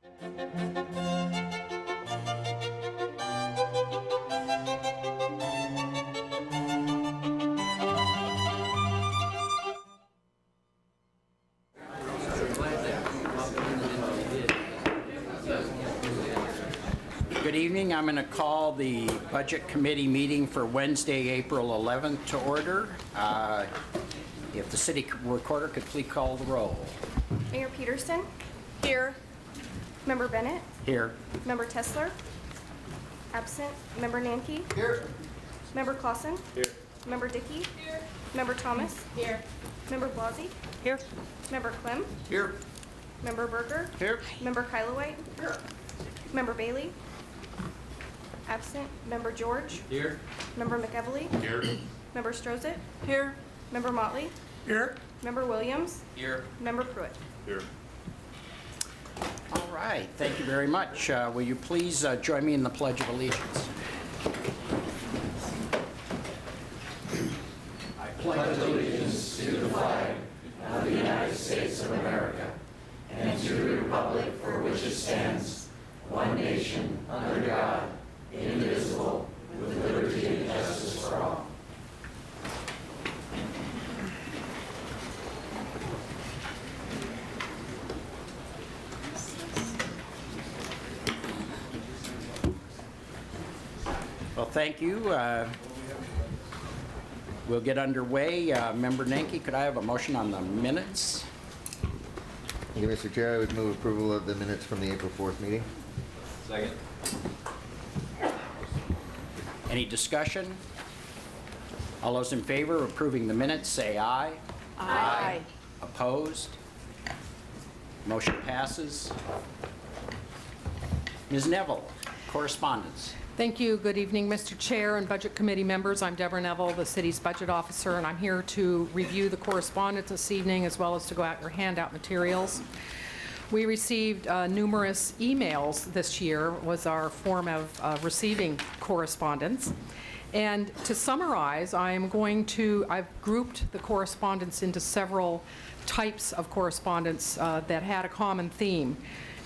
Good evening. I'm going to call the Budget Committee meeting for Wednesday, April 11th to order. If the City Recorder could please call the roll. Mayor Peterson? Here. Member Bennett? Here. Member Tesler? Absent. Member Nanke? Here. Member Clausen? Here. Member Dickey? Here. Member Thomas? Here. Member Blasey? Here. Member Clem? Here. Member Berger? Here. Member Kylowite? Here. Member Bailey? Absent. Member George? Here. Member McEvely? Here. Member Strozit? Here. Member Motley? Here. Member Williams? Here. Member Pruitt? Here. All right. Thank you very much. Will you please join me in the Pledge of Allegiance? I pledge allegiance to the flag of the United States of America and to the republic for which it stands, one nation, under God, indivisible, with liberty and justice for all. Well, thank you. We'll get underway. Member Nanke, could I have a motion on the minutes? Thank you, Mr. Chair. I would move approval of the minutes from the April 4th meeting. Second. Any discussion? All those in favor of approving the minutes, say aye. Aye. Opposed? Motion passes. Ms. Neville, correspondence. Thank you. Good evening, Mr. Chair and Budget Committee members. I'm Deborah Neville, the city's budget officer, and I'm here to review the correspondence this evening as well as to go out your handout materials. We received numerous emails this year, was our form of receiving correspondence. And to summarize, I've grouped the correspondence into several types of correspondence that had a common theme.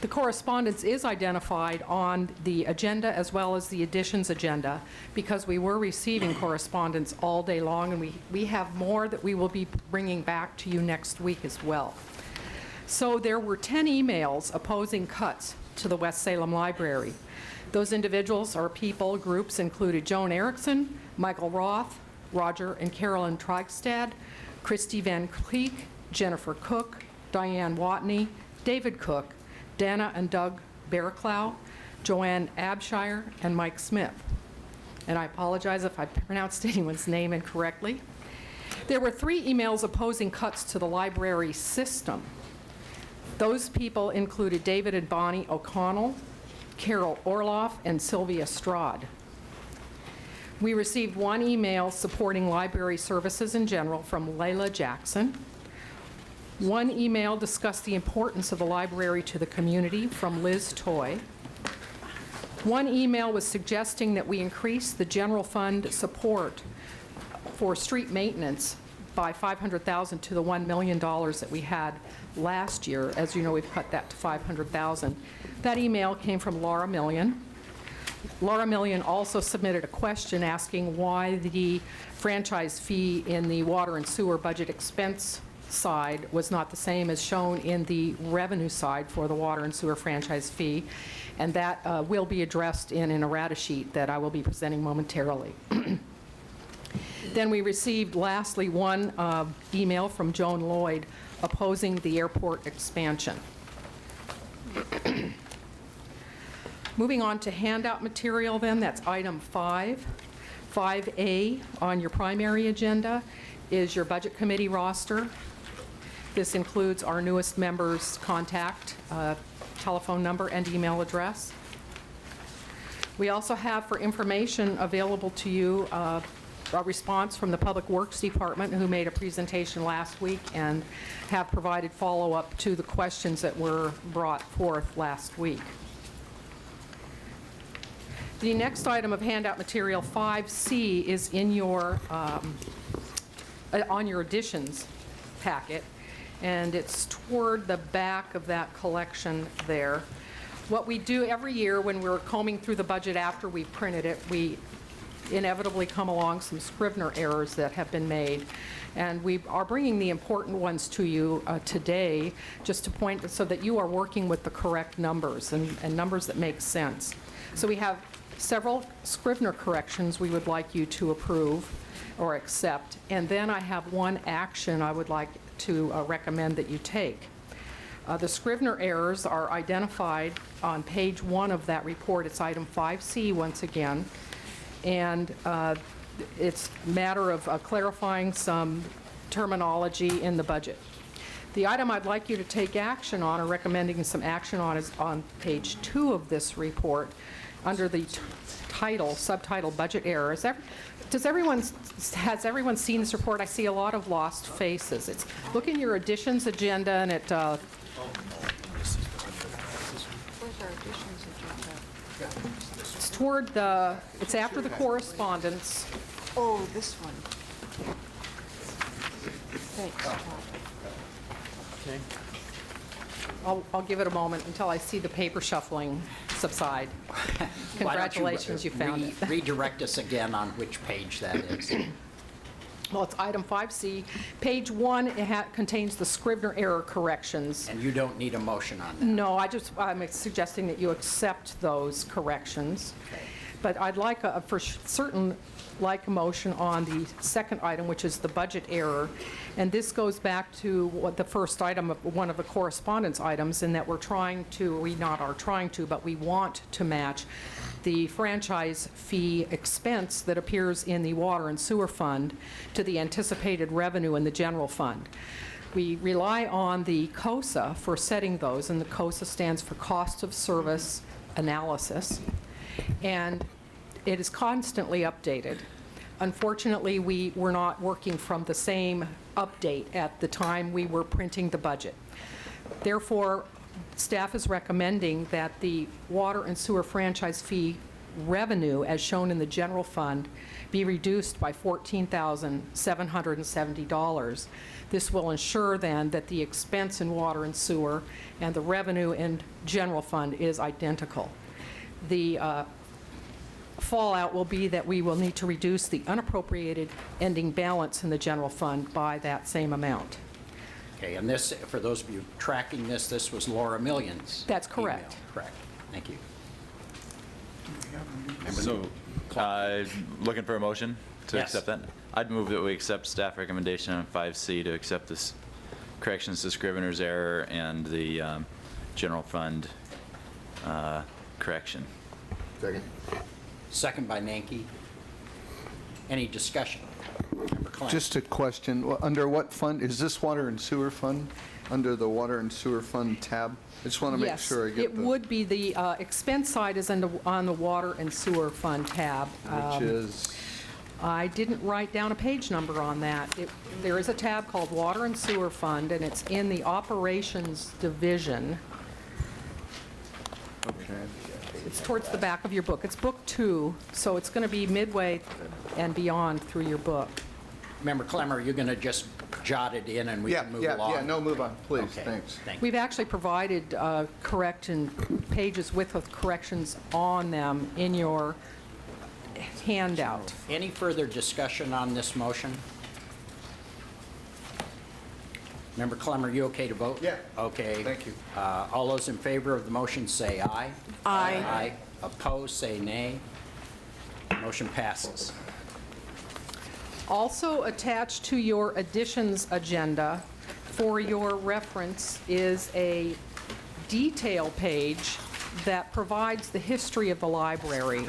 The correspondence is identified on the agenda as well as the additions agenda because we were receiving correspondence all day long, and we have more that we will be bringing back to you next week as well. So there were 10 emails opposing cuts to the West Salem Library. Those individuals or people, groups included Joan Erickson, Michael Roth, Roger and Carolyn Trygstad, Christy Van Cleek, Jennifer Cook, Diane Watney, David Cook, Dana and Doug Barraclough, Joanne Abshire, and Mike Smith. And I apologize if I pronounced anyone's name incorrectly. There were 3 emails opposing cuts to the library system. Those people included David and Bonnie O'Connell, Carol Orloff, and Sylvia Strad. We received 1 email supporting library services in general from Layla Jackson. 1 email discussed the importance of the library to the community from Liz Toy. 1 email was suggesting that we increase the general fund support for street maintenance by $500,000 to the $1 million that we had last year. As you know, we've cut that to $500,000. That email came from Laura Million. Laura Million also submitted a question asking why the franchise fee in the water and sewer budget expense side was not the same as shown in the revenue side for the water and sewer franchise fee, and that will be addressed in an errata sheet that I will be presenting momentarily. Then we received, lastly, 1 email from Joan Lloyd opposing the airport expansion. Moving on to handout material then, that's item 5. 5A on your primary agenda is your Budget Committee roster. This includes our newest members' contact, telephone number, and email address. We also have for information available to you a response from the Public Works Department, who made a presentation last week and have provided follow-up to the questions that were brought forth last week. The next item of handout material, 5C, is in your on your additions packet, and it's toward the back of that collection there. What we do every year when we're combing through the budget after we've printed it, we inevitably come along some Scrivener errors that have been made. And we are bringing the important ones to you today, just to point, so that you are working with the correct numbers and numbers that make sense. So we have several Scrivener corrections we would like you to approve or accept. And then I have one action I would like to recommend that you take. The Scrivener errors are identified on page 1 of that report. It's item 5C once again. And it's a matter of clarifying some terminology in the budget. The item I'd like you to take action on, or recommending some action on, is on page 2 of this report under the subtitle Budget Errors. Has everyone seen this report? I see a lot of lost faces. Look in your additions agenda, and Where's our additions agenda? it's after the correspondence. Oh, this one. Thanks. I'll give it a moment until I see the paper shuffling subside. Congratulations, you found it. Redirect us again on which page that is. Well, it's item 5C. Page 1 contains the Scrivener error corrections. And you don't need a motion on that. No, I'm suggesting that you accept those corrections. Okay. But I'd like, for certain, like a motion on the second item, which is the budget error. And this goes back to what the first item, one of the correspondence items, in that we want to match the franchise fee expense that appears in the water and sewer fund to the anticipated revenue in the general fund. We rely on the COSA for setting those, and the COSA stands for Cost of Service Analysis, and it is constantly updated. Unfortunately, we were not working from the same update at the time we were printing the budget. Therefore, staff is recommending that the water and sewer franchise fee revenue, as shown in the general fund, be reduced by $14,770. This will ensure then that the expense in water and sewer and the revenue in general fund is identical. The fallout will be that we will need to reduce the unappropriated ending balance in the general fund by that same amount. Okay, and this, for those of you tracking this, this was Laura Million's That's correct. email. Correct. Thank you. So, looking for a motion to Yes. accept that? I'd move that we accept staff recommendation on 5C to accept this corrections to Scrivener's error and the general fund correction. Second. Second by Nanki. Any discussion? Member Clem. Just a question, under what fund, is this water and sewer fund? Under the water and sewer fund tab? I just want to make sure I Yes, get it the, would be, the expense side is on the water and sewer fund tab. which is, I didn't write down a page number on that. There is a tab called Water and Sewer Fund, and it's in the Operations Division. okay. It's towards the back of your book. It's book 2, so it's going to be midway and beyond through your book. Member Clemmer, you're going to just jot it in and we can move along? Yeah, no, move on, please, Okay, thanks. thank you. We've actually provided pages with corrections on them in your handout. Any further discussion on this motion? Member Clemmer, you okay to vote? Yeah. Okay. Thank you. All those in favor of the motion say aye. Aye. Aye. Opposed, say nay. Motion passes. Also attached to your additions agenda for your reference is a detail page that provides the history of the library.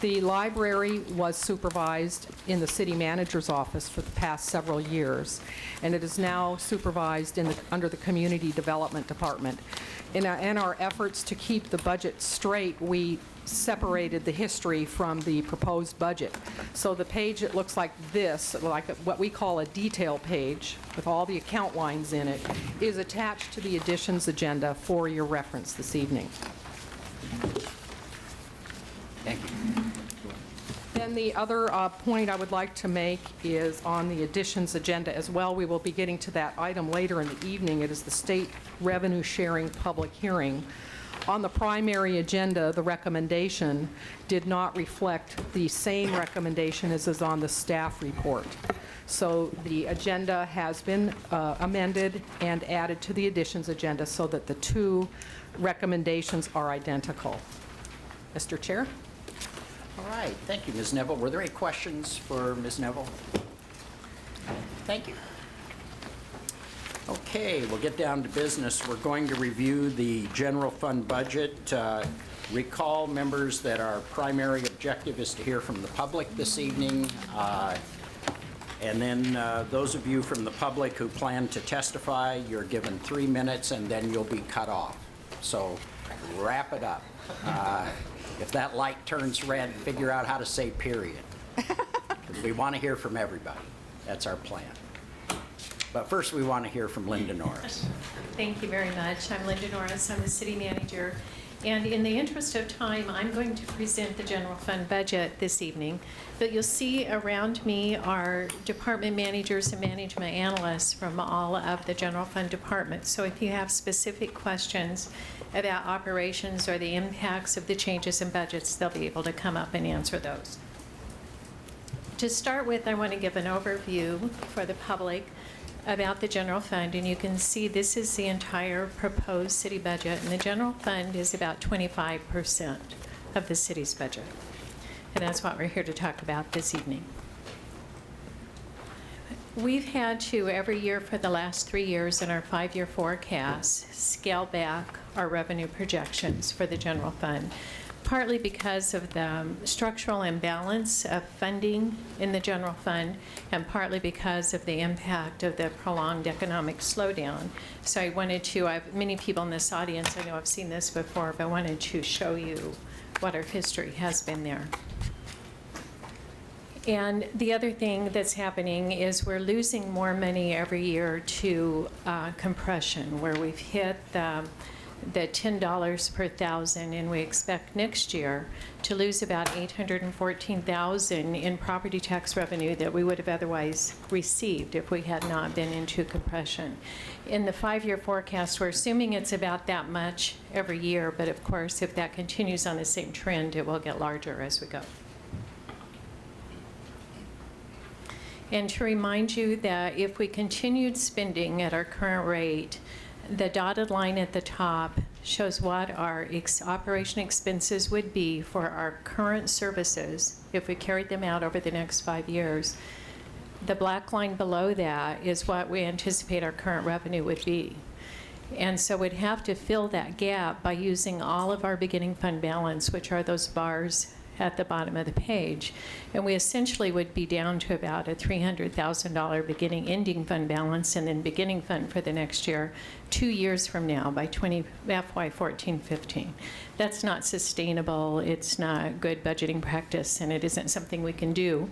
The library was supervised in the city manager's office for the past several years, and it is now supervised under the Community Development Department. In our efforts to keep the budget straight, we separated the history from the proposed budget. So the page that looks like this, like what we call a detail page with all the account lines in it, is attached to the additions agenda for your reference this evening. Thank you. Then the other point I would like to make is on the additions agenda as well. We will be getting to that item later in the evening. It is the state revenue sharing public hearing On the primary agenda, the recommendation did not reflect the same recommendation as is on the staff report. So the agenda has been amended and added to the additions agenda so that the two recommendations are identical. Mr. Chair? All right, thank you, Ms. Neville. Were there any questions for Ms. Neville? Thank you. Okay, we'll get down to business. We're going to review the general fund budget. Recall, members, that our primary objective is to hear from the public this evening. And then those of you from the public who plan to testify, you're given 3 minutes and then you'll be cut off. So wrap it up. If that light turns red, figure out how to say period. 'Cause we want to hear from everybody. That's our plan. But first, we want to hear from Linda Norris. Thank you very much. I'm Linda Norris. I'm the city manager. And in the interest of time, I'm going to present the general fund budget this evening. But you'll see around me are department managers and management analysts from all of the general fund departments. So if you have specific questions about operations or the impacts of the changes in budgets, they'll be able to come up and answer those. To start with, I want to give an overview for the public about the general fund, and you can see this is the entire proposed city budget, and the general fund is about 25% of the city's budget. And that's what we're here to talk about this evening. We've had to, every year for the last 3 years in our 5-year forecast, scale back our revenue projections for the general fund, partly because of the structural imbalance of funding in the general fund, and partly because of the impact of the prolonged economic slowdown. So I wanted to, many people in this audience, I know I've seen this before, but I wanted to show you what our history has been there. And the other thing that's happening is we're losing more money every year to compression, where we've hit the $10 per thousand, and we expect next year to lose about $814,000 in property tax revenue that we would have otherwise received if we had not been into compression. In the 5-year forecast, we're assuming it's about that much every year, but of course, if that continues on the same trend, it will get larger as we go. And to remind you that if we continued spending at our current rate, the dotted line at the top shows what our operation expenses would be for our current services if we carried them out over the next 5 years. The black line below that is what we anticipate our current revenue would be. And so we'd have to fill that gap by using all of our beginning fund balance, which are those bars at the bottom of the page. And we essentially would be down to about a $300,000 beginning ending fund balance and then beginning fund for the next year, 2 years from now, by FY 14-15. That's not sustainable, it's not good budgeting practice, and it isn't something we can do.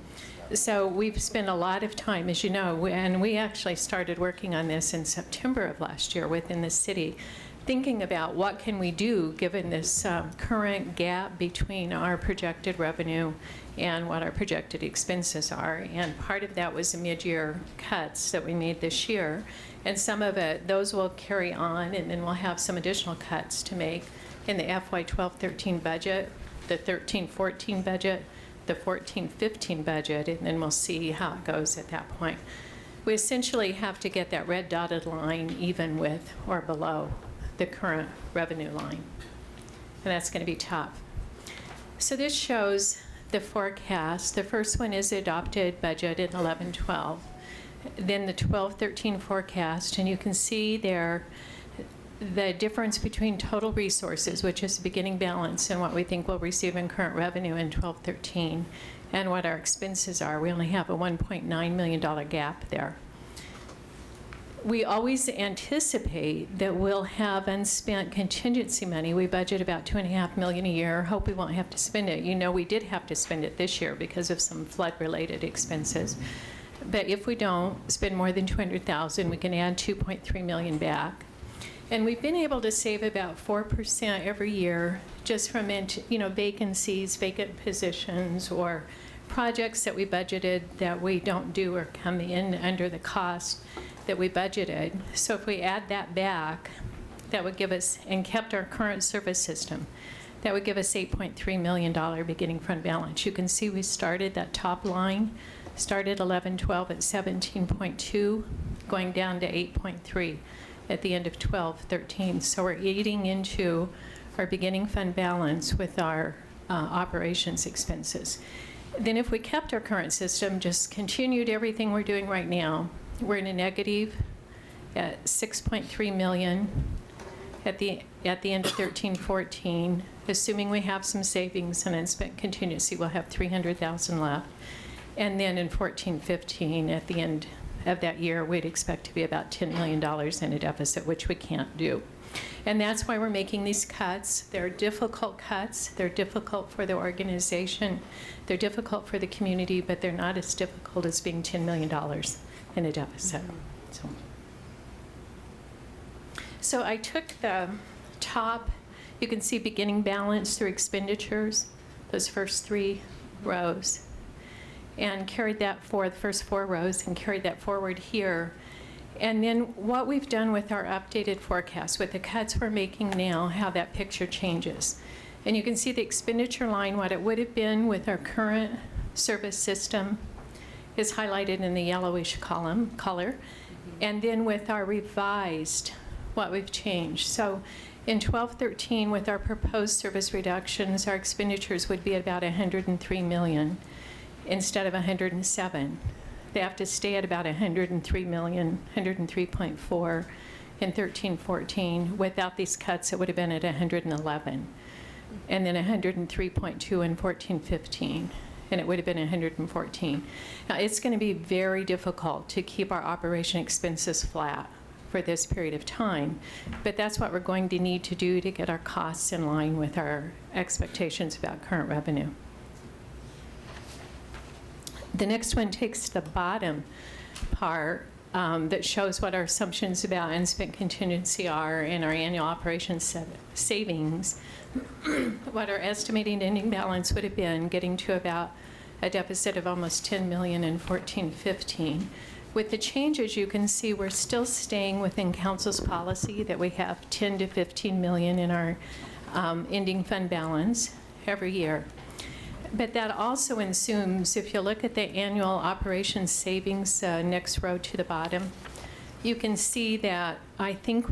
So we've spent a lot of time, as you know, and we actually started working on this in September of last year within the city, thinking about what can we do given this current gap between our projected revenue and what our projected expenses are. And part of that was the mid-year cuts that we made this year. And some of it, those will carry on, and then we'll have some additional cuts to make in the FY 12-13 budget, the 13-14 budget, the 14-15 budget, and then we'll see how it goes at that point. We essentially have to get that red dotted line even with or below the current revenue line. And that's going to be tough. So this shows the forecast. The first one is the adopted budget in 11-12. Then the 12-13 forecast, and you can see there the difference between total resources, which is the beginning balance, and what we think we'll receive in current revenue in 12-13, and what our expenses are. We only have a $1.9 million gap there. We always anticipate that we'll have unspent contingency money. We budget about $2.5 million a year. Hope we won't have to spend it. You know, we did have to spend it this year because of some flood-related expenses. But if we don't spend more than $200,000, we can add $2.3 million back. And we've been able to save about 4% every year just from vacancies, vacant positions, or projects that we budgeted that we don't do or come in under the cost that we budgeted. So if we add that back, that would give us, and kept our current service system, that would give us $8.3 million beginning fund balance. You can see we started that top line, started 11-12 at 17.2, going down to 8.3 at the end of 12-13. So we're eating into our beginning fund balance with our operations expenses. Then if we kept our current system, just continued everything we're doing right now, we're in a negative at $6.3 million at the end of 13-14. Assuming we have some savings and unspent contingency, we'll have $300,000 left. And then in 14-15, at the end of that year, we'd expect to be about $10 million in a deficit, which we can't do. And that's why we're making these cuts. They're difficult cuts. They're difficult for the organization. They're difficult for the community, but they're not as difficult as being $10 million in a deficit. So I took the top, you can see beginning balance through expenditures, those first 3 rows, and carried that for the first 4 rows and carried that forward here. And then what we've done with our updated forecast, with the cuts we're making now, how that picture changes. And you can see the expenditure line, what it would have been with our current service system is highlighted in the yellowish color. And then with our revised, what we've changed. So in 12-13, with our proposed service reductions, our expenditures would be about $103 million instead of 107. They have to stay at about 103 million, 103.4 in 13-14. Without these cuts, it would have been at 111. And then 103.2 in 14-15. And it would have been 114. Now, it's going to be very difficult to keep our operation expenses flat for this period of time. But that's what we're going to need to do to get our costs in line with our expectations about current revenue. The next one takes the bottom part that shows what our assumptions about unspent contingency are in our annual operations savings, what our estimating ending balance would have been, getting to about a deficit of almost $10 million in 14-15. With the changes, you can see we're still staying within council's policy that we have 10 to 15 million in our ending fund balance every year. But that also assumes, if you look at the annual operations savings, next row to the bottom, you can see that I think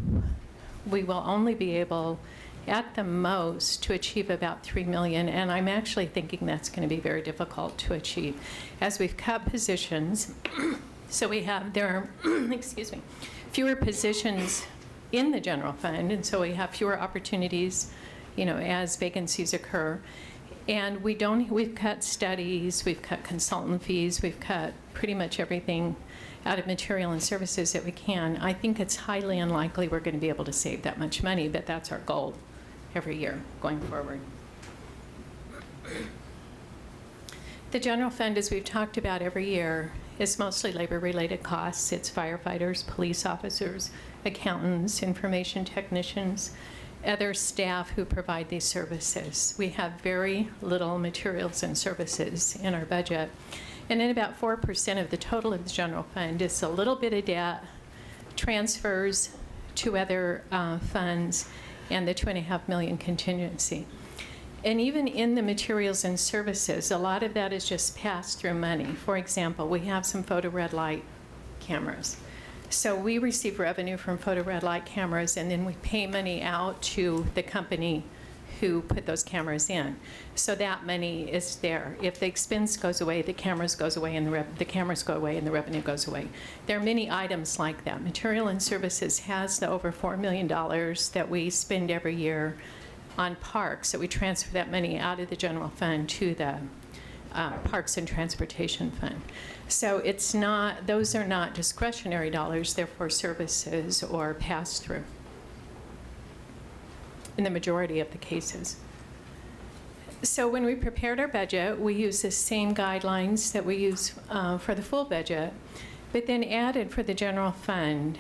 we will only be able, at the most, to achieve about $3 million, and I'm actually thinking that's going to be very difficult to achieve. As we've cut positions, so there are, excuse me, fewer positions in the general fund, and so we have fewer opportunities, as vacancies occur. And we've cut studies, we've cut consultant fees, we've cut pretty much everything out of material and services that we can. I think it's highly unlikely we're going to be able to save that much money, but that's our goal every year going forward. The general fund, as we've talked about every year, is mostly labor-related costs. It's firefighters, police officers, accountants, information technicians, other staff who provide these services. We have very little materials and services in our budget. And then about 4% of the total of the general fund is a little bit of debt, transfers to other funds, and the $2.5 million contingency. And even in the materials and services, a lot of that is just pass-through money. For example, we have some photo red light cameras. So we receive revenue from photo red light cameras, and then we pay money out to the company who put those cameras in. So that money is there. If the expense goes away, the cameras goes away, and the cameras go away, and the revenue goes away. There are many items like that. Material and services has the over $4 million that we spend every year on parks, so we transfer that money out of the general fund to the Parks and Transportation Fund. So those are not discretionary dollars, they're for services or pass-through in the majority of the cases. So when we prepared our budget, we used the same guidelines that we use for the full budget, but then added for the general fund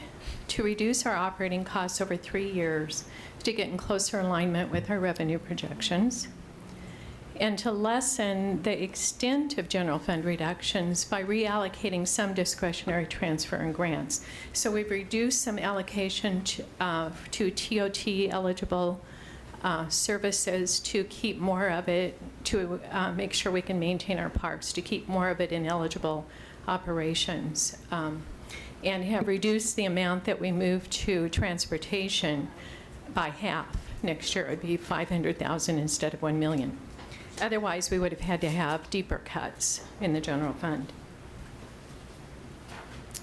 to reduce our operating costs over 3 years to get in closer alignment with our revenue projections. and to lessen the extent of general fund reductions by reallocating some discretionary transfer and grants. So we've reduced some allocation to TOT eligible services to keep more of it, to make sure we can maintain our parks, to keep more of it in eligible operations, and have reduced the amount that we move to transportation by half. Next year it would be $500,000 instead of $1 million. Otherwise, we would have had to have deeper cuts in the general fund.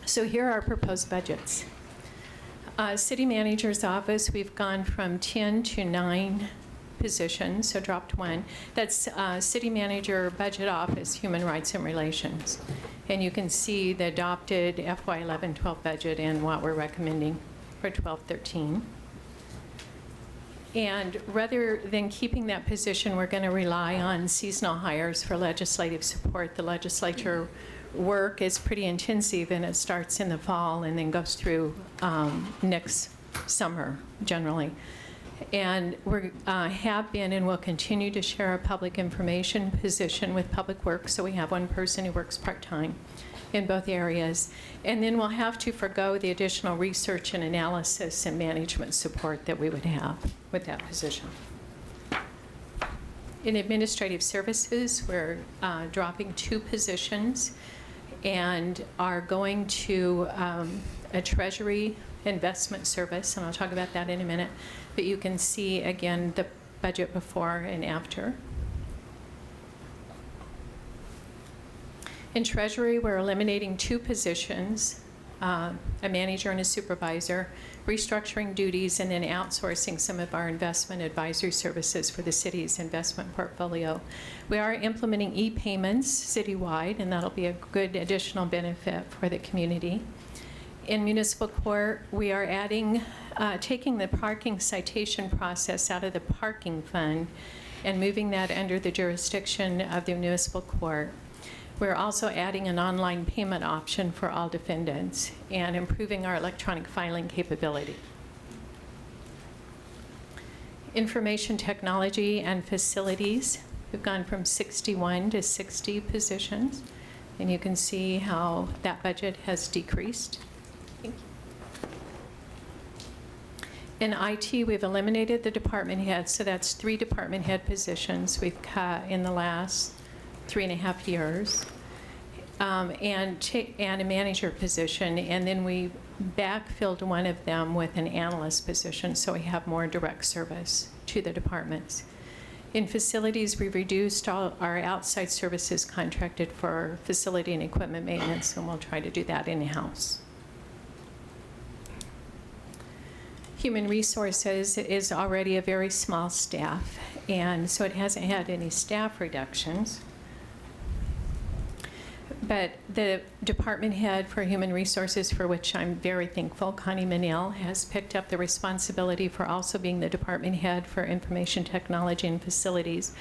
So here are our proposed budgets. City Manager's Office, we've gone from 10 to 9 positions, so dropped 1. That's City Manager Budget Office, Human Rights and Relations. And you can see the adopted FY 11-12 budget and what we're recommending for 12-13. And rather than keeping that position, we're going to rely on seasonal hires for legislative support. The legislature work is pretty intensive, and it starts in the fall and then goes through next summer, generally. And we have been and will continue to share a public information position with Public Works, so we have one person who works part-time in both areas. And then we'll have to forgo the additional research and analysis and management support that we would have with that position. In administrative services, we're dropping 2 positions and are going to a treasury investment service, and I'll talk about that in a minute. But you can see, again, the budget before and after. In Treasury, we're eliminating 2 positions, a manager and a supervisor, restructuring duties, and then outsourcing some of our investment advisory services for the city's investment portfolio. We are implementing e-payments citywide, and that'll be a good additional benefit for the community. In municipal court, we are adding, taking the parking citation process out of the parking fund and moving that under the jurisdiction of the municipal court. We're also adding an online payment option for all defendants and improving our electronic filing capability. Information technology and facilities, we've gone from 61 to 60 positions, and you can see how that budget has decreased. Thank you. In IT, we've eliminated the department head, so that's 3 department head positions we've cut in the last 3.5 years, and a manager position, and then we backfilled one of them with an analyst position, so we have more direct service to the departments. In facilities, we reduced all our outside services contracted for facility and equipment maintenance, and we'll try to do that in-house. Human Resources is already a very small staff, and so it hasn't had any staff reductions. But the department head for Human Resources, for which I'm very thankful, Connie Manell, has picked up the responsibility for also being the department head for Information Technology and Facilities.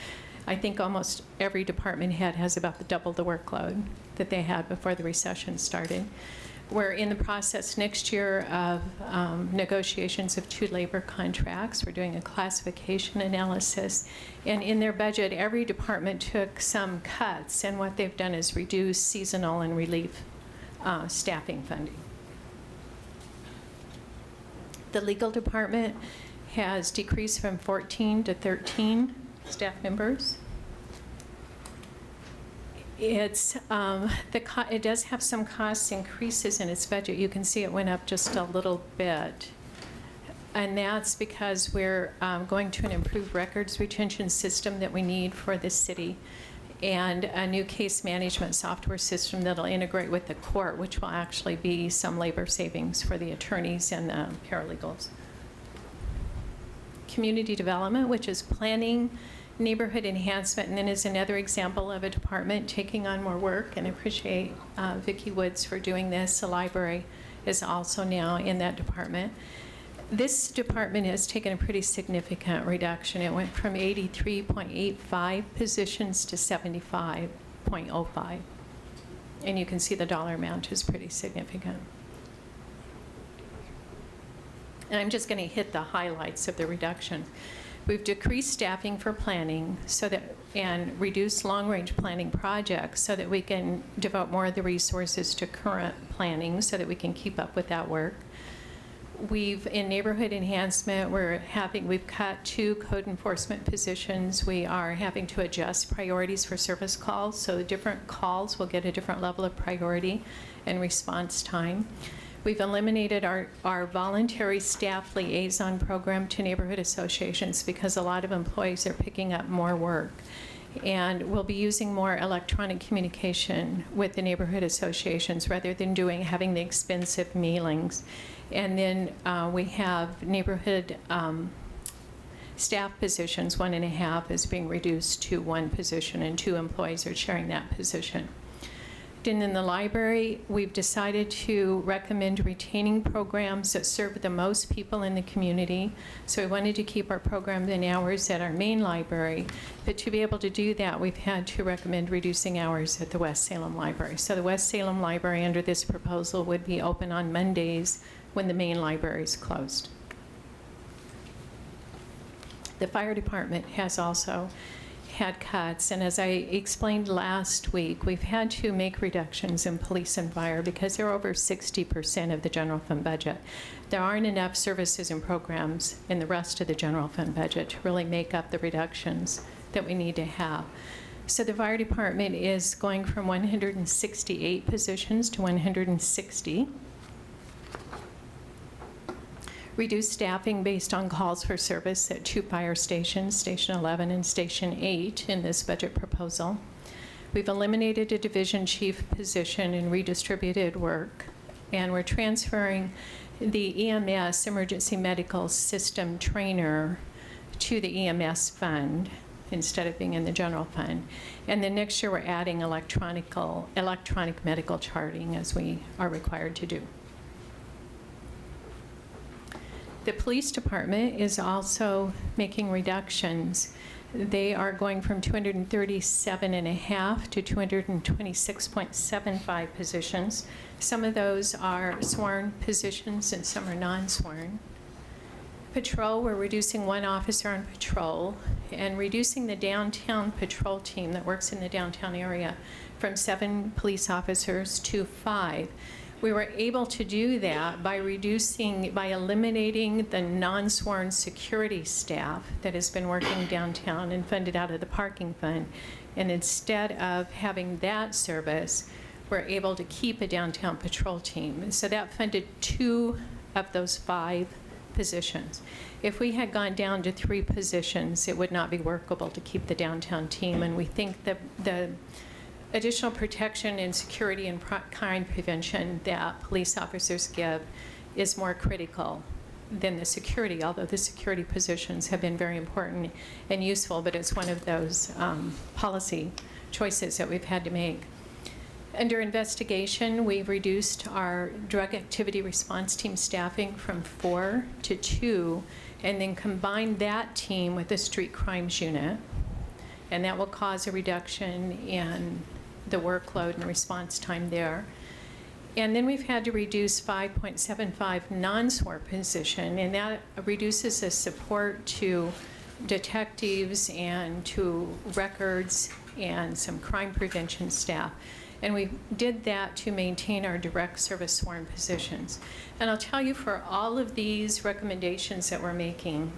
I think almost every department head has about double the workload that they had before the recession started. We're in the process next year of negotiations of 2 labor contracts. We're doing a classification analysis. And in their budget, every department took some cuts, and what they've done is reduce seasonal and relief staffing funding. The legal department has decreased from 14 to 13 staff members. It does have some cost increases in its budget. You can see it went up just a little bit. And that's because we're going to an improved records retention system that we need for the city, and a new case management software system that'll integrate with the court, which will actually be some labor savings for the attorneys and the paralegals. Community development, which is planning, neighborhood enhancement, and then is another example of a department taking on more work, and I appreciate Vicki Woods for doing this. The library is also now in that department. This department has taken a pretty significant reduction. It went from 83.85 positions to 75.05. And you can see the dollar amount is pretty significant. And I'm just going to hit the highlights of the reduction. We've decreased staffing for planning and reduced long-range planning projects so that we can devote more of the resources to current planning so that we can keep up with that work. In neighborhood enhancement, we've cut 2 code enforcement positions. We are having to adjust priorities for service calls, so different calls will get a different level of priority and response time. We've eliminated our voluntary staff liaison program to neighborhood associations because a lot of employees are picking up more work. And we'll be using more electronic communication with the neighborhood associations rather than having the expensive mailings. And then we have neighborhood staff positions, 1.5 is being reduced to 1 position, and 2 employees are sharing that position. And in the library, we've decided to recommend retaining programs that serve the most people in the community. So we wanted to keep our programming hours at our main library, but to be able to do that, we've had to recommend reducing hours at the West Salem Library. So the West Salem Library, under this proposal, would be open on Mondays when the main library is closed. The fire department has also had cuts, and as I explained last week, we've had to make reductions in police and fire because they're over 60% of the general fund budget. There aren't enough services and programs in the rest of the general fund budget to really make up the reductions that we need to have. So the fire department is going from 168 positions to 160. Reduced staffing based on calls for service at 2 fire stations, Station 11 and Station 8 in this budget proposal. We've eliminated a division chief position and redistributed work. And we're transferring the EMS, Emergency Medical System Trainer, to the EMS fund instead of being in the general fund. And then next year we're adding electronic medical charting as we are required to do. The police department is also making reductions. They are going from 237.5 to 226.75 positions. Some of those are sworn positions and some are non-sworn. Patrol, we're reducing 1 officer on patrol and reducing the downtown patrol team that works in the downtown area from 7 police officers to 5. We were able to do that by eliminating the non-sworn security staff that has been working downtown and funded out of the parking fund. And instead of having that service, we're able to keep a downtown patrol team. So that funded 2 of those 5 positions. If we had gone down to 3 positions, it would not be workable to keep the downtown team. And we think that the additional protection and security and crime prevention that police officers give is more critical than the security, although the security positions have been very important and useful, but it's one of those policy choices that we've had to make. Under investigation, we've reduced our drug activity response team staffing from 4 to 2, and then combined that team with the street crimes unit, and that will cause a reduction in the workload and response time there. And then we've had to reduce 5.75 non-SWOR position, and that reduces the support to detectives and to records and some crime prevention staff. And we did that to maintain our direct service sworn positions. And I'll tell you, for all of these recommendations that we're making,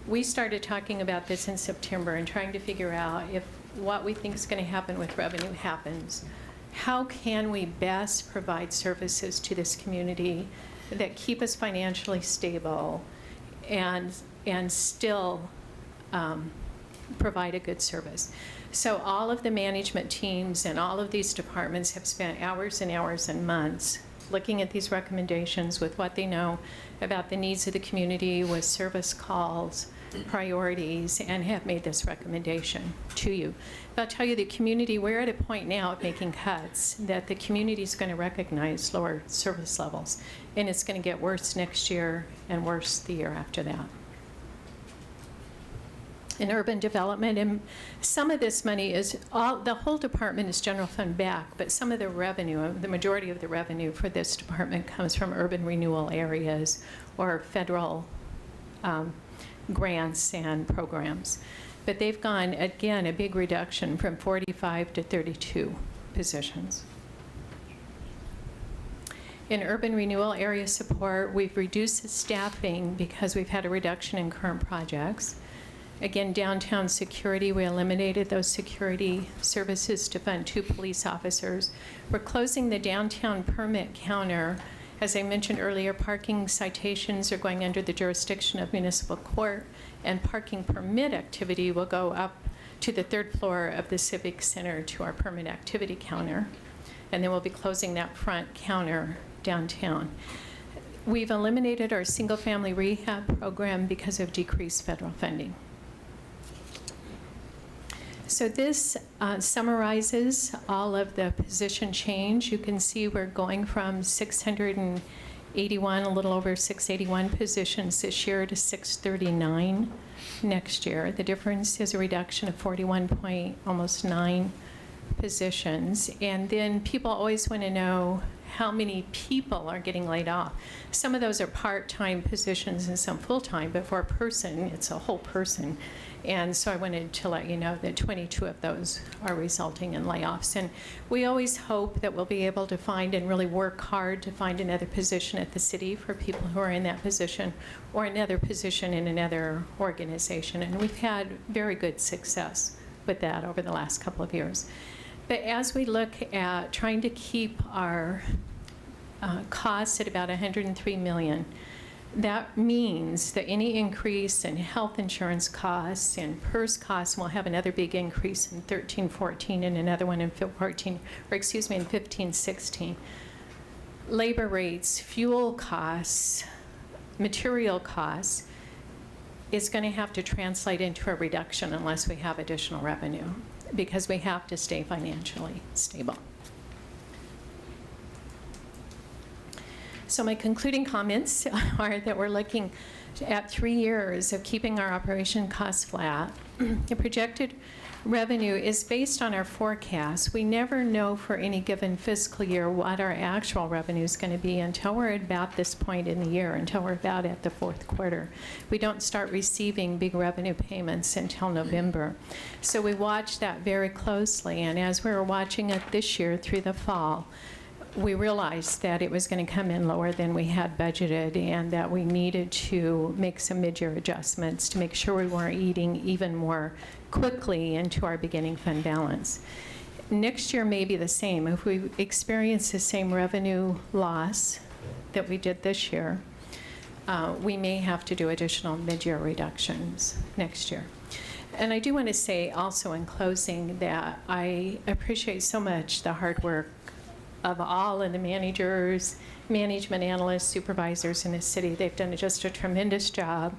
we started talking about this in September and trying to figure out if what we think is going to happen with revenue happens. How can we best provide services to this community that keep us financially stable and still provide a good service? So all of the management teams and all of these departments have spent hours and hours and months looking at these recommendations with what they know about the needs of the community, with service calls, priorities, and have made this recommendation to you. But I'll tell you, the community, we're at a point now of making cuts that the community is going to recognize lower service levels, and it's going to get worse next year and worse the year after that. In urban development, and some of this money is, the whole department is general fund back, but some of the revenue, the majority of the revenue for this department comes from urban renewal areas or federal grants and programs. But they've gone, again, a big reduction from 45 to 32 positions. In urban renewal area support, we've reduced the staffing because we've had a reduction in current projects. Again, downtown security, we eliminated those security services to fund 2 police officers. We're closing the downtown permit counter. As I mentioned earlier, parking citations are going under the jurisdiction of municipal court, and parking permit activity will go up to the 3rd floor of the Civic Center to our permit activity counter. And then we'll be closing that front counter downtown. We've eliminated our single-family rehab program because of decreased federal funding. So this summarizes all of the position change. You can see we're going from 681, a little over 681 positions this year to 639 next year. The difference is a reduction of almost 9 positions. And then people always want to know how many people are getting laid off. Some of those are part-time positions and some full-time, but for a person, it's a whole person. And so I wanted to let you know that 22 of those are resulting in layoffs. And we always hope that we'll be able to find and really work hard to find another position at the city for people who are in that position, or another position in another organization. And we've had very good success with that over the last couple of years. But as we look at trying to keep our costs at about $103 million, that means that any increase in health insurance costs and PERS costs will have another big increase in 13-14 and another one in 15-16. Labor rates, fuel costs, material costs is going to have to translate into a reduction unless we have additional revenue, because we have to stay financially stable. So my concluding comments are that we're looking at 3 years of keeping our operation costs flat. The projected revenue is based on our forecast. We never know for any given fiscal year what our actual revenue is going to be until we're at about this point in the year, until we're about at the 4th quarter. We don't start receiving big revenue payments until November. So we watch that very closely, and as we were watching it this year through the fall, we realized that it was going to come in lower than we had budgeted, and that we needed to make some mid-year adjustments to make sure we weren't eating even more quickly into our beginning fund balance. Next year may be the same. If we experience the same revenue loss that we did this year, we may have to do additional mid-year reductions next year. And I do want to say also in closing that I appreciate so much the hard work of all of the managers, management analysts, supervisors in the city. They've done just a tremendous job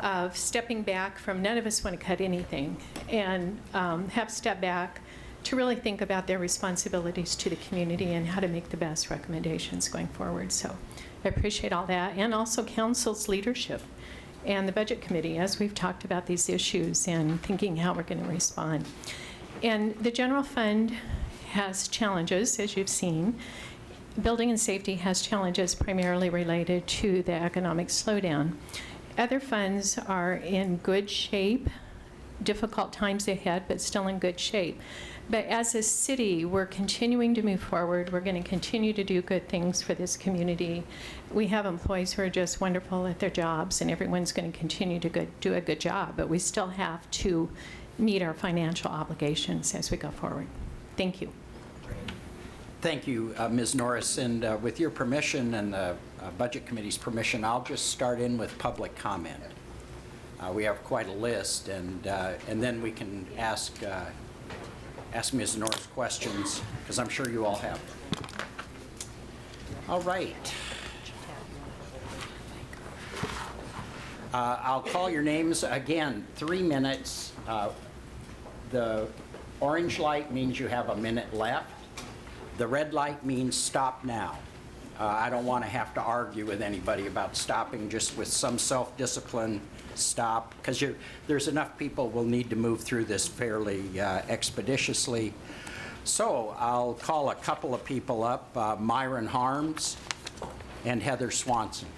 of stepping back from, none of us want to cut anything, and have stepped back to really think about their responsibilities to the community and how to make the best recommendations going forward. So I appreciate all that, and also council's leadership and the budget committee as we've talked about these issues and thinking how we're going to respond. And the general fund has challenges, as you've seen. Building and safety has challenges primarily related to the economic slowdown. Other funds are in good shape, difficult times ahead, but still in good shape. But as a city, we're continuing to move forward. We're going to continue to do good things for this community. We have employees who are just wonderful at their jobs, and everyone's going to continue to do a good job, but we still have to meet our financial obligations as we go forward. Thank you. Thank you, Ms. Norris. And with your permission and the Budget Committee's permission, I'll just start in with public comment. We have quite a list, and then we can ask Ms. Norris questions, because I'm sure you all have them. All right. I'll call your names again. 3 minutes. The orange light means you have a minute left. The red light means stop now. I don't want to have to argue with anybody about stopping. Just with some self-discipline, stop, because there's enough people will need to move through this fairly expeditiously. So I'll call a couple of people up, Myron Harms and Heather Swanson.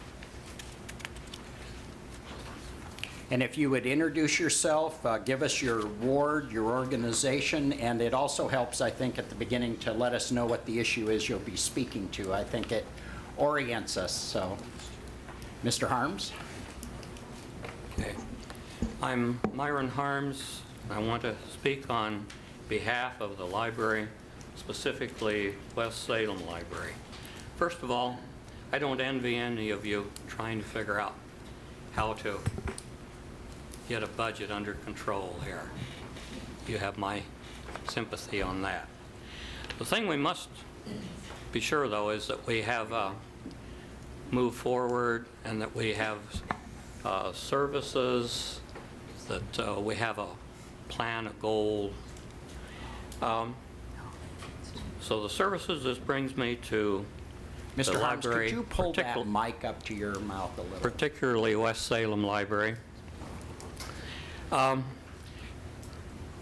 And if you would introduce yourself, give us your ward, your organization, and it also helps, I think, at the beginning to let us know what the issue is you'll be speaking to. I think it orients us, so. Mr. Harms? Okay. I'm Myron Harms. I want to speak on behalf of the library, specifically West Salem Library. First of all, I don't envy any of you trying to figure out how to get a budget under control here. You have my sympathy on that. The thing we must be sure, though, is that we have moved forward and that we have services, that we have a plan, a goal. So the services, this brings me to the Mr. Harms, could library, you pull that mic up to your mouth a little? particularly West Salem Library.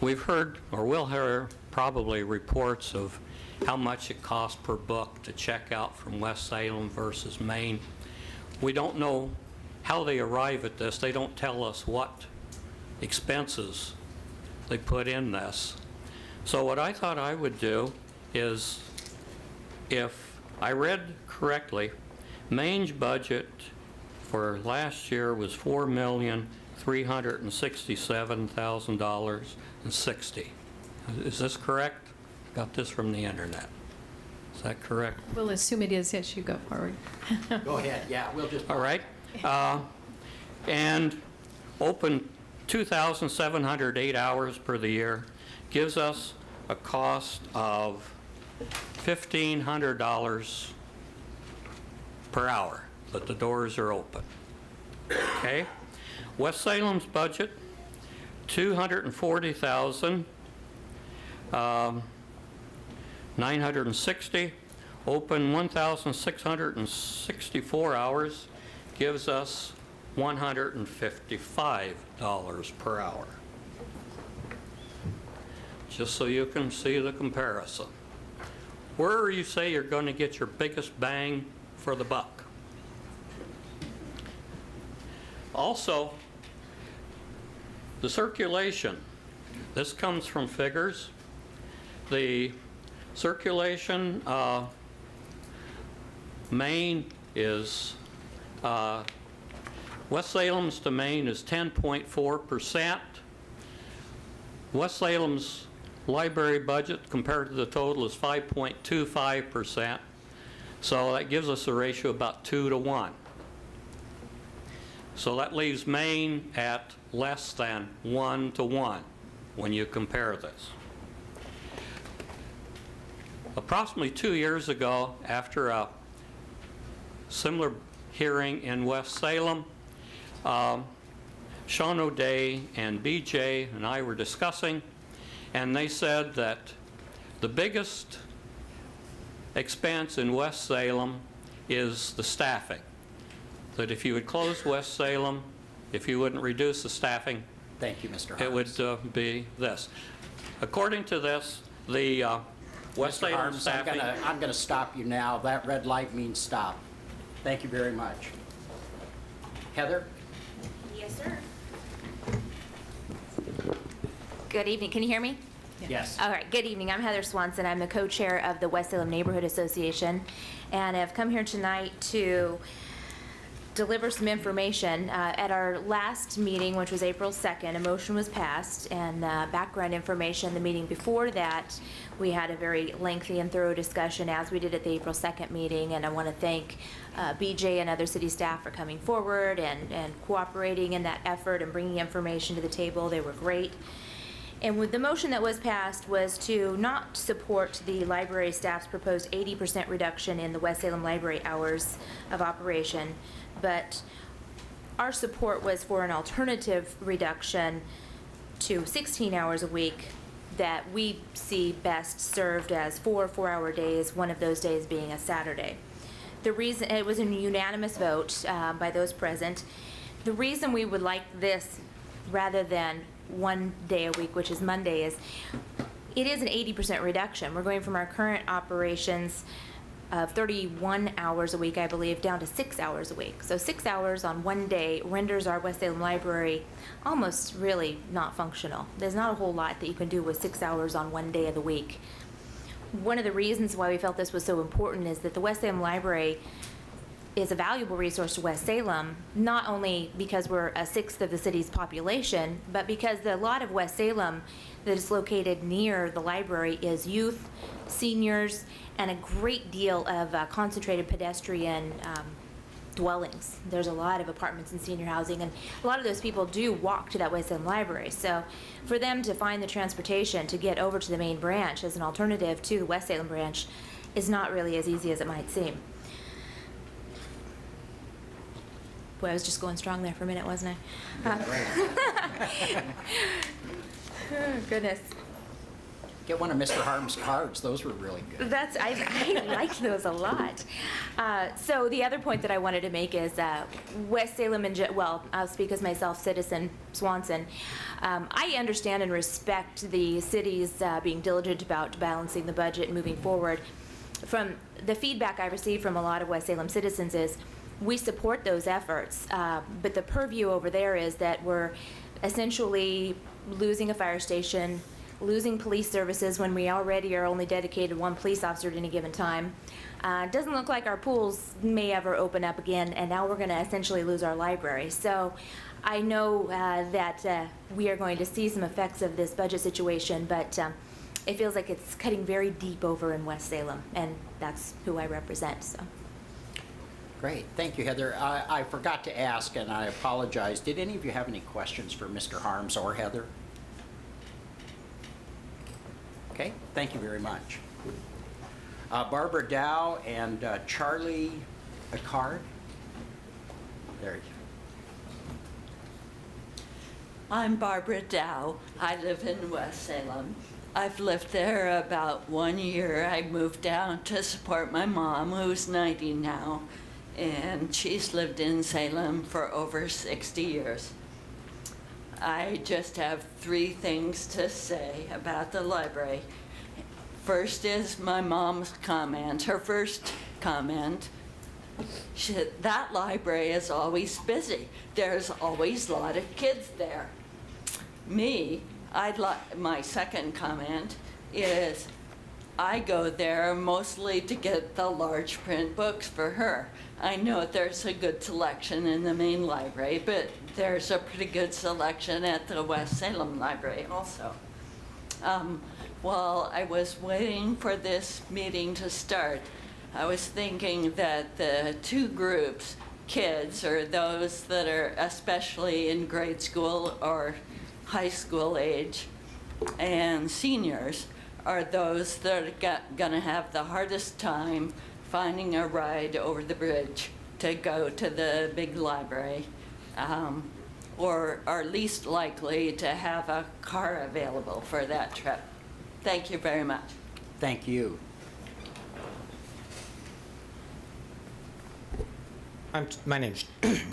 We've heard, or will hear, probably reports of how much it costs per book to check out from West Salem versus Maine. We don't know how they arrive at this. They don't tell us what expenses they put in this. So what I thought I would do is, if I read correctly, Maine's budget for last year was $4,367,000.60. Is this correct? Got this from the internet. Is that correct? We'll assume it is as you go forward. Go ahead, yeah, we'll just. All right. And open 2,708 hours per the year gives us a cost of $1,500 per hour that the doors are open. Okay? West Salem's budget, $240,960, open 1,664 hours, gives us $155 per hour. Just so you can see the comparison. Where you say you're going to get your biggest bang for the buck. Also, the circulation. This comes from figures. The circulation, Maine is, West Salem's to Maine is 10.4%. West Salem's library budget compared to the total is 5.25%. So that gives us a ratio about 2 to 1. So that leaves Maine at less than 1 to 1 when you compare this. Approximately 2 years ago, after a similar hearing in West Salem, Sean O'Day and BJ and I were discussing, and they said that the biggest expense in West Salem is the staffing. That if you would close West Salem, if you wouldn't reduce the staffing, Thank you, Mr. Harms. it would be this. According to this, the West Mr. Salem Harms, staffing... I'm going to stop you now. That red light means stop. Thank you very much. Heather? Yes, sir. Good evening. Can you hear me? Yes. All right. Good evening. I'm Heather Swanson. I'm the co-chair of the West Salem Neighborhood Association, and I've come here tonight to deliver some information. At our last meeting, which was April 2nd, a motion was passed, and background information. The meeting before that, we had a very lengthy and thorough discussion, as we did at the April 2nd meeting, and I want to thank BJ and other city staff for coming forward and cooperating in that effort and bringing information to the table. They were great. And with the motion that was passed was to not support the library staff's proposed 80% reduction in the West Salem Library hours of operation, but our support was for an alternative reduction to 16 hours a week that we see best served as 4 4-hour days, one of those days being a Saturday. The reason, it was a unanimous vote by those present. The reason we would like this rather than 1 day a week, which is Monday, is it is an 80% reduction. We're going from our current operations of 31 hours a week, I believe, down to 6 hours a week. So 6 hours on one day renders our West Salem Library almost really not functional. There's not a whole lot that you can do with 6 hours on one day of the week. One of the reasons why we felt this was so important is that the West Salem Library is a valuable resource to West Salem, not only because we're a sixth of the city's population, but because a lot of West Salem that is located near the library is youth, seniors, and a great deal of concentrated pedestrian dwellings. There's a lot of apartments and senior housing, and a lot of those people do walk to that West Salem Library. So for them to find the transportation to get over to the main branch as an alternative to the West Salem branch is not really as easy as it might seem. Boy, I was just going strong there for a minute, wasn't I? Oh, goodness. Get one of Mr. Harm's cards. Those were really good. I liked those a lot. So the other point that I wanted to make is West Salem, well, I'll speak as myself, citizen Swanson. I understand and respect the city's being diligent about balancing the budget and moving forward. From the feedback I received from a lot of West Salem citizens is we support those efforts, but the purview over there is that we're essentially losing a fire station, losing police services when we already are only dedicated one police officer at any given time. It doesn't look like our pools may ever open up again, and now we're going to essentially lose our library. So I know that we are going to see some effects of this budget situation, but it feels like it's cutting very deep over in West Salem, and that's who I represent. So. Great. Thank you, Heather. I forgot to ask, and I apologize. Did any of you have any questions for Mr. Harms or Heather? Okay, thank you very much. Barbara Dow and Charlie Acard. There you go. I'm Barbara Dow. I live in West Salem. I've lived there about 1 year. I moved down to support my mom, who's 90 now, and she's lived in Salem for over 60 years. I just have 3 things to say about the library. First is my mom's comment, her first comment. That library is always busy. There's always a lot of kids there. My second comment is I go there mostly to get the large print books for her. I know there's a good selection in the main library, but there's a pretty good selection at the West Salem Library also. While I was waiting for this meeting to start, I was thinking that the 2 groups, kids, or those that are especially in grade school or high school age, and seniors, are those that are going to have the hardest time finding a ride over the bridge to go to the big library, or are least likely to have a car available for that trip. Thank you very much. Thank you. My name's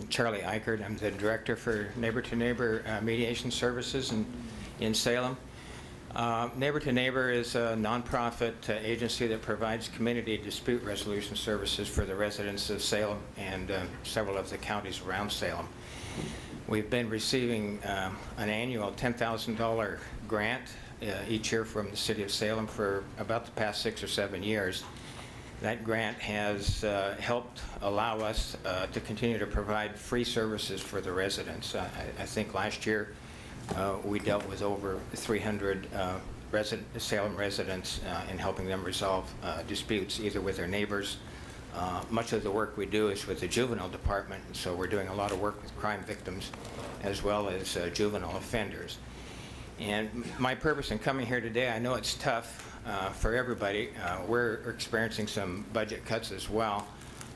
Charlie Eichert. I'm the director for Neighbor to Neighbor Mediation Services in Salem. Neighbor to Neighbor is a nonprofit agency that provides community dispute resolution services for the residents of Salem and several of the counties around Salem. We've been receiving an annual $10,000 grant each year from the city of Salem for about the past 6 or 7 years. That grant has helped allow us to continue to provide free services for the residents. I think last year we dealt with over 300 Salem residents in helping them resolve disputes either with their neighbors. Much of the work we do is with the juvenile department, so we're doing a lot of work with crime victims as well as juvenile offenders. And my purpose in coming here today, I know it's tough for everybody. We're experiencing some budget cuts as well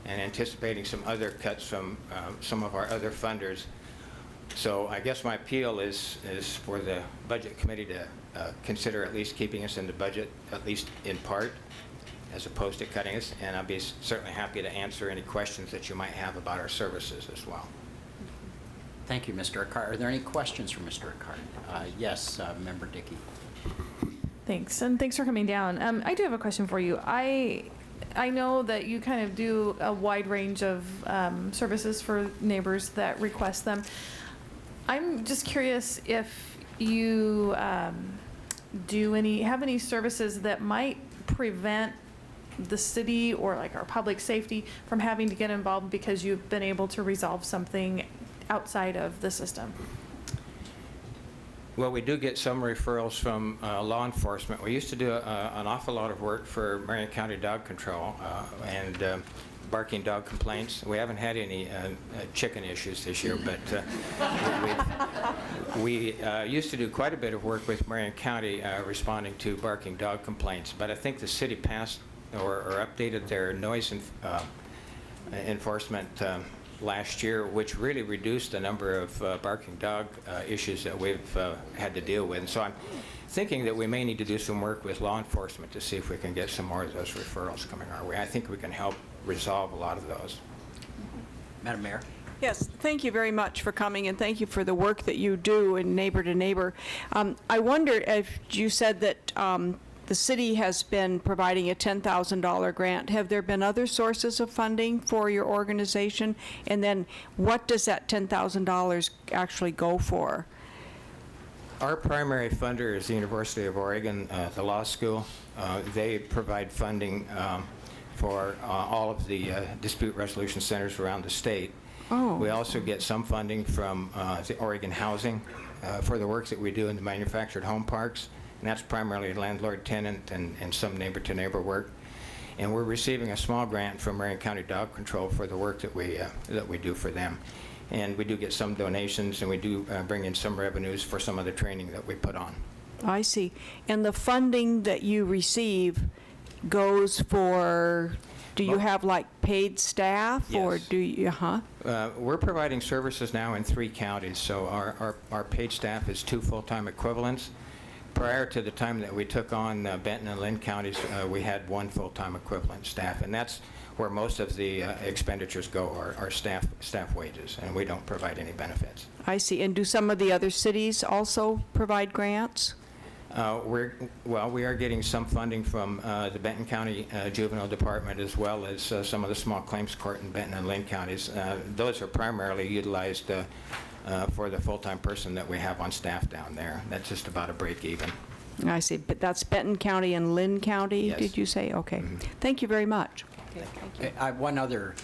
and anticipating some other cuts from some of our other funders. So I guess my appeal is for the Budget Committee to consider at least keeping us in the budget, at least in part, as opposed to cutting us. And I'll be certainly happy to answer any questions that you might have about our services as well. Thank you, Mr. Acard. Are there any questions for Mr. Acard? Yes, Member Dickey. Thanks, and thanks for coming down. I do have a question for you. I I know that you kind of do a wide range of services for neighbors that request them. I'm just curious if you have any services that might prevent the city or like our public safety from having to get involved because you've been able to resolve something outside of the system. Well, we do get some referrals from law enforcement. We used to do an awful lot of work for Marion County Dog Control and barking dog complaints. We haven't had any chicken issues this year, but we used to do quite a bit of work with Marion County responding to barking dog complaints. But I think the city passed or updated their noise enforcement last year, which really reduced the number of barking dog issues that we've had to deal with. And so I'm thinking that we may need to do some work with law enforcement to see if we can get some more of those referrals coming our way. I think we can help resolve a lot of those. Madam Mayor? Yes, thank you very much for coming, and thank you for the work that you do in Neighbor to Neighbor. I wonder if you said that the city has been providing a $10,000 grant. Have there been other sources of funding for your organization? And then what does that $10,000 actually go for? Our primary funder is the University of Oregon, the law school. They provide funding for all of the dispute resolution centers around the state. Oh. We also get some funding from the Oregon Housing for the work that we do in the manufactured home parks, and that's primarily landlord-tenant and some neighbor-to-neighbor work. And we're receiving a small grant from Marion County Dog Control for the work that we do for them. And we do get some donations, and we do bring in some revenues for some of the training that we put on. I see. And the funding that you receive goes for, do you have like paid staff? Yes. Or do you, We're providing services now in 3 counties, so our paid staff is 2 full-time equivalents. Prior to the time that we took on Benton and Lynn counties, we had 1 full-time equivalent staff, and that's where most of the expenditures go, are staff wages, and we don't provide any benefits. I see. And do some of the other cities also provide grants? We are getting some funding from the Benton County Juvenile Department, as well as some of the small claims court in Benton and Lynn counties. Those are primarily utilized for the full-time person that we have on staff down there. That's just about a break even. I see. But that's Benton County and Lynn County, Yes. did you say? Okay. Mm-hmm. Thank you very much. Okay, thank you. I have one other,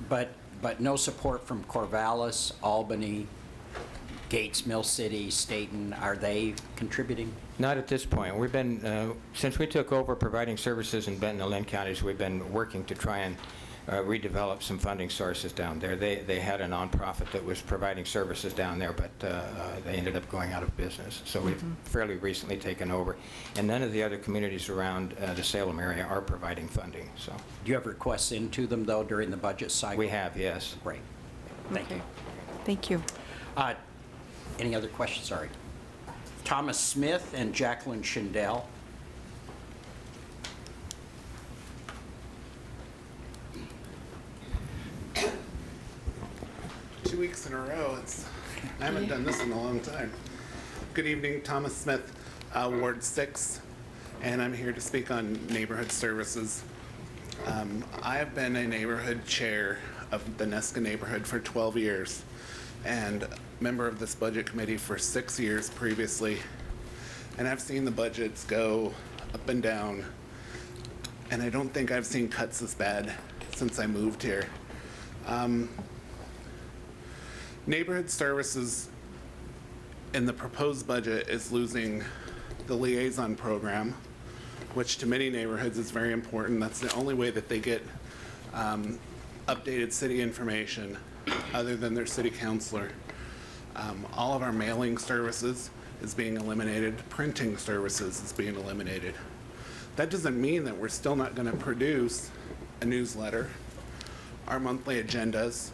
but no support from Corvallis, Albany, Gates, Mill City, Staten. Are they contributing? Not at this point. We've been, since we took over providing services in Benton and Lynn counties, we've been working to try and redevelop some funding sources down there. They had a nonprofit that was providing services down there, but they ended up going out of business. So we've fairly recently taken over. And none of the other communities around the Salem area are providing funding. So Do you have requests into them, though, during the budget cycle? we have, yes. Great. Thank you. Thank you. Any other questions? Sorry. Thomas Smith and Jacqueline Schindel. 2 weeks in a row. I haven't done this in a long time. Good evening, Thomas Smith, Ward 6, and I'm here to speak on neighborhood services. I have been a neighborhood chair of the Nesca neighborhood for 12 years and member of this budget committee for 6 years previously. And I've seen the budgets go up and down, and I don't think I've seen cuts this bad since I moved here. Neighborhood services in the proposed budget is losing the liaison program, which to many neighborhoods is very important. That's the only way that they get updated city information other than their city councilor. All of our mailing services is being eliminated. Printing services is being eliminated. That doesn't mean that we're still not going to produce a newsletter, our monthly agendas.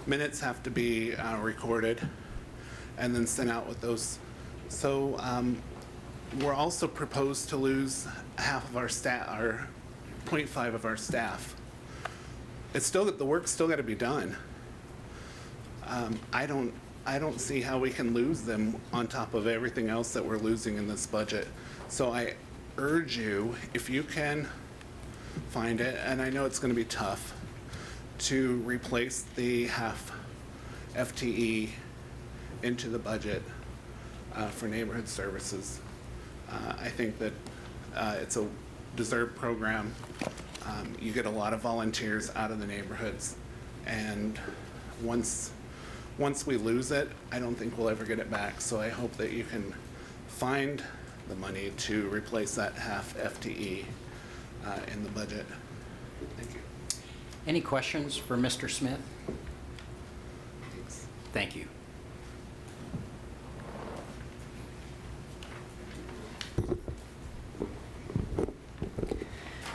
Minutes have to be recorded and then sent out with those. So we're also proposed to lose half of our staff, or 0.5 of our staff. It's still, the work's still got to be done. I don't see how we can lose them on top of everything else that we're losing in this budget. So I urge you, if you can find it, and I know it's going to be tough to replace the half FTE into the budget for neighborhood services. I think that it's a deserved program. You get a lot of volunteers out of the neighborhoods, and once we lose it, I don't think we'll ever get it back. So I hope that you can find the money to replace that half FTE in the budget. Thank you. Any questions for Mr. Smith? Thank you.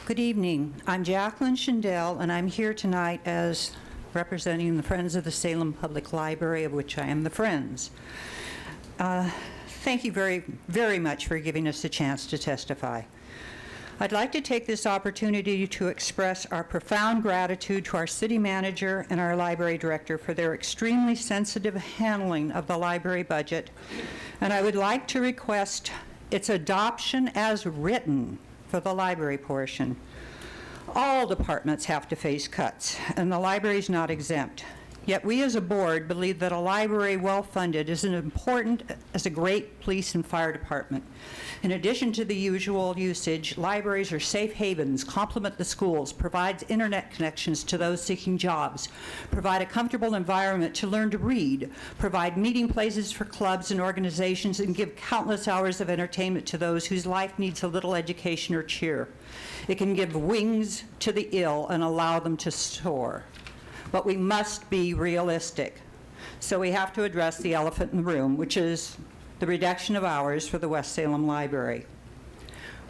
Good evening. I'm Jacqueline Schindel, and I'm here tonight as representing the Friends of the Salem Public Library, of which I am the Friends. Thank you very, very much for giving us a chance to testify. I'd like to take this opportunity to express our profound gratitude to our city manager and our library director for their extremely sensitive handling of the library budget, and I would like to request its adoption as written for the library portion. All departments have to face cuts, and the library is not exempt. Yet we as a board believe that a library well-funded is as important as a great police and fire department. In addition to the usual usage, libraries are safe havens, complement the schools, provides internet connections to those seeking jobs, provide a comfortable environment to learn to read, provide meeting places for clubs and organizations, and give countless hours of entertainment to those whose life needs a little education or cheer. It can give wings to the ill and allow them to soar. But we must be realistic. So we have to address the elephant in the room, which is the reduction of hours for the West Salem Library.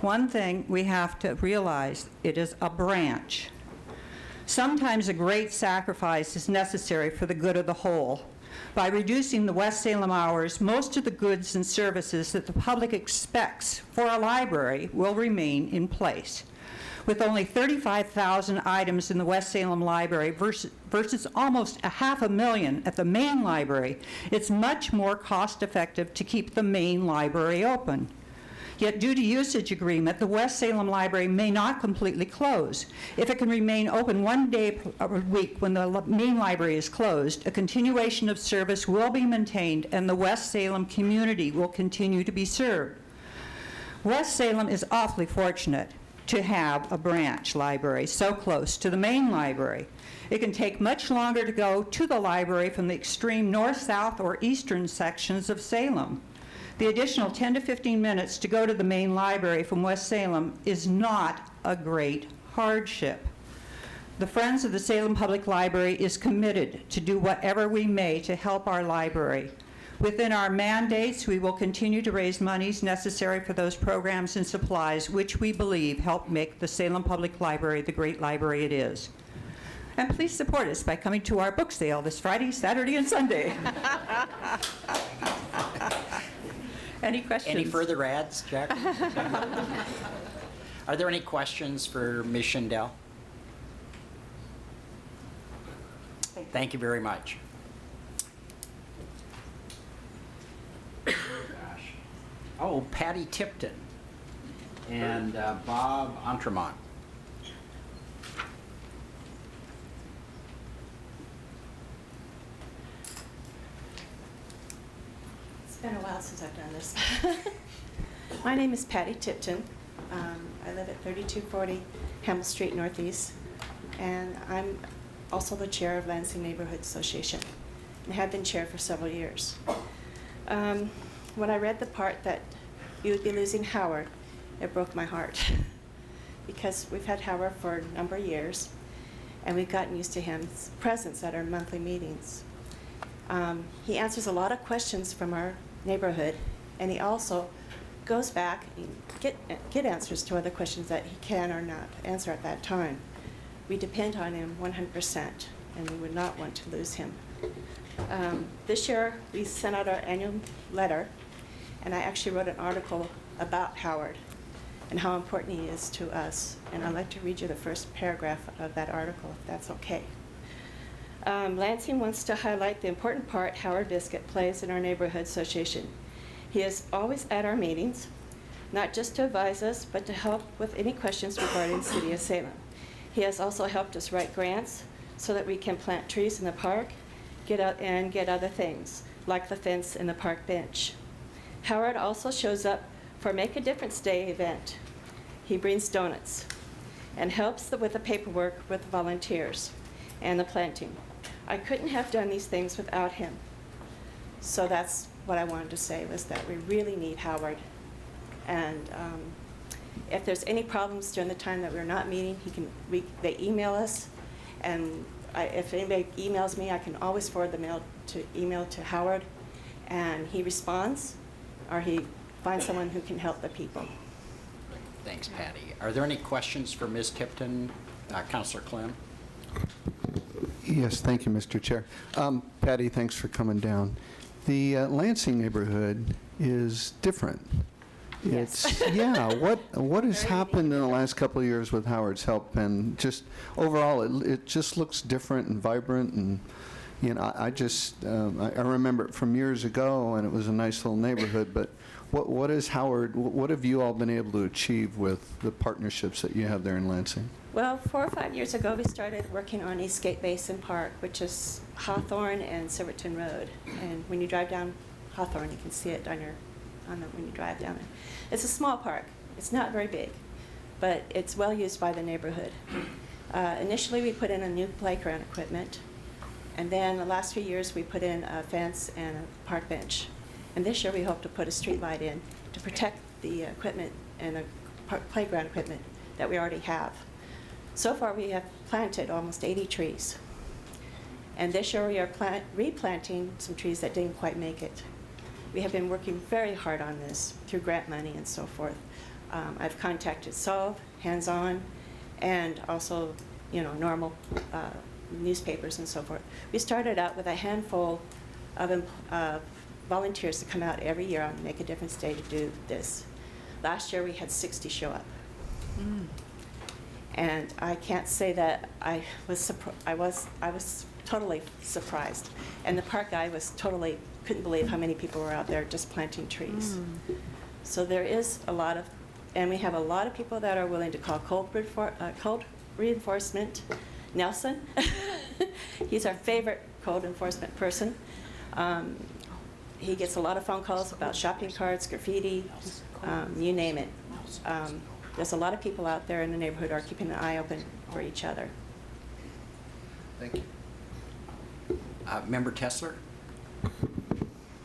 One thing we have to realize, it is a branch. Sometimes a great sacrifice is necessary for the good of the whole. By reducing the West Salem hours, most of the goods and services that the public expects for a library will remain in place. With only 35,000 items in the West Salem Library versus almost 500,000 at the main library, it's much more cost-effective to keep the main library open. Yet due to usage agreement, the West Salem Library may not completely close. If it can remain open one day a week when the main library is closed, a continuation of service will be maintained and the West Salem community will continue to be served. West Salem is awfully fortunate to have a branch library so close to the main library. It can take much longer to go to the library from the extreme north, south, or eastern sections of Salem. The additional 10 to 15 minutes to go to the main library from West Salem is not a great hardship. The Friends of the Salem Public Library is committed to do whatever we may to help our library. Within our mandates, we will continue to raise monies necessary for those programs and supplies which we believe help make the Salem Public Library the great library it is. And please support us by coming to our book sale this Friday, Saturday, and Sunday. Any questions? Any further ads, Jack? Are there any questions for Ms. Schindel? Thank you very much. Oh, Patty Tipton and Bob Entremont. It's been a while since I've done this. My name is Patty Tipton. I live at 3240 Hamel Street Northeast, and I'm also the chair of Lansing Neighborhood Association, and have been chair for several years. When I read the part that you would be losing Howard, it broke my heart because we've had Howard for a number of years, and we've gotten used to his presence at our monthly meetings. He answers a lot of questions from our neighborhood, and he also goes back and get answers to other questions that he can or not answer at that time. We depend on him 100%, and we would not want to lose him. This year, we sent out our annual letter, and I actually wrote an article about Howard and how important he is to us. And I'd like to read you the first paragraph of that article, if that's okay. Lansing wants to highlight the important part Howard Biscuit plays in our neighborhood association. He is always at our meetings, not just to advise us, but to help with any questions regarding the City of Salem. He has also helped us write grants so that we can plant trees in the park, get out and get other things, like the fence and the park bench. Howard also shows up for Make a Difference Day event. He brings donuts and helps with the paperwork with the volunteers and the planting. I couldn't have done these things without him. So that's what I wanted to say, was that we really need Howard. And if there's any problems during the time that we're not meeting, they email us, and if anybody emails me, I can always forward the email to Howard, and he responds, or he finds someone who can help the people. Thanks, Patty. Are there any questions for Ms. Tipton? Councilor Clem? Yes, thank you, Mr. Chair. Patty, thanks for coming down. The Lansing neighborhood is different. Yes. Yeah, what has happened in the last couple of years with Howard's help, and just overall, it just looks different and vibrant, and I remember it from years ago, and it was a nice little neighborhood, but what is Howard, what have you all been able to achieve with the partnerships that you have there in Lansing? Well, 4 or 5 years ago, we started working on Eastgate Basin Park, which is Hawthorne and Silverton Road. And when you drive down Hawthorne, you can see it when you drive down there. It's a small park. It's not very big, but it's well used by the neighborhood. Initially, we put in a new playground equipment, and then the last few years, we put in a fence and a park bench. And this year, we hope to put a street light in to protect the equipment and the playground equipment that we already have. So far, we have planted almost 80 trees. And this year, we are replanting some trees that didn't quite make it. We have been working very hard on this through grant money and so forth. I've contacted Solve, Hands On, and also, normal newspapers and so forth. We started out with a handful of volunteers to come out every year on Make a Difference Day to do this. Last year, we had 60 show up. And I can't say that I was totally surprised. And the park guy couldn't believe how many people were out there just planting trees. So there is and we have a lot of people that are willing to call cold reinforcement. Nelson, he's our favorite code enforcement person. He gets a lot of phone calls about shopping carts, graffiti, you name it. There's a lot of people out there in the neighborhood who are keeping an eye open for each other. Thank you. Member Tessler?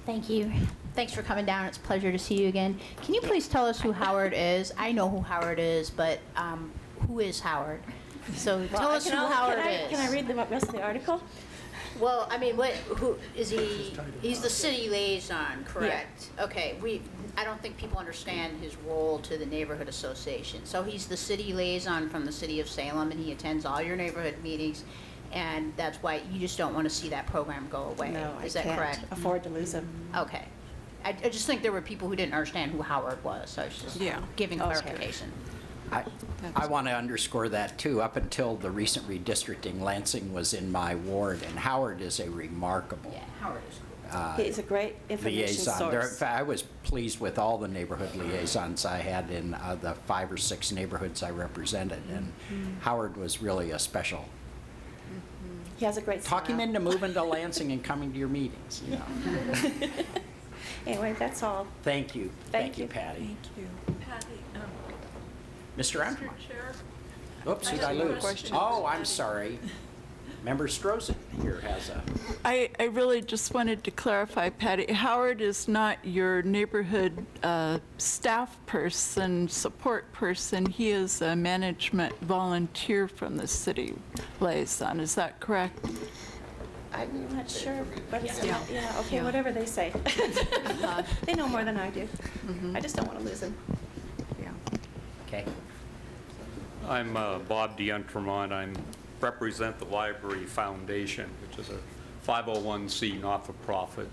Thank you. Thanks for coming down. It's a pleasure to see you again. Can you please tell us who Howard is? I know who Howard is, but who is Howard? So tell us who Howard is. Can I read the rest of the article? Well, I mean, who is he? He's the city liaison, correct? Yeah. Okay. I don't think people understand his role to the neighborhood association. So he's the city liaison from the city of Salem, and he attends all your neighborhood meetings, and that's why you just don't want to see that program go away. No, is that correct? Can't afford to lose him. Okay. I just think there were people who didn't understand who Howard was, so I was just giving clarification. I want to underscore that, too. Up until the recent redistricting, Lansing was in my ward, and Howard is a remarkable Howard is cool. He's a great information source. I was pleased with all the neighborhood liaisons I had in the 5 or 6 neighborhoods I represented, and Howard was really a special. He has a great smile. Talk him into moving to Lansing and coming to your meetings, Anyway, that's all. Thank you. Thank you, Patty. Thank you. Patty, Mr. Andrew? Chair? Oops, did I lose? Oh, I'm sorry. Member Strozen here has a... I really just wanted to clarify, Patty. Howard is not your neighborhood staff person, support person. He is a management volunteer from the city liaison. Is that correct? I'm not sure, but okay, whatever they say. They know more than I do. I just don't want to lose them. Okay. I'm Bob DeEntremont. I represent the Library Foundation, which is a 501c not-for-profit.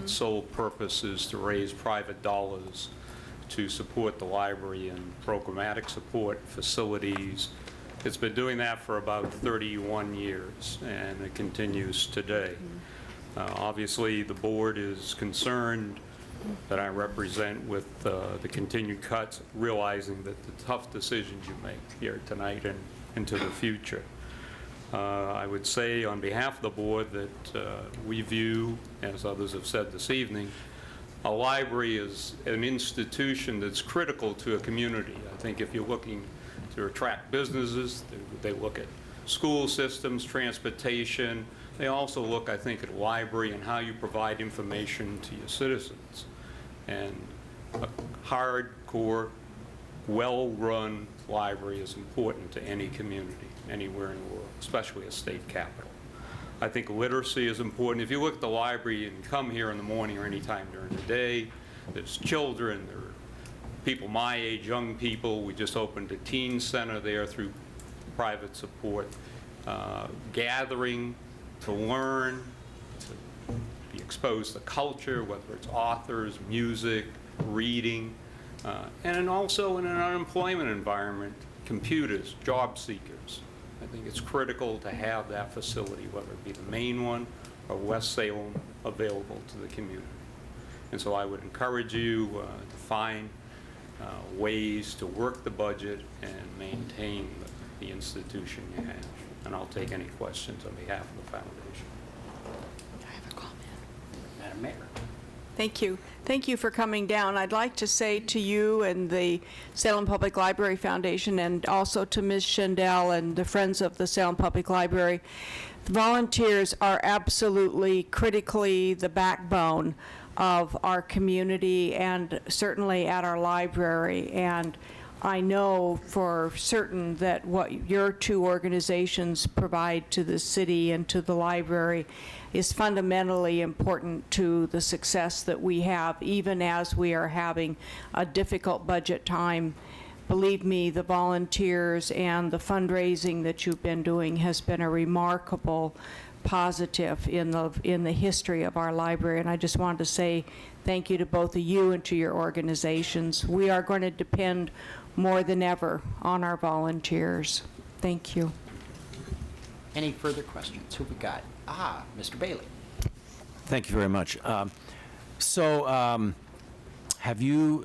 Its sole purpose is to raise private dollars to support the library in programmatic support, facilities. It's been doing that for about 31 years, and it continues today. Obviously, the board is concerned that I represent with the continued cuts, realizing that the tough decisions you make here tonight and into the future. I would say on behalf of the board that we view, as others have said this evening, a library is an institution that's critical to a community. I think if you're looking to attract businesses, they look at school systems, transportation. They also look, I think, at library and how you provide information to your citizens. And a hardcore, well-run library is important to any community, anywhere in the world, especially a state capital. I think literacy is important. If you look at the library and come here in the morning or any time during the day, there's children, there are people my age, young people. We just opened a teen center there through private support, gathering to learn, to be exposed to culture, whether it's authors, music, reading, and also in an unemployment environment, computers, job seekers. I think it's critical to have that facility, whether it be the main one or West Salem, available to the community. And so I would encourage you to find ways to work the budget and maintain the institution you have. And I'll take any questions on behalf of the foundation. I have a comment. Madam Mayor. Thank you. Thank you for coming down. I'd like to say to you and the Salem Public Library Foundation, and also to Ms. Schendel and the Friends of the Salem Public Library, volunteers are absolutely critically the backbone of our community and certainly at our library. And I know for certain that what your two organizations provide to the city and to the library is fundamentally important to the success that we have, even as we are having a difficult budget time. Believe me, the volunteers and the fundraising that you've been doing has been a remarkable positive in the history of our library. And I just wanted to say thank you to both of you and to your organizations. We are going to depend more than ever on our volunteers. Thank you. Any further questions? Who we got? Mr. Bailey. Thank you very much. Have you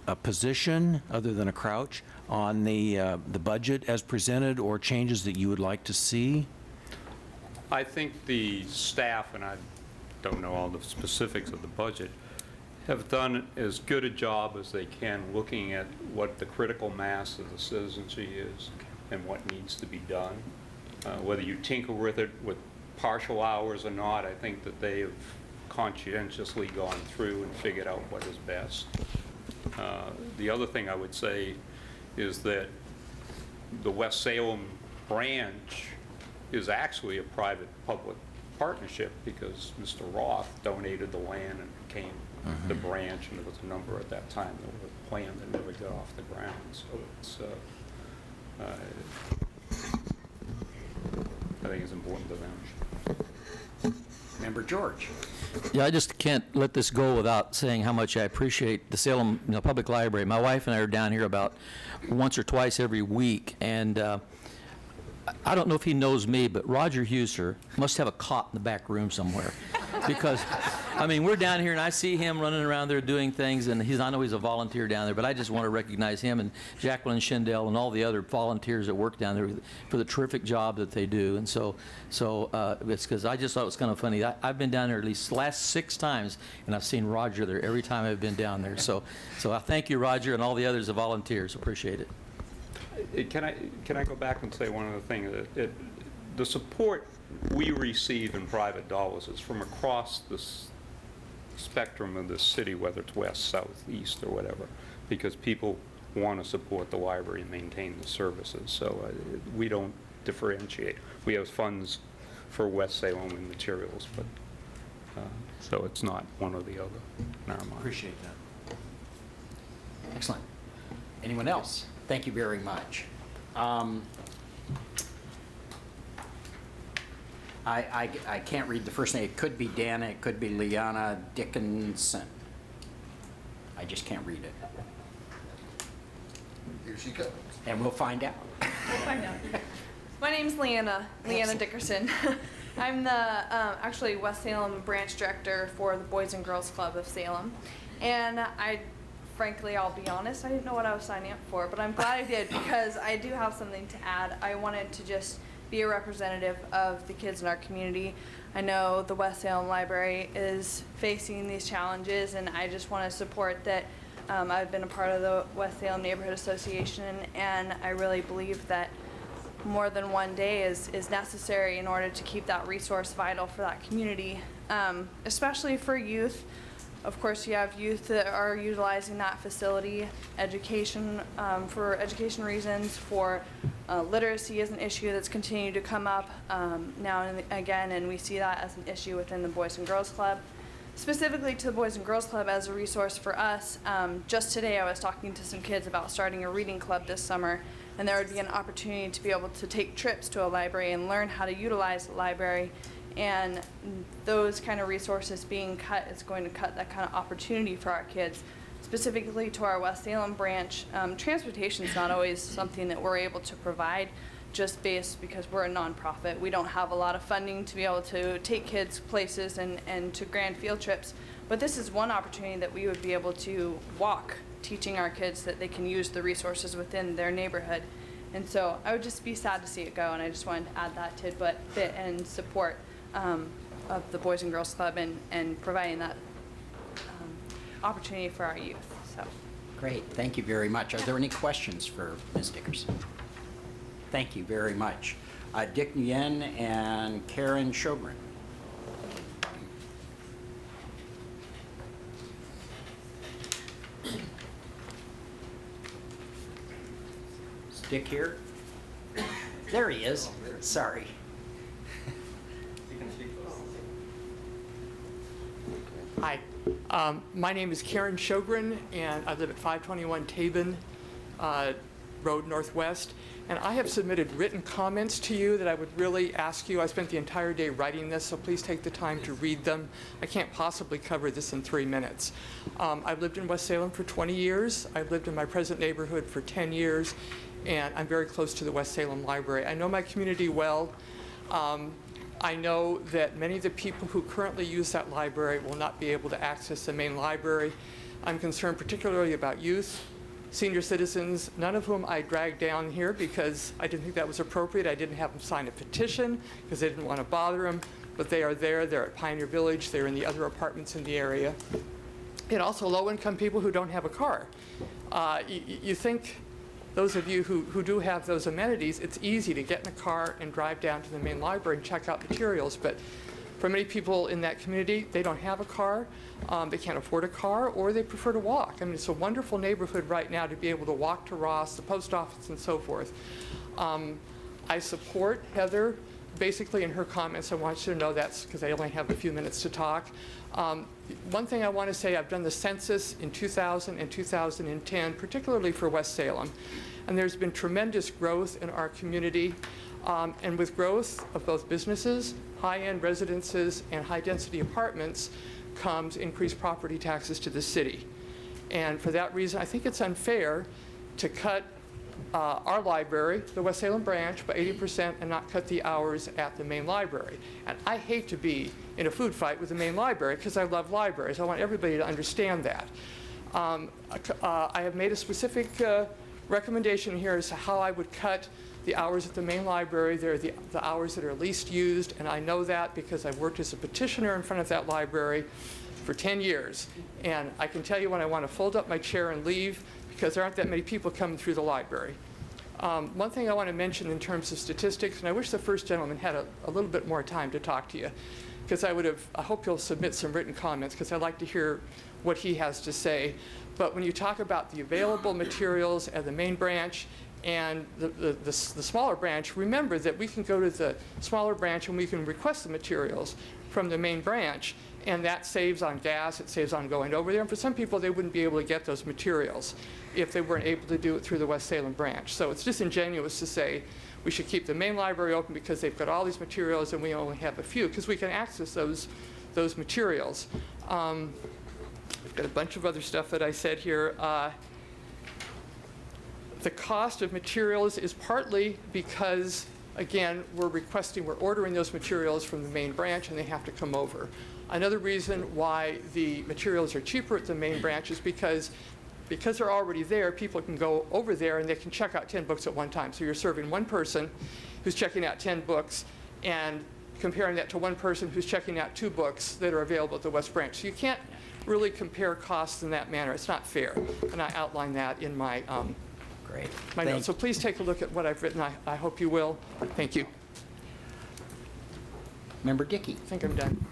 a position other than a crouch on the budget as presented, or changes that you would like to see? I think the staff, and I don't know all the specifics of the budget, have done as good a job as they can looking at what the critical mass of the citizenry is and what needs to be done. Whether you tinker with it with partial hours or not, I think that they have conscientiously gone through and figured out what is best. The other thing I would say is that the West Salem branch is actually a private-public partnership, because Mr. Roth donated the land and became the branch, and there was a number at that time that were planned that never got off the ground. So it's, I think it's important to them. Member George. Yeah, I just can't let this go without saying how much I appreciate the Salem Public Library. My wife and I are down here about once or twice every week, and I don't know if he knows me, but Roger Huser must have a cot in the back room somewhere. Because, I mean, we're down here and I see him running around there doing things, and I know he's a volunteer down there, but I just want to recognize him and Jacqueline Schendel and all the other volunteers that work down there for the terrific job that they do. And so it's because I just thought it was kind of funny. I've been down there at least the last 6 times, and I've seen Roger there every time I've been down there. So I thank you, Roger, and all the others, the volunteers. Appreciate it. Can I go back and say one other thing? The support we receive in private dollars is from across the spectrum of the city, whether it's west, south, east, or whatever, because people want to support the library and maintain the services. So we don't differentiate. We have funds for West Salem and materials, but so it's not one or the other in our mind. Appreciate that. Excellent. Anyone else? Thank you very much. I can't read the first name. It could be Dana, it could be Liana Dickinson. I just can't read it. Here she comes. And we'll find out. We'll find out. My name's Leanna Dickerson. I'm the actually West Salem branch director for the Boys and Girls Club of Salem. And frankly, I'll be honest, I didn't know what I was signing up for, but I'm glad I did because I do have something to add. I wanted to just be a representative of the kids in our community. I know the West Salem Library is facing these challenges, and I just want to support that. I've been a part of the West Salem Neighborhood Association, and I really believe that more than one day is necessary in order to keep that resource vital for that community, especially for youth. Of course, you have youth that are utilizing that facility, education, for education reasons, for literacy is an issue that's continued to come up now and again, and we see that as an issue within the Boys and Girls Club. Specifically to the Boys and Girls Club as a resource for us, just today I was talking to some kids about starting a reading club this summer, and there would be an opportunity to be able to take trips to a library and learn how to utilize the library. And those kind of resources being cut is going to cut that kind of opportunity for our kids. Specifically to our West Salem branch, transportation is not always something that we're able to provide just based because we're a nonprofit. We don't have a lot of funding to be able to take kids places and to grand field trips. But this is one opportunity that we would be able to walk, teaching our kids that they can use the resources within their neighborhood. And so I would just be sad to see it go, and I just wanted to add that tidbit and support of the Boys and Girls Club and providing that opportunity for our youth. So. Great, thank you very much. Are there any questions for Ms. Dickerson? Thank you very much. Dick Nguyen and Karen Shogren. Is Dick here? There he is. Sorry. Hi, my name is Karen Shogren, and I live at 521 Tabin Road Northwest, and I have submitted written comments to you that I would really ask you. I spent the entire day writing this, so please take the time to read them. I can't possibly cover this in 3 minutes. I've lived in West Salem for 20 years. I've lived in my present neighborhood for 10 years, and I'm very close to the West Salem Library. I know my community well. I know that many of the people who currently use that library will not be able to access the main library. I'm concerned particularly about youth, senior citizens, none of whom I dragged down here because I didn't think that was appropriate. I didn't have them sign a petition because they didn't want to bother them, but they are there. They're at Pioneer Village. They're in the other apartments in the area. And also low-income people who don't have a car. You think, those of you who do have those amenities, it's easy to get in a car and drive down to the main library and check out materials, but for many people in that community, they don't have a car, they can't afford a car, or they prefer to walk. I mean, it's a wonderful neighborhood right now to be able to walk to Ross, the post office, and so forth. I support Heather basically in her comments. I want you to know that's because I only have a few minutes to talk. One thing I want to say, I've done the census in 2000 and 2010, particularly for West Salem, and there's been tremendous growth in our community. And with growth of both businesses, high-end residences, and high-density apartments comes increased property taxes to the city. And for that reason, I think it's unfair to cut our library, the West Salem branch, by 80% and not cut the hours at the main library. And I hate to be in a food fight with the main library because I love libraries. I want everybody to understand that. I have made a specific recommendation here as to how I would cut the hours at the main library. They're the hours that are least used, and I know that because I've worked as a petitioner in front of that library for 10 years. And I can tell you when I want to fold up my chair and leave because there aren't that many people coming through the library. One thing I want to mention in terms of statistics, and I wish the first gentleman had a little bit more time to talk to you, because I hope you'll submit some written comments because I'd like to hear what he has to say. But when you talk about the available materials at the main branch and the smaller branch, remember that we can go to the smaller branch and we can request the materials from the main branch, and that saves on gas, it saves on going over there. And for some people, they wouldn't be able to get those materials if they weren't able to do it through the West Salem branch. So it's disingenuous to say we should keep the main library open because they've got all these materials and we only have a few, because we can access those materials. I've got a bunch of other stuff that I said here. The cost of materials is partly because, again, we're ordering those materials from the main branch and they have to come over. Another reason why the materials are cheaper at the main branch is because they're already there, people can go over there and they can check out 10 books at one time. So you're serving one person who's checking out 10 books and comparing that to one person who's checking out 2 books that are available at the West Branch. So you can't really compare costs in that manner. It's not fair. And I outline that in my, Great. my notes. So please take a look at what I've written. I hope you will. Thank you. Member Dickey. I think I'm done.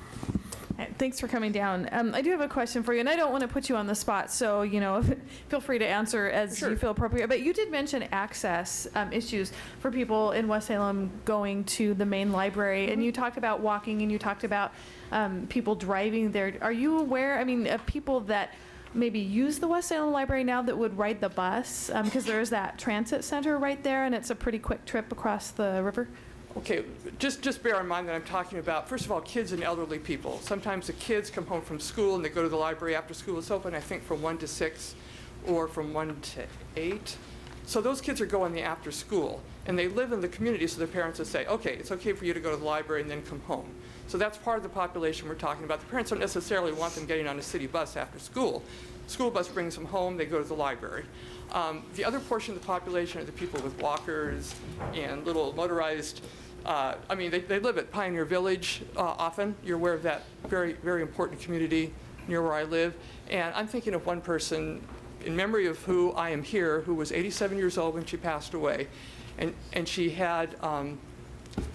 Thanks for coming down. I do have a question for you, and I don't want to put you on the spot, so, feel free to answer as you feel appropriate. But you did mention access issues for people in West Salem going to the main library, and you talked about walking, and you talked about people driving there. Are you aware, of people that maybe use the West Salem Library now that would ride the bus? Because there is that transit center right there, and it's a pretty quick trip across the river. Okay, just bear in mind that I'm talking about, first of all, kids and elderly people. Sometimes the kids come home from school and they go to the library after school is open, I think from 1 to 6 or from 1 to 8. So those kids are going the after school, and they live in the community, so their parents will say, okay, it's okay for you to go to the library and then come home. So that's part of the population we're talking about. The parents don't necessarily want them getting on a city bus after school. School bus brings them home, they go to the library. The other portion of the population are the people with walkers and little motorized, they live at Pioneer Village often. You're aware of that very, very important community near where I live. And I'm thinking of one person in memory of who I am here, who was 87 years old when she passed away. And she had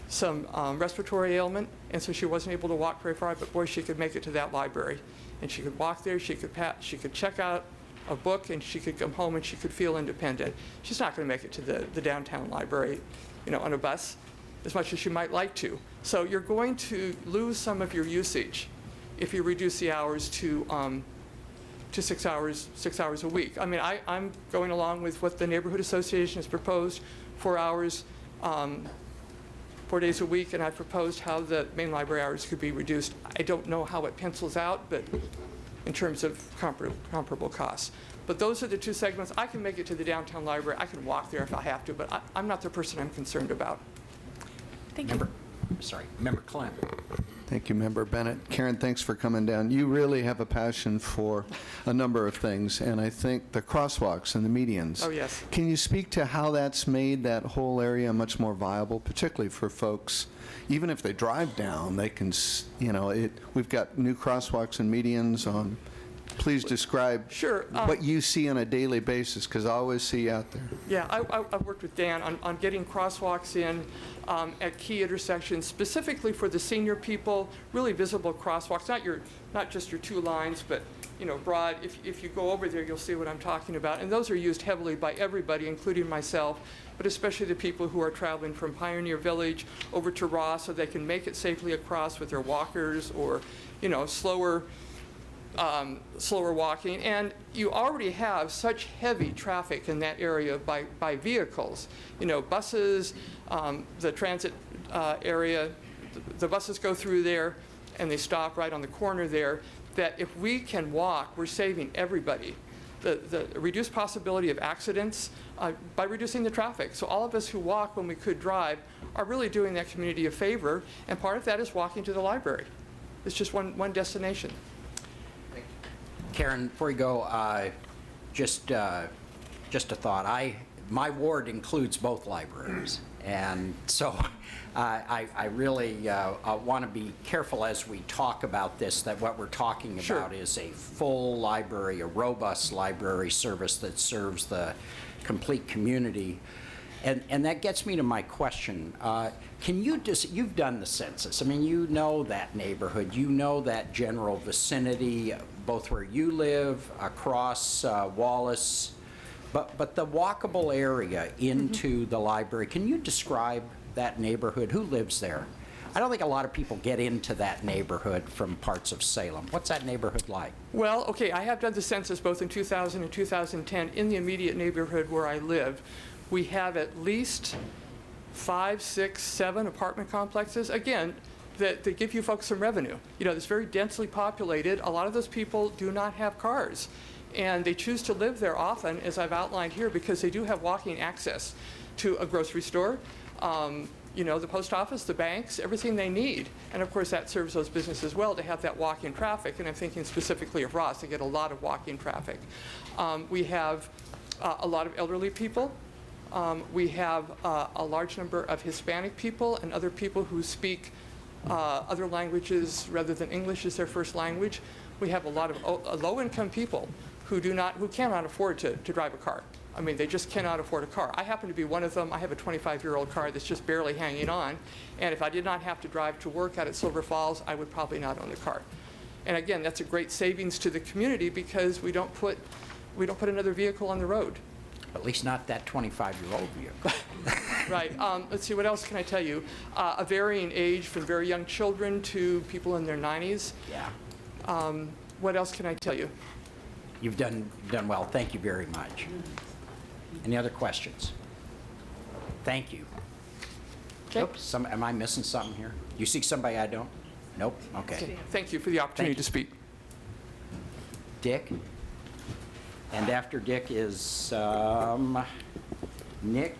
some respiratory ailment, and so she wasn't able to walk very far, but boy, she could make it to that library. And she could walk there, she could check out a book, and she could come home and she could feel independent. She's not going to make it to the downtown library, on a bus, as much as she might like to. So you're going to lose some of your usage if you reduce the hours to 6 hours a week. I'm going along with what the Neighborhood Association has proposed, 4 hours, 4 days a week, and I've proposed how the main library hours could be reduced. I don't know how it pencils out, but in terms of comparable costs. But those are the 2 segments. I can make it to the downtown library. I can walk there if I have to, but I'm not the person I'm concerned about. Thank you. Member Clem. Thank you, Member Bennett. Karen, thanks for coming down. You really have a passion for a number of things, and I think the crosswalks and the medians. Oh, yes. Can you speak to how that's made that whole area much more viable, particularly for folks, even if they drive down, they can, we've got new crosswalks and medians on. Please describe what you see on a daily basis, because I always see you out there. Yeah, I've worked with Dan on getting crosswalks in at key intersections, specifically for the senior people, really visible crosswalks, not just your 2 lines, but broad. If you go over there, you'll see what I'm talking about. And those are used heavily by everybody, including myself, but especially the people who are traveling from Pioneer Village over to Ross, so they can make it safely across with their walkers or, slower walking. And you already have such heavy traffic in that area by vehicles. Buses, the transit area, the buses go through there and they stop right on the corner there, that if we can walk, we're saving everybody. The reduced possibility of accidents by reducing the traffic. So all of us who walk when we could drive are really doing that community a favor, and part of that is walking to the library. It's just one destination. Karen, before you go, just a thought. My ward includes both libraries, and so I really want to be careful as we talk about this, that what we're talking about is a full library, a robust library service that serves the complete community. And that gets me to my question. You've done the census. You know that neighborhood. You know that general vicinity, both where you live, across Wallace. But the walkable area into the library, can you describe that neighborhood? Who lives there? I don't think a lot of people get into that neighborhood from parts of Salem. What's that neighborhood like? Well, okay, I have done the census both in 2000 and 2010 in the immediate neighborhood where I live. We have at least 5, 6, 7 apartment complexes, again, that give you folks some revenue. It's very densely populated. A lot of those people do not have cars, and they choose to live there often, as I've outlined here, because they do have walking access to a grocery store, the post office, the banks, everything they need. And of course, that serves those businesses well to have that walk-in traffic. And I'm thinking specifically of Ross, they get a lot of walk-in traffic. We have a lot of elderly people. We have a large number of Hispanic people and other people who speak other languages rather than English as their first language. We have a lot of low-income people who cannot afford to drive a car. I mean, they just cannot afford a car. I happen to be one of them. I have a 25-year-old car that's just barely hanging on. And if I did not have to drive to work out at Silver Falls, I would probably not own a car. And again, that's a great savings to the community because we don't put another vehicle on the road. At least not that 25-year-old vehicle. Right. Let's see, what else can I tell you? A varying age from very young children to people in their 90s. Yeah. What else can I tell you? You've done well. Thank you very much. Any other questions? Thank you. Okay. Oops, am I missing something here? You see somebody I don't? Nope. Okay. Thank you for the opportunity to speak. Dick? And after Dick is Nick.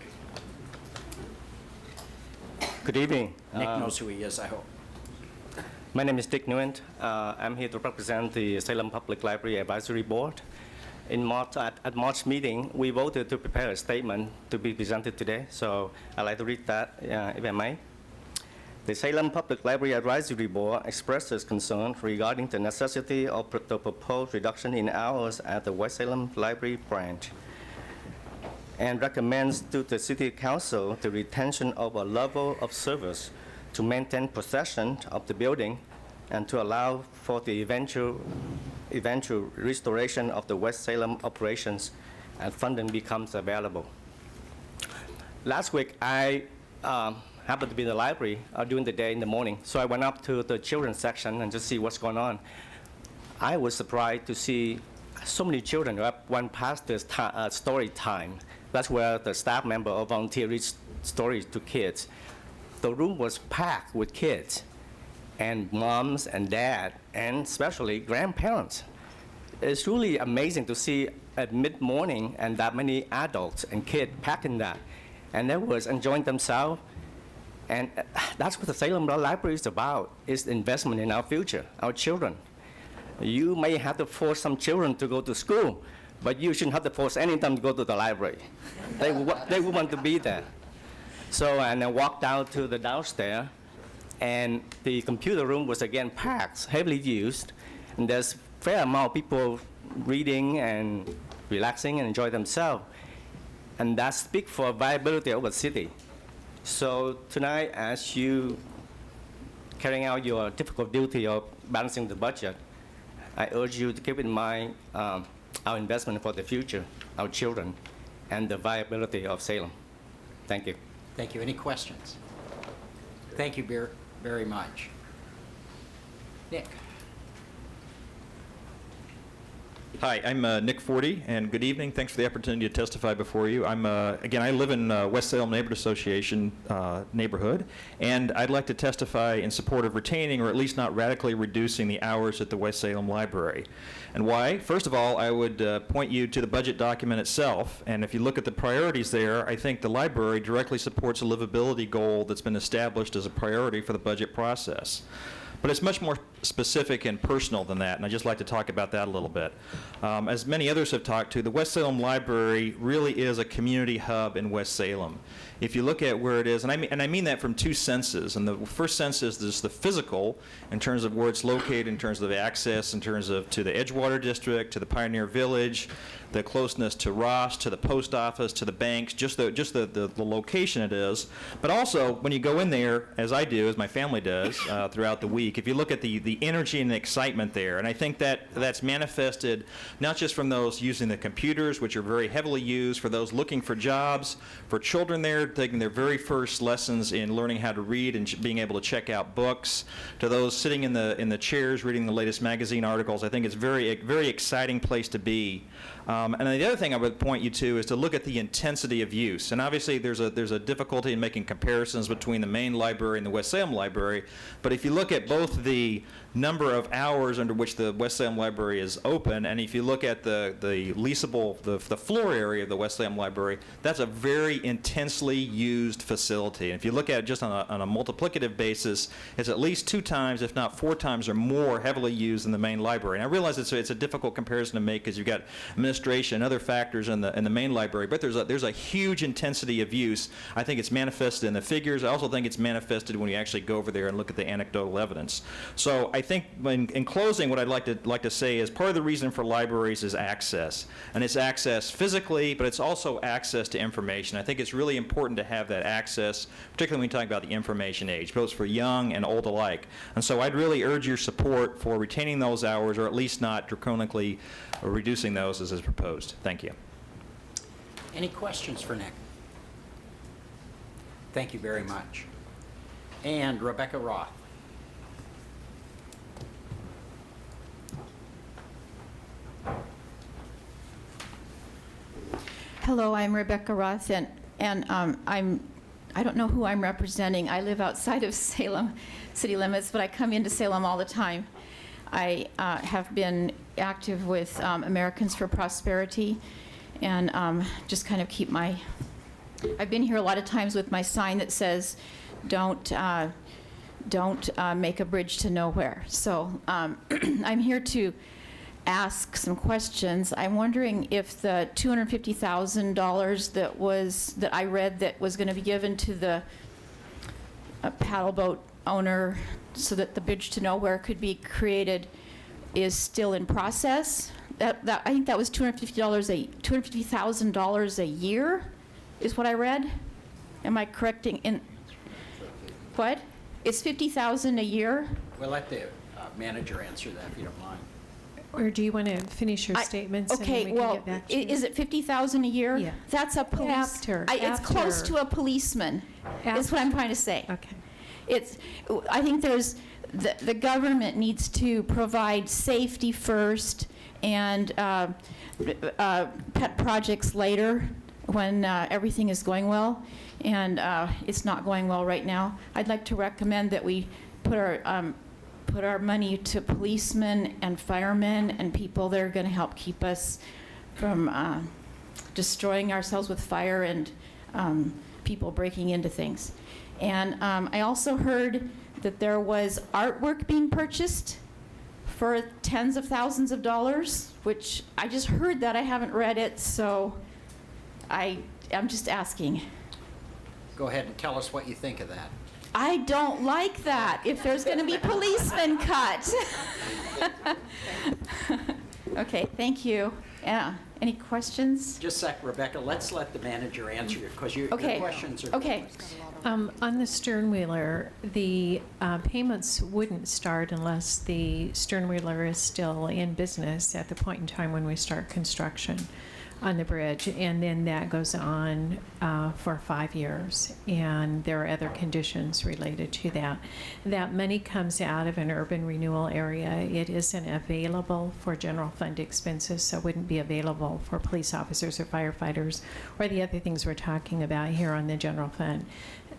Good evening. Nick knows who he is, I hope. My name is Dick Nguyen. I'm here to represent the Salem Public Library Advisory Board. In March, at March meeting, we voted to prepare a statement to be presented today, so I'd like to read that, if I may. The Salem Public Library Advisory Board expresses concern regarding the necessity of the proposed reduction in hours at the West Salem Library branch and recommends to the City Council the retention of a level of service to maintain possession of the building and to allow for the eventual restoration of the West Salem operations and funding becomes available. Last week, I happened to be in the library during the day in the morning, so I went up to the children's section and just see what's going on. I was surprised to see so many children went past the story time. That's where the staff member or volunteer reads stories to kids. The room was packed with kids and moms and dad, and especially grandparents. It's really amazing to see at mid-morning and that many adults and kids packing that. And they was enjoying themselves. And that's what the Salem Library is about, is investment in our future, our children. You may have to force some children to go to school, but you shouldn't have to force any of them to go to the library. They want to be there. So, and I walked down to the downstairs, and the computer room was again packed, heavily used, and there's a fair amount of people reading and relaxing and enjoy themselves. And that speaks for viability of the city. So tonight, as you carrying out your difficult duty of balancing the budget, I urge you to keep in mind our investment for the future, our children, and the viability of Salem. Thank you. Thank you. Any questions? Thank you very much. Nick. Hi, I'm Nick Forty, and good evening. Thanks for the opportunity to testify before you. Again, I live in West Salem Neighborhood Association neighborhood, and I'd like to testify in support of retaining or at least not radically reducing the hours at the West Salem Library. And why? First of all, I would point you to the budget document itself, and if you look at the priorities there, I think the library directly supports a livability goal that's been established as a priority for the budget process. But it's much more specific and personal than that, and I'd just like to talk about that a little bit. As many others have talked to, the West Salem Library really is a community hub in West Salem. If you look at where it is, and I mean that from two senses, and the first sense is just the physical, in terms of where it's located, in terms of access, in terms of to the Edgewater District, to the Pioneer Village, the closeness to Ross, to the post office, to the banks, just the location it is. But also, when you go in there, as I do, as my family does, throughout the week, if you look at the energy and the excitement there, and I think that's manifested not just from those using the computers, which are very heavily used, for those looking for jobs, for children there taking their very first lessons in learning how to read and being able to check out books, to those sitting in the chairs reading the latest magazine articles. I think it's a very exciting place to be. And the other thing I would point you to is to look at the intensity of use. And obviously there's a difficulty in making comparisons between the main library and the West Salem Library. But if you look at both the number of hours under which the West Salem Library is open, and if you look at the leasable, the floor area of the West Salem Library, that's a very intensely used facility. And if you look at it just on a multiplicative basis, it's at least 2 times, if not 4 times or more, heavily used than the main library. And I realize it's a difficult comparison to make because you've got administration and other factors in the main library, but there's a huge intensity of use. I think it's manifested in the figures. I also think it's manifested when you actually go over there and look at the anecdotal evidence. So I think in closing, what I'd like to say is part of the reason for libraries is access. And it's access physically, but it's also access to information. I think it's really important to have that access, particularly when you talk about the information age, both for young and old alike. And so I'd really urge your support for retaining those hours, or at least not draconically reducing those as is proposed. Thank you. Any questions for Nick? Thank you very much. And Rebecca Roth. Hello, I'm Rebecca Roth, and I don't know who I'm representing. I live outside of Salem city limits, but I come into Salem all the time. I have been active with Americans for Prosperity, and just kind of keep my. I've been here a lot of times with my sign that says, "Don't make a bridge to nowhere." So I'm here to ask some questions. I'm wondering if the $250,000 that I read that was going to be given to the paddle boat owner so that the bridge to nowhere could be created is still in process. I think that was $250,000 a year is what I read. Am I correcting in what? It's $50,000 a year? We'll let the manager answer that if you don't mind. Or do you want to finish your statements? Okay, and then we well, can get back to you? is it $50,000 a year? Yeah. That's a police. It's close to a policeman. Is what I'm trying to say. Okay. I think the government needs to provide safety first and pet projects later when everything is going well, and it's not going well right now. I'd like to recommend that we put our money to policemen and firemen and people that are going to help keep us from destroying ourselves with fire and people breaking into things. And I also heard that there was artwork being purchased for tens of thousands of dollars, which I just heard that. I haven't read it, so I'm just asking. Go ahead and tell us what you think of that. I don't like that, if there's going to be policemen cut. Okay, thank you. Yeah, any questions? Just a sec, Rebecca, let's let the manager answer you, because your questions are... Okay. On the sternwheeler, the payments wouldn't start unless the sternwheeler is still in business at the point in time when we start construction on the bridge, and then that goes on for 5 years, and there are other conditions related to that. That money comes out of an urban renewal area. It isn't available for general fund expenses, so it wouldn't be available for police officers or firefighters or the other things we're talking about here on the general fund.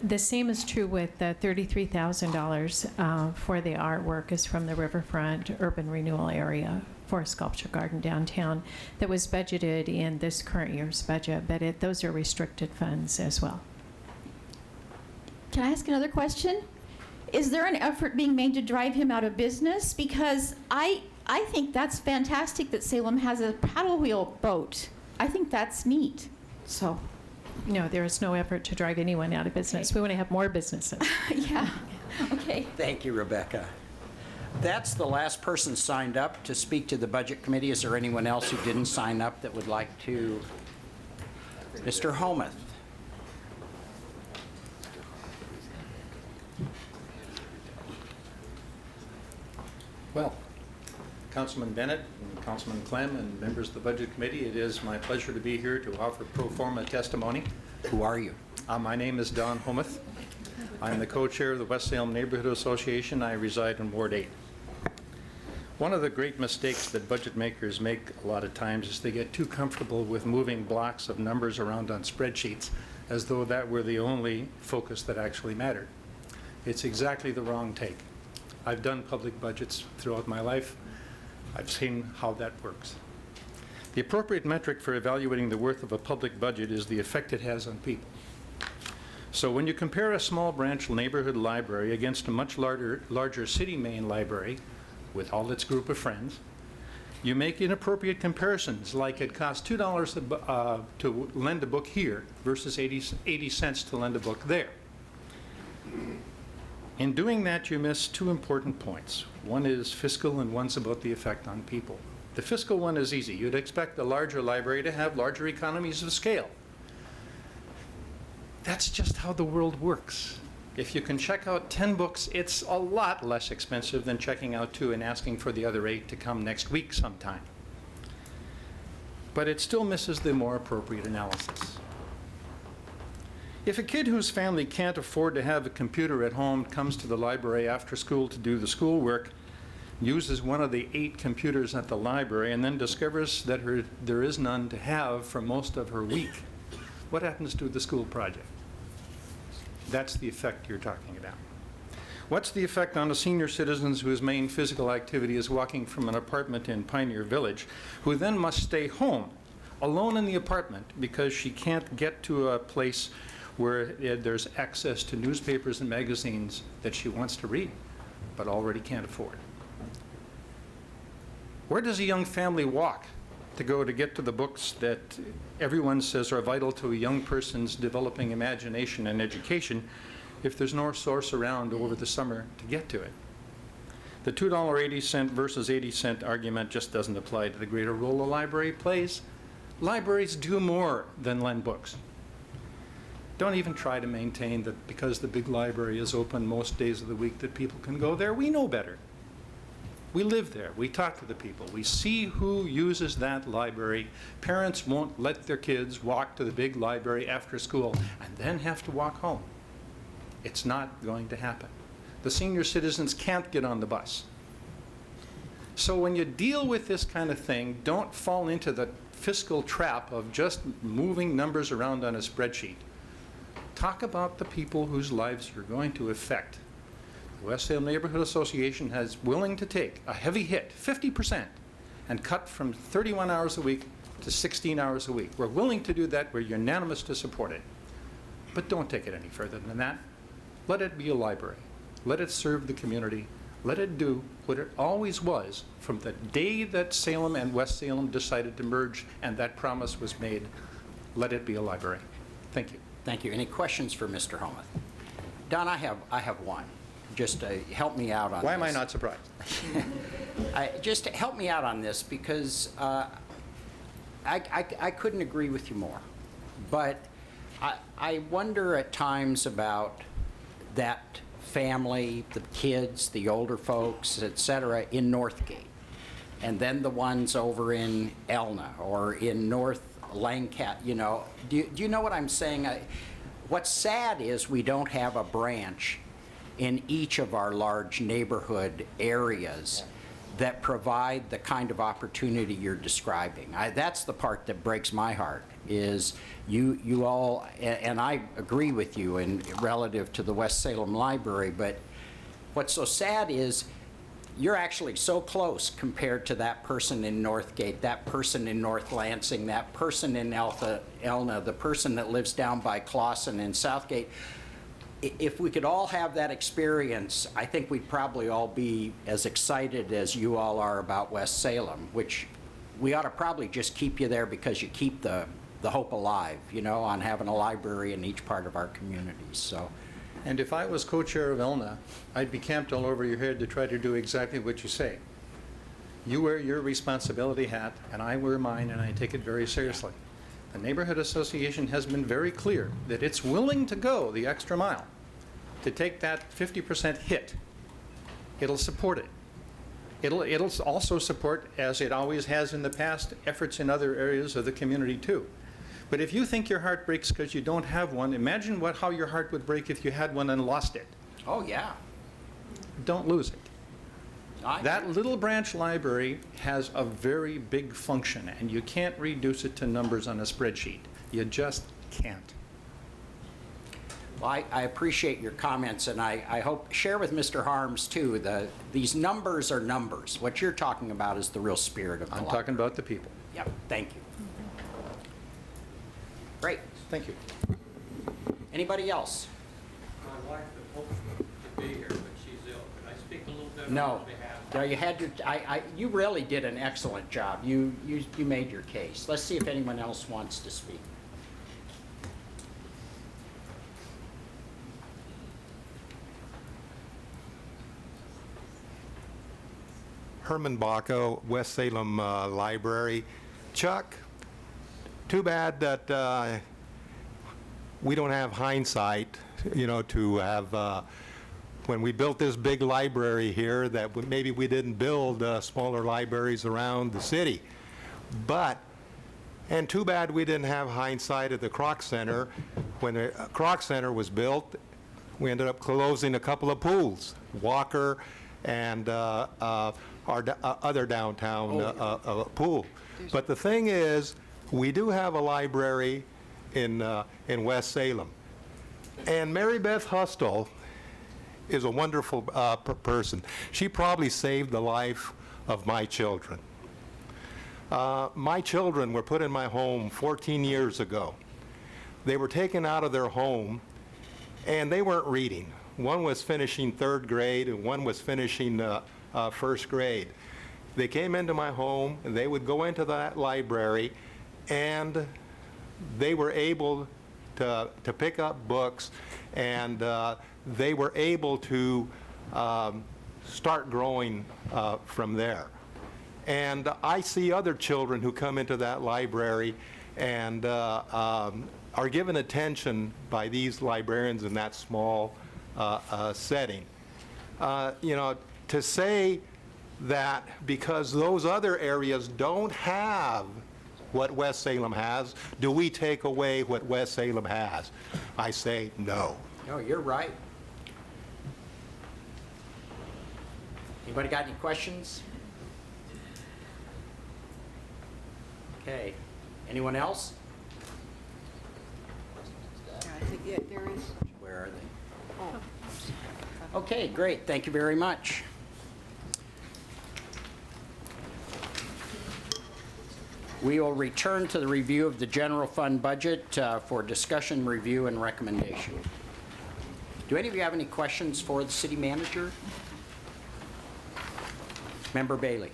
The same is true with the $33,000 for the artwork is from the Riverfront Urban Renewal Area for a sculpture garden downtown that was budgeted in this current year's budget, but those are restricted funds as well. Can I ask another question? Is there an effort being made to drive him out of business? Because I think that's fantastic that Salem has a paddle wheel boat. I think that's neat. So. No, there is no effort to drive anyone out of business. We want to have more businesses. Yeah. Okay. Thank you, Rebecca. That's the last person signed up to speak to the Budget Committee. Is there anyone else who didn't sign up that would like to? Mr. Homuth. Well, Councilman Bennett and Councilman Clem and members of the Budget Committee, it is my pleasure to be here to offer pro forma testimony. Who are you? My name is Don Homuth. I'm the co-chair of the West Salem Neighborhood Association. I reside in Ward 8. One of the great mistakes that budget makers make a lot of times is they get too comfortable with moving blocks of numbers around on spreadsheets as though that were the only focus that actually mattered. It's exactly the wrong take. I've done public budgets throughout my life. I've seen how that works. The appropriate metric for evaluating the worth of a public budget is the effect it has on people. So when you compare a small branch neighborhood library against a much larger city main library with all its group of friends, you make inappropriate comparisons, like it costs $2 to lend a book here versus 80 cents to lend a book there. In doing that, you miss two important points. One is fiscal and one's about the effect on people. The fiscal one is easy. You'd expect a larger library to have larger economies of scale. That's just how the world works. If you can check out 10 books, it's a lot less expensive than checking out 2 and asking for the other 8 to come next week sometime. But it still misses the more appropriate analysis. If a kid whose family can't afford to have a computer at home comes to the library after school to do the schoolwork, uses one of the 8 computers at the library, and then discovers that there is none to have for most of her week, what happens to the school project? That's the effect you're talking about. What's the effect on a senior citizen whose main physical activity is walking from an apartment in Pioneer Village, who then must stay home, alone in the apartment, because she can't get to a place where there's access to newspapers and magazines that she wants to read, but already can't afford? Where does a young family walk to go to get to the books that everyone says are vital to a young person's developing imagination and education if there's no source around over the summer to get to it? The $2.80 versus 80-cent argument just doesn't apply to the greater role a library plays. Libraries do more than lend books. Don't even try to maintain that because the big library is open most days of the week that people can go there. We know better. We live there. We talk to the people. We see who uses that library. Parents won't let their kids walk to the big library after school and then have to walk home. It's not going to happen. The senior citizens can't get on the bus. So when you deal with this kind of thing, don't fall into the fiscal trap of just moving numbers around on a spreadsheet. Talk about the people whose lives you're going to affect. The West Salem Neighborhood Association is willing to take a heavy hit, 50%, and cut from 31 hours a week to 16 hours a week. We're willing to do that. We're unanimous to support it. But don't take it any further than that. Let it be a library. Let it serve the community. Let it do what it always was from the day that Salem and West Salem decided to merge and that promise was made. Let it be a library. Thank you. Thank you. Any questions for Mr. Homuth? Don, I have one. Just help me out on this. Why am I not surprised? Just help me out on this, because I couldn't agree with you more. But I wonder at times about that family, the kids, the older folks, et cetera, in Northgate, and then the ones over in Elna or in North Lancaster. You know, do you know what I'm saying? What's sad is we don't have a branch in each of our large neighborhood areas that provide the kind of opportunity you're describing. That's the part that breaks my heart, is you all, and I agree with you in relative to the West Salem Library, but what's so sad is you're actually so close compared to that person in Northgate, that person in North Lansing, that person in Elna, the person that lives down by Clawson in Southgate. If we could all have that experience, I think we'd probably all be as excited as you all are about West Salem, which we ought to probably just keep you there because you keep the hope alive, you know, on having a library in each part of our communities. So. And if I was co-chair of Elna, I'd be camped all over your head to try to do exactly what you say. You wear your responsibility hat, and I wear mine, and I take it very seriously. The Neighborhood Association has been very clear that it's willing to go the extra mile to take that 50% hit. It'll support it. It'll also support, as it always has in the past, efforts in other areas of the community too. But if you think your heart breaks because you don't have one, imagine how your heart would break if you had one and lost it. Oh, yeah. Don't lose it. That little branch library has a very big function, and you can't reduce it to numbers on a spreadsheet. You just can't. Well, I appreciate your comments, and I hope, share with Mr. Harms, too, these numbers are numbers. What you're talking about is the real spirit of the library. I'm talking about the people. Yep, thank you. Great. Thank you. Anybody else? My wife is hoping to be here, but she's ill. Could I speak a little bit No. on her behalf? No, you had your, you really did an excellent job. You made your case. Let's see if anyone else wants to speak. Herman Baco, West Salem Library. Chuck, too bad that we don't have hindsight, you know, to have, when we built this big library here, that maybe we didn't build smaller libraries around the city. But, and too bad we didn't have hindsight at the Kroc Center. When the Kroc Center was built, we ended up closing a couple of pools, Walker and our other downtown pool. But the thing is, we do have a library in West Salem. And Mary Beth Hustle is a wonderful person. She probably saved the life of my children. My children were put in my home 14 years ago. They were taken out of their home, and they weren't reading. One was finishing 3rd grade, and one was finishing 1st grade. They came into my home, and they would go into that library, and they were able to pick up books, and they were able to start growing from there. And I see other children who come into that library and are given attention by these librarians in that small setting. You know, to say that because those other areas don't have what West Salem has, do we take away what West Salem has? I say no. No, you're right. Anybody got any questions? Okay. Anyone else? I think, yeah, there is. Where are they? Okay, great. Thank you very much. We will return to the review of the general fund budget for discussion, review, and recommendation. Do any of you have any questions for the city manager? Member Bailey.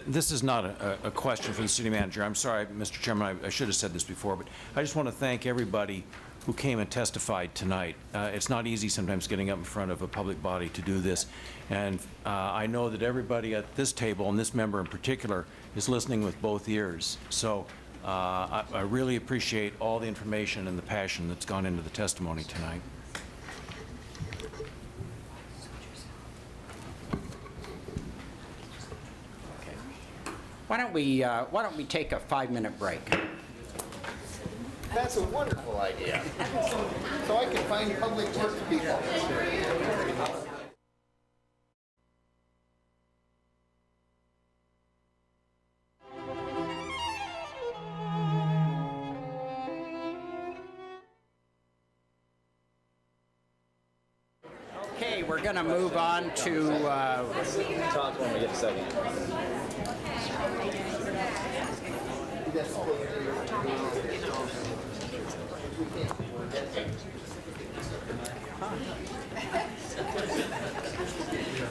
This is not a question for the city manager. I'm sorry, Mr. Chairman, I should have said this before, but I just want to thank everybody who came and testified tonight. It's not easy sometimes getting up in front of a public body to do this, and I know that everybody at this table, and this member in particular, is listening with both ears. So I really appreciate all the information and the passion that's gone into the testimony tonight. Why don't we take a 5-minute break? That's a wonderful idea. So I can find public works people. Okay, we're going to move on to... Talk when we get a second.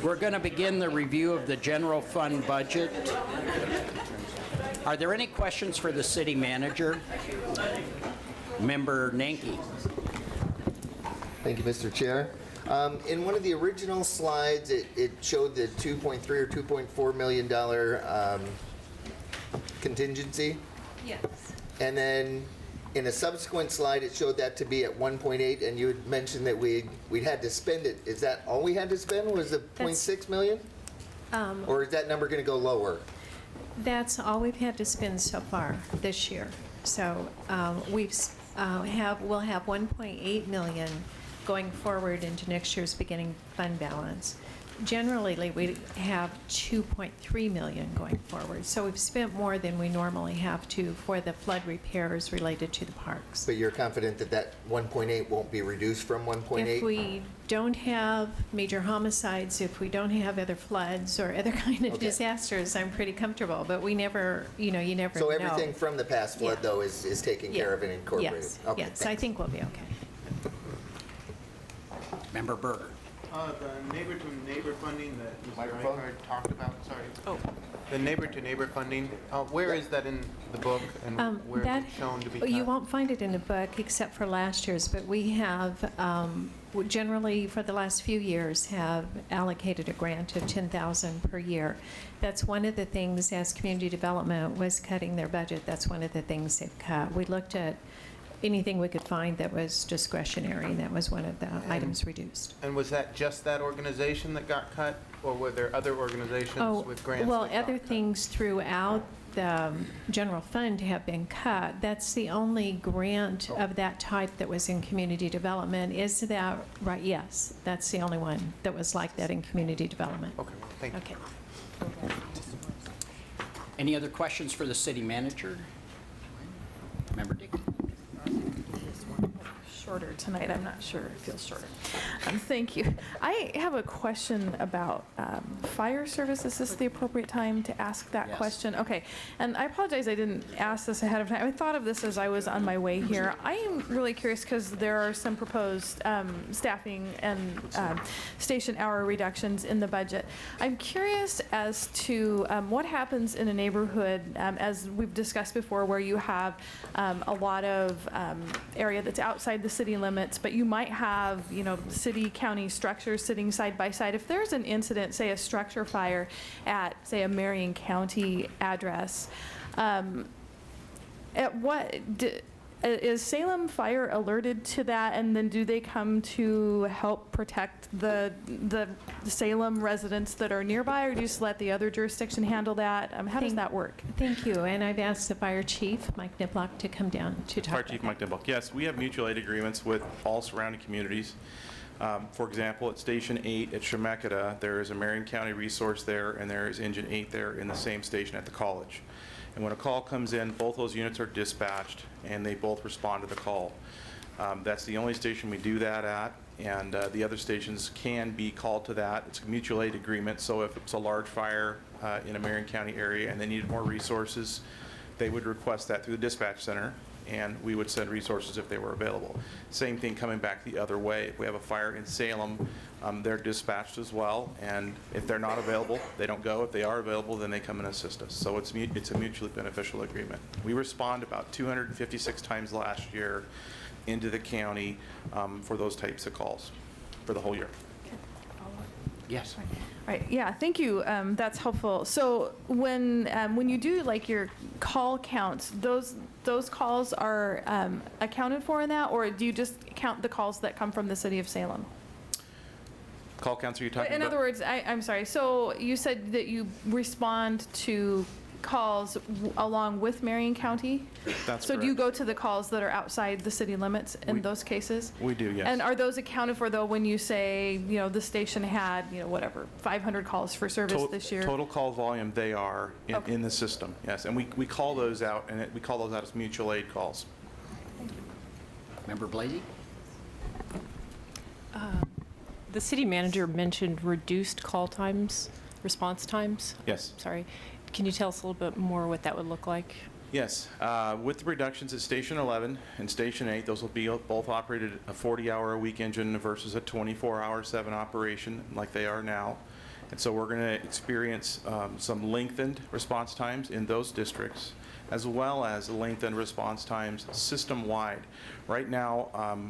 We're going to begin the review of the general fund budget. Are there any questions for the city manager? Member Nanke. Thank you, Mr. Chair. In one of the original slides, it showed the $2.3 or $2.4 million contingency. Yes. And then in a subsequent slide, it showed that to be at 1.8, and you had mentioned that we'd had to spend it. Is that all we had to spend, was the 0.6 million? Or is that number going to go lower? That's all we've had to spend so far this year. So we'll have 1.8 million going forward into next year's beginning fund balance. generally, we have 2.3 million going forward. So we've spent more than we normally have to for the flood repairs related to the parks. But you're confident that that 1.8 won't be reduced from 1.8? If we don't have major homicides, if we don't have other floods or other kind of disasters, I'm pretty comfortable. But we never, you never So know. everything from the past flood, Yeah. though, is taken care of and incorporated? Yes, Okay, yes, I thanks. think we'll be okay. Member Berger. The neighbor-to-neighbor funding that Mr. Reichard talked about, sorry. Oh. The neighbor-to-neighbor funding, where is that in the book, and where is it shown to be cut? You won't find it in the book except for last year's, but we have generally for the last few years have allocated a grant of $10,000 per year. That's one of the things, as community development was cutting their budget, that's one of the things they've cut. We looked at anything we could find that was discretionary, and that was one of the items reduced. And was that just that organization that got cut, or were there other organizations with grants Well, that got other things throughout the general fund have been cut. That's the only grant of that type that was in community development. Is that right? Yes, that's the only one that was like that in community development. Okay, thank you. Okay. Any other questions for the city manager? Member Dickey. Shorter tonight. I'm not sure. It feels shorter. Thank you. I have a question about fire service. Is this the appropriate time to ask that question? Okay. And I apologize I didn't ask this ahead of time. I thought of this as I was on my way here. I am really curious because there are some proposed staffing and station hour reductions in the budget. I'm curious as to what happens in a neighborhood, as we've discussed before, where you have a lot of area that's outside the city limits, but you might have, city-county structures sitting side by side. If there's an incident, say a structure fire at, say, a Marion County address, is Salem Fire alerted to that, and then do they come to help protect the Salem residents that are nearby, or do you just let the other jurisdiction handle that? How does that work? Thank you. And I've asked the fire chief, Mike Niblock, to come down to talk Fire about Chief that. Mike Niblock. Yes, we have mutual aid agreements with all surrounding communities. For example, at Station 8 at Chemeketa, there is a Marion County resource there, and there is Engine 8 there in the same station at the college. And when a call comes in, both those units are dispatched, and they both respond to the call. That's the only station we do that at, and the other stations can be called to that. It's a mutual aid agreement, so if it's a large fire in a Marion County area and they needed more resources, they would request that through the dispatch center, and we would send resources if they were available. Same thing coming back the other way. If we have a fire in Salem, they're dispatched as well, and if they're not available, they don't go. If they are available, then they come and assist us. So it's a mutually beneficial agreement. We respond about 256 times last year into the county for those types of calls for the whole year. Yes. Right. Yeah. Thank you. That's helpful. So when you do like your call counts, those calls are accounted for in that, or do you just count the calls that come from the city of Salem? Call counts are you talking In about? other words, I'm sorry. So you said that you respond to calls along with Marion County? That's So do you correct. go to the calls that are outside the city limits in those cases? We do, yes. And are those accounted for, though, when you say, the station had, whatever, 500 calls for service this year? Total call volume, they are in the system, yes. And we call those out, and we call those out as mutual aid calls. Member Blasey? The city manager mentioned reduced call times, response times. Yes. Sorry. Can you tell us a little bit more what that would look like? Yes, with the reductions at Station 11 and Station 8, those will be both operated a 40-hour-a-week engine versus a 24-hour 7 operation like they are now. And so we're going to experience some lengthened response times in those districts, as well as lengthened response times system-wide. Right now,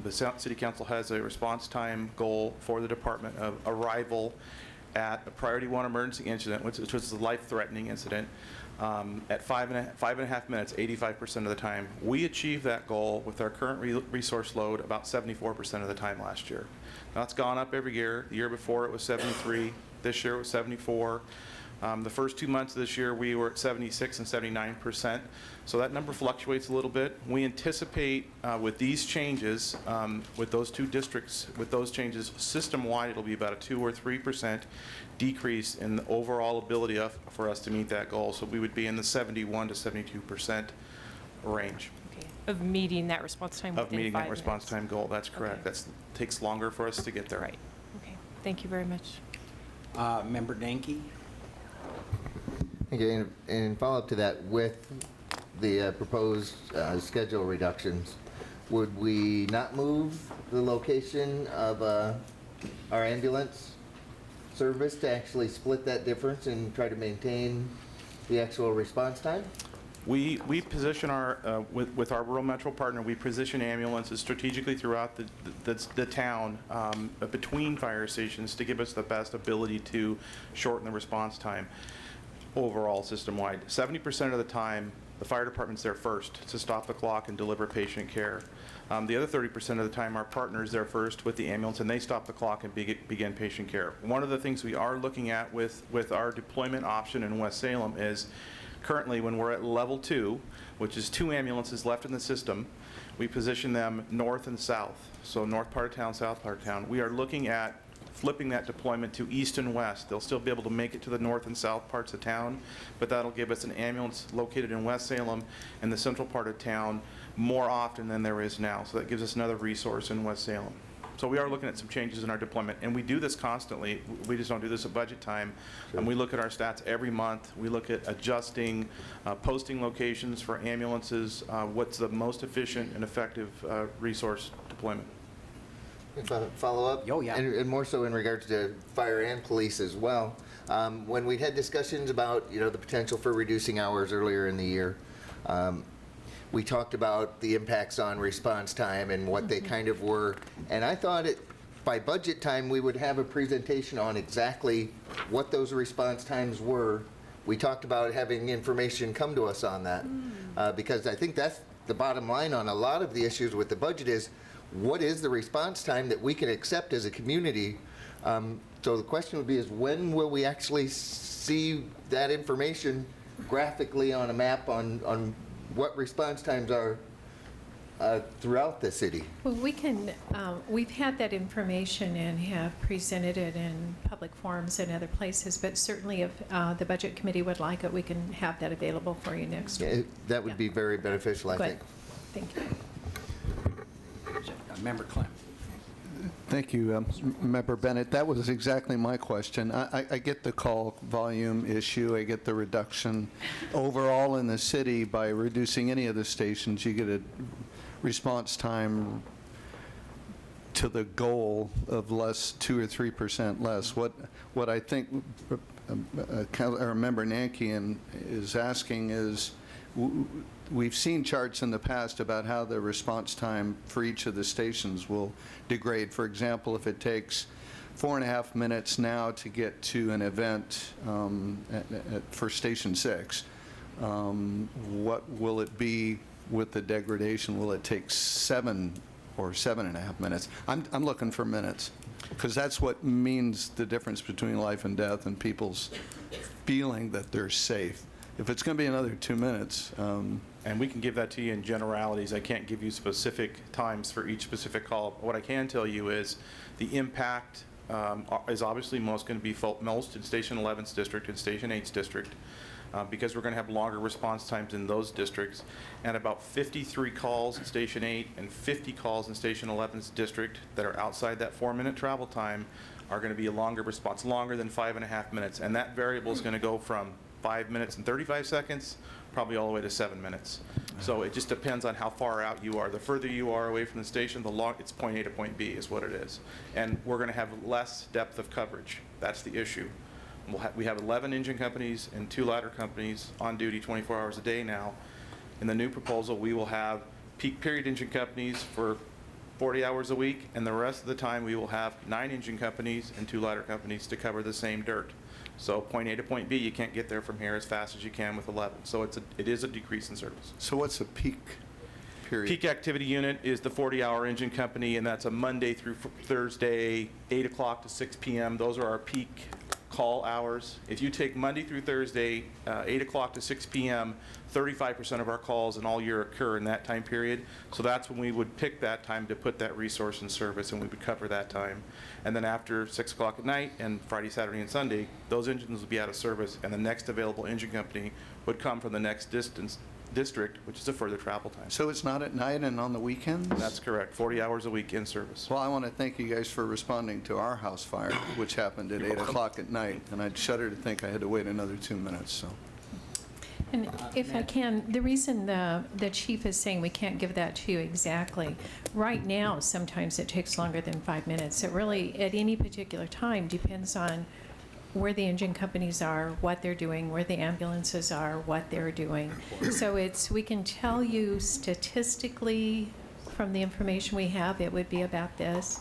the City Council has a response time goal for the department of arrival at a Priority 1 emergency incident, which was a life-threatening incident, at 5.5 minutes, 85% of the time. We achieved that goal with our current resource load about 74% of the time last year. Now, it's gone up every year. The year before, it was 73. This year, it was 74. The first 2 months of this year, we were at 76 and 79%. So that number fluctuates a little bit. We anticipate with these changes, with those two districts, with those changes system-wide, it'll be about a 2 or 3% decrease in the overall ability for us to meet that goal. So we would be in the 71 to 72% range. Okay. Of meeting that response time within 5 minutes. Of meeting that response time goal, that's correct. Okay. That takes longer for us to get there. Right. Okay. Thank you very much. Member Danke? Okay, and in follow-up to that, with the proposed schedule reductions, would we not move the location of our ambulance service to actually split that difference and try to maintain the actual response time? We position our, with our rural metro partner, we position ambulances strategically throughout the town between fire stations to give us the best ability to shorten the response time overall system-wide. 70% of the time, the fire department's there first to stop the clock and deliver patient care. The other 30% of the time, our partner's there first with the ambulance, and they stop the clock and begin patient care. One of the things we are looking at with our deployment option in West Salem is currently when we're at level 2, which is 2 ambulances left in the system, we position them north and south. So north part of town, south part of town. We are looking at flipping that deployment to east and west. They'll still be able to make it to the north and south parts of town, but that'll give us an ambulance located in West Salem and the central part of town more often than there is now. So that gives us another resource in West Salem. So we are looking at some changes in our deployment, and we do this constantly. We just don't do this at budget time. And we look at our stats every month. We look at adjusting, posting locations for ambulances, what's the most efficient and effective resource deployment. If I follow up? Oh, yeah. And more so in regards to fire and police as well. When we had discussions about, the potential for reducing hours earlier in the year, we talked about the impacts on response time and what they kind of were. And I thought by budget time, we would have a presentation on exactly what those response times were. We talked about having information come to us on that. Because I think that's the bottom line on a lot of the issues with the budget is, what is the response time that we can accept as a community? So the question would be is when will we actually see that information graphically on a map on what response times are throughout the city? Well, we can, we've had that information and have presented it in public forums and other places, but certainly if the Budget Committee would like it, we can have that available for you next week. That would be very beneficial, I Good. think. Thank you. Member Clem. Thank you, Member Bennett. That was exactly my question. I get the call volume issue. I get the reduction overall in the city by reducing any of the stations. You get a response time to the goal of less, 2 or 3% less. What I think Member Nankian is asking is, we've seen charts in the past about how the response time for each of the stations will degrade. For example, if it takes 4.5 minutes now to get to an event for Station 6, what will it be with the degradation? Will it take 7 or 7.5 minutes? I'm looking for minutes, because that's what means the difference between life and death and people's feeling that they're safe. If it's going to be another 2 minutes. And we can give that to you in generalities. I can't give you specific times for each specific call. What I can tell you is the impact is obviously most going to be felt most in Station 11's district and Station 8's district because we're going to have longer response times in those districts. And about 53 calls in Station 8 and 50 calls in Station 11's district that are outside that 4-minute travel time are going to be a longer response, longer than 5.5 minutes. And that variable is going to go from 5 minutes and 35 seconds, probably all the way to 7 minutes. So it just depends on how far out you are. The further you are away from the station, it's point A to point B is what it is. And we're going to have less depth of coverage. That's the issue. We have 11 engine companies and 2 ladder companies on duty 24 hours a day now. In the new proposal, we will have peak period engine companies for 40 hours a week, and the rest of the time we will have 9 engine companies and 2 ladder companies to cover the same dirt. So point A to point B, you can't get there from here as fast as you can with 11. So it is a decrease in service. So what's a peak period? Peak activity unit is the 40-hour engine company, and that's a Monday through Thursday, 8 o'clock to 6 p.m. Those are our peak call hours. If you take Monday through Thursday, 8 o'clock to 6 p.m., 35% of our calls in all year occur in that time period. So that's when we would pick that time to put that resource in service, and we would cover that time. And then after 6 o'clock at night and Friday, Saturday, and Sunday, those engines would be out of service, and the next available engine company would come from the next district, which is a further travel time. So it's not at night and on the weekends? That's correct. 40 hours a week in service. Well, I want to thank you guys for responding to our house fire, which happened at 8 o'clock at night, and I'd shudder to think I had to wait another 2 minutes, so. And if I can, the reason the chief is saying we can't give that to you exactly, right now, sometimes it takes longer than 5 minutes. It really, at any particular time, depends on where the engine companies are, what they're doing, where the ambulances are, what they're doing. So we can tell you statistically from the information we have, it would be about this,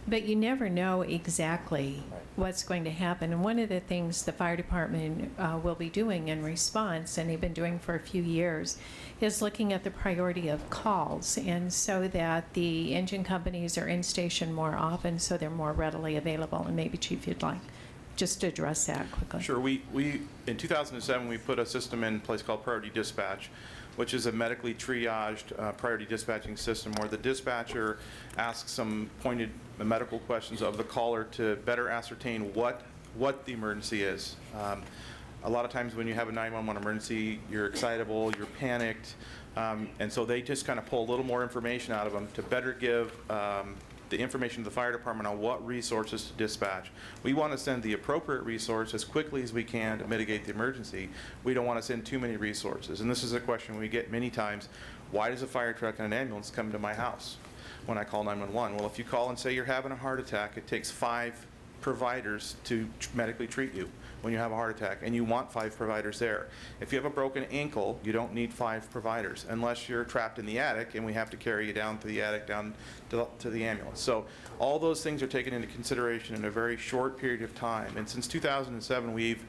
but you never know exactly what's going to happen. And one of the things the fire department will be doing in response, and they've been doing for a few years, is looking at the priority of calls, and so that the engine companies are in station more often, so they're more readily available. And maybe, Chief, you'd like just to address that quickly. Sure. We in 2007, we put a system in place called Priority Dispatch, which is a medically triaged priority dispatching system where the dispatcher asks some pointed medical questions of the caller to better ascertain what the emergency is. A lot of times when you have a 911 emergency, you're excitable, you're panicked, and so they just kind of pull a little more information out of them to better give the information to the fire department on what resources to dispatch. We want to send the appropriate resource as quickly as we can to mitigate the emergency. We don't want to send too many resources. And this is a question we get many times. Why does a fire truck and an ambulance come to my house when I call 911? Well, if you call and say you're having a heart attack, it takes 5 providers to medically treat you when you have a heart attack, and you want 5 providers there. If you have a broken ankle, you don't need 5 providers unless you're trapped in the attic and we have to carry you down to the attic, down to the ambulance. So all those things are taken into consideration in a very short period of time. And since 2007, we've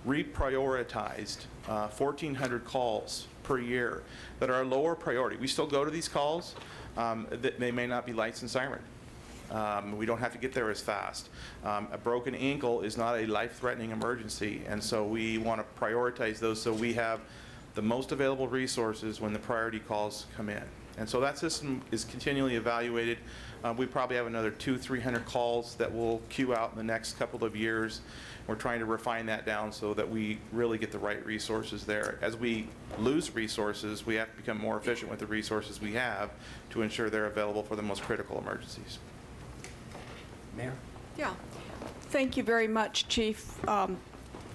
reprioritized 1,400 calls per year that are lower priority. We still go to these calls. They may not be lights and siren. We don't have to get there as fast. A broken ankle is not a life-threatening emergency, and so we want to prioritize those so we have the most available resources when the priority calls come in. And so that system is continually evaluated. We probably have another 200-300 calls that will queue out in the next couple of years. We're trying to refine that down so that we really get the right resources there. As we lose resources, we have to become more efficient with the resources we have to ensure they're available for the most critical emergencies. Mayor? Yeah. Thank you very much, Chief,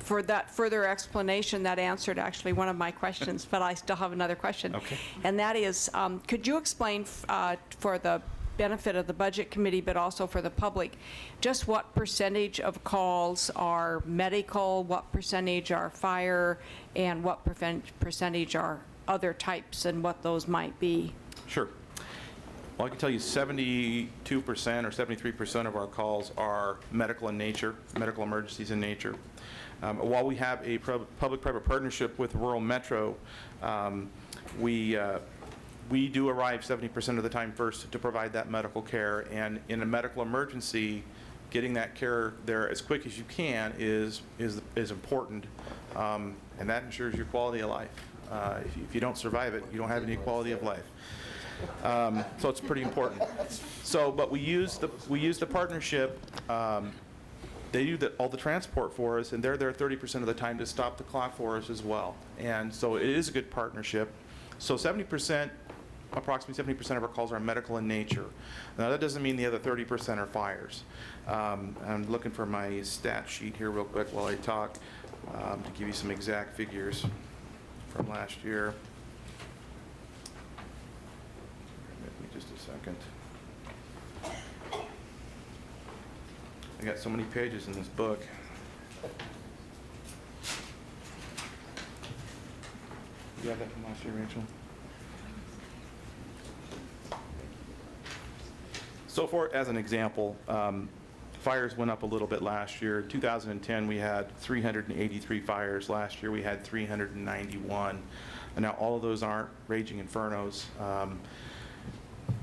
for that further explanation. That answered actually one of my questions, but I still have another question. Okay. And that is, could you explain for the benefit of the Budget Committee, but also for the public, just what percentage of calls are medical, what percentage are fire, and what percentage are other types, and what those might be? Sure. Well, I can tell you 72% or 73% of our calls are medical in nature, medical emergencies in nature. While we have a public-private partnership with Rural Metro, we do arrive 70% of the time first to provide that medical care. And in a medical emergency, getting that care there as quick as you can is important, and that ensures your quality of life. If you don't survive it, you don't have any quality of life. So it's pretty important. So, but we use the partnership. They do all the transport for us, and they're there 30% of the time to stop the clock for us as well. And so it is a good partnership. So approximately 70% of our calls are medical in nature. Now that doesn't mean the other 30% are fires. I'm looking for my stat sheet here real quick while I talk to give you some exact figures from last year. Just a second. I got so many pages in this book. You have that from last year, Rachel? So as an example, fires went up a little bit last year. In 2010, we had 383 fires. Last year, we had 391. And now all of those aren't raging infernos.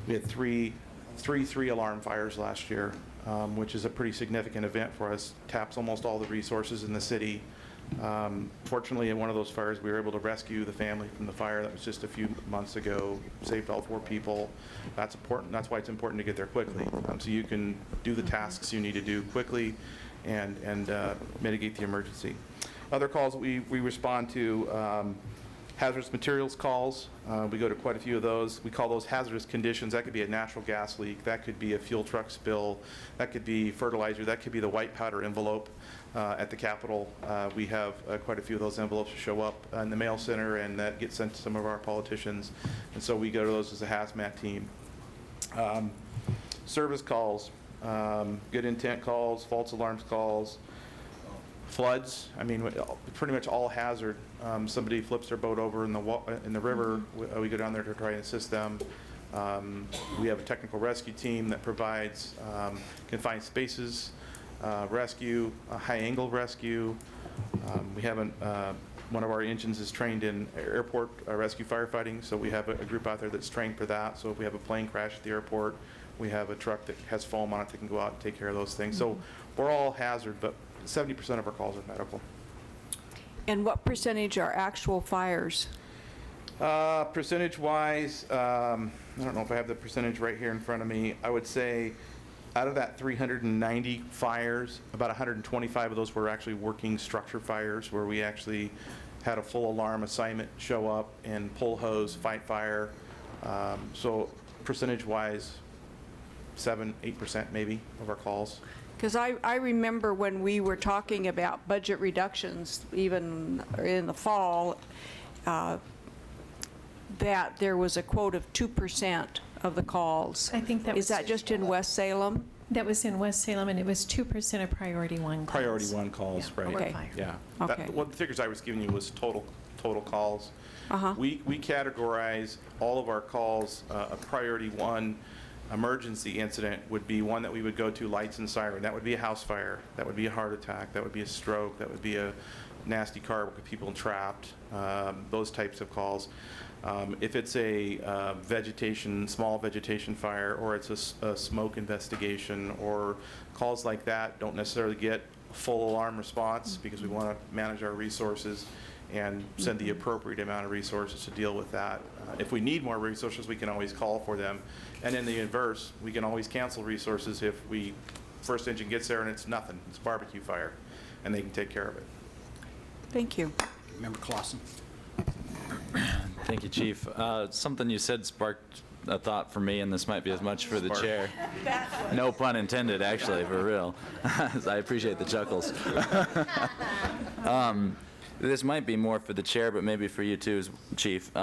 We had 3 three 3-alarm fires last year, which is a pretty significant event for us. Taps almost all the resources in the city. Fortunately, in one of those fires, we were able to rescue the family from the fire. That was just a few months ago. Saved all 4 people. That's important. That's why it's important to get there quickly, so you can do the tasks you need to do quickly and mitigate the emergency. Other calls that we respond to, hazardous materials calls. We go to quite a few of those. We call those hazardous conditions. That could be a natural gas leak. That could be a fuel truck spill. That could be fertilizer. That could be the white powder envelope at the Capitol. We have quite a few of those envelopes show up in the mail center, and that gets sent to some of our politicians. And so we go to those as a hazmat team. Service calls, good intent calls, false alarms calls, floods. I mean, pretty much all hazard. Somebody flips their boat over in the river. We go down there to try and assist them. We have a technical rescue team that provides confined spaces rescue, high-angle rescue. We have one of our engines is trained in airport rescue firefighting, so we have a group out there that's trained for that. So if we have a plane crash at the airport, we have a truck that has foam on it that can go out and take care of those things. So we're all hazard, but 70% of our calls are medical. And what percentage are actual fires? Percentage-wise, I don't know if I have the percentage right here in front of me. I would say out of that 390 fires, about 125 of those were actually working structure fires, where we actually had a full alarm assignment show up and pull hose, fight fire. So percentage-wise, 7-8% maybe of our calls. Because I remember when we were talking about budget reductions, even in the fall, that there was a quote of 2% of the calls. I think that was... Is that just in West Salem? That was in West Salem, and it was 2% of Priority 1 calls. Priority 1 calls, Yeah. right. Okay. Yeah. Okay. One of the figures I was giving you was total calls. Uh-huh. We categorize all of our calls. A Priority 1 emergency incident would be one that we would go to lights and siren. That would be a house fire. That would be a heart attack. That would be a stroke. That would be a nasty car with people trapped. Those types of calls. If it's a small vegetation fire, or it's a smoke investigation, or calls like that don't necessarily get a full alarm response because we want to manage our resources and send the appropriate amount of resources to deal with that. If we need more resources, we can always call for them. And in the inverse, we can always cancel resources if first engine gets there and it's nothing. It's a barbecue fire, and they can take care of it. Thank you. Member Clausen. Thank you, Chief. Something you said sparked a thought for me, and this might be as much for the chair. No pun intended, actually, for real. I appreciate the chuckles. This might be more for the chair, but maybe for you too, Chief.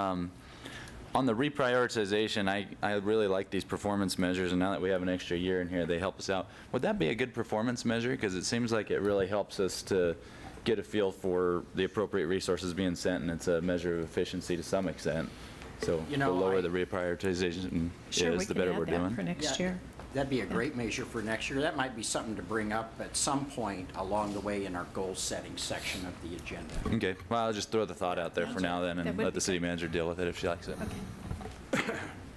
On the reprioritization, I really like these performance measures, and now that we have an extra year in here, they help us out. Would that be a good performance measure? Because it seems like it really helps us to get a feel for the appropriate resources being sent, and it's a measure of efficiency to some extent. So the lower the reprioritization is, the better we're doing. For next year. That'd be a great measure for next year. That might be something to bring up at some point along the way in our goal-setting section of the agenda. Okay. Well, I'll just throw the thought out there for now then, and let the city manager deal with it if she likes it.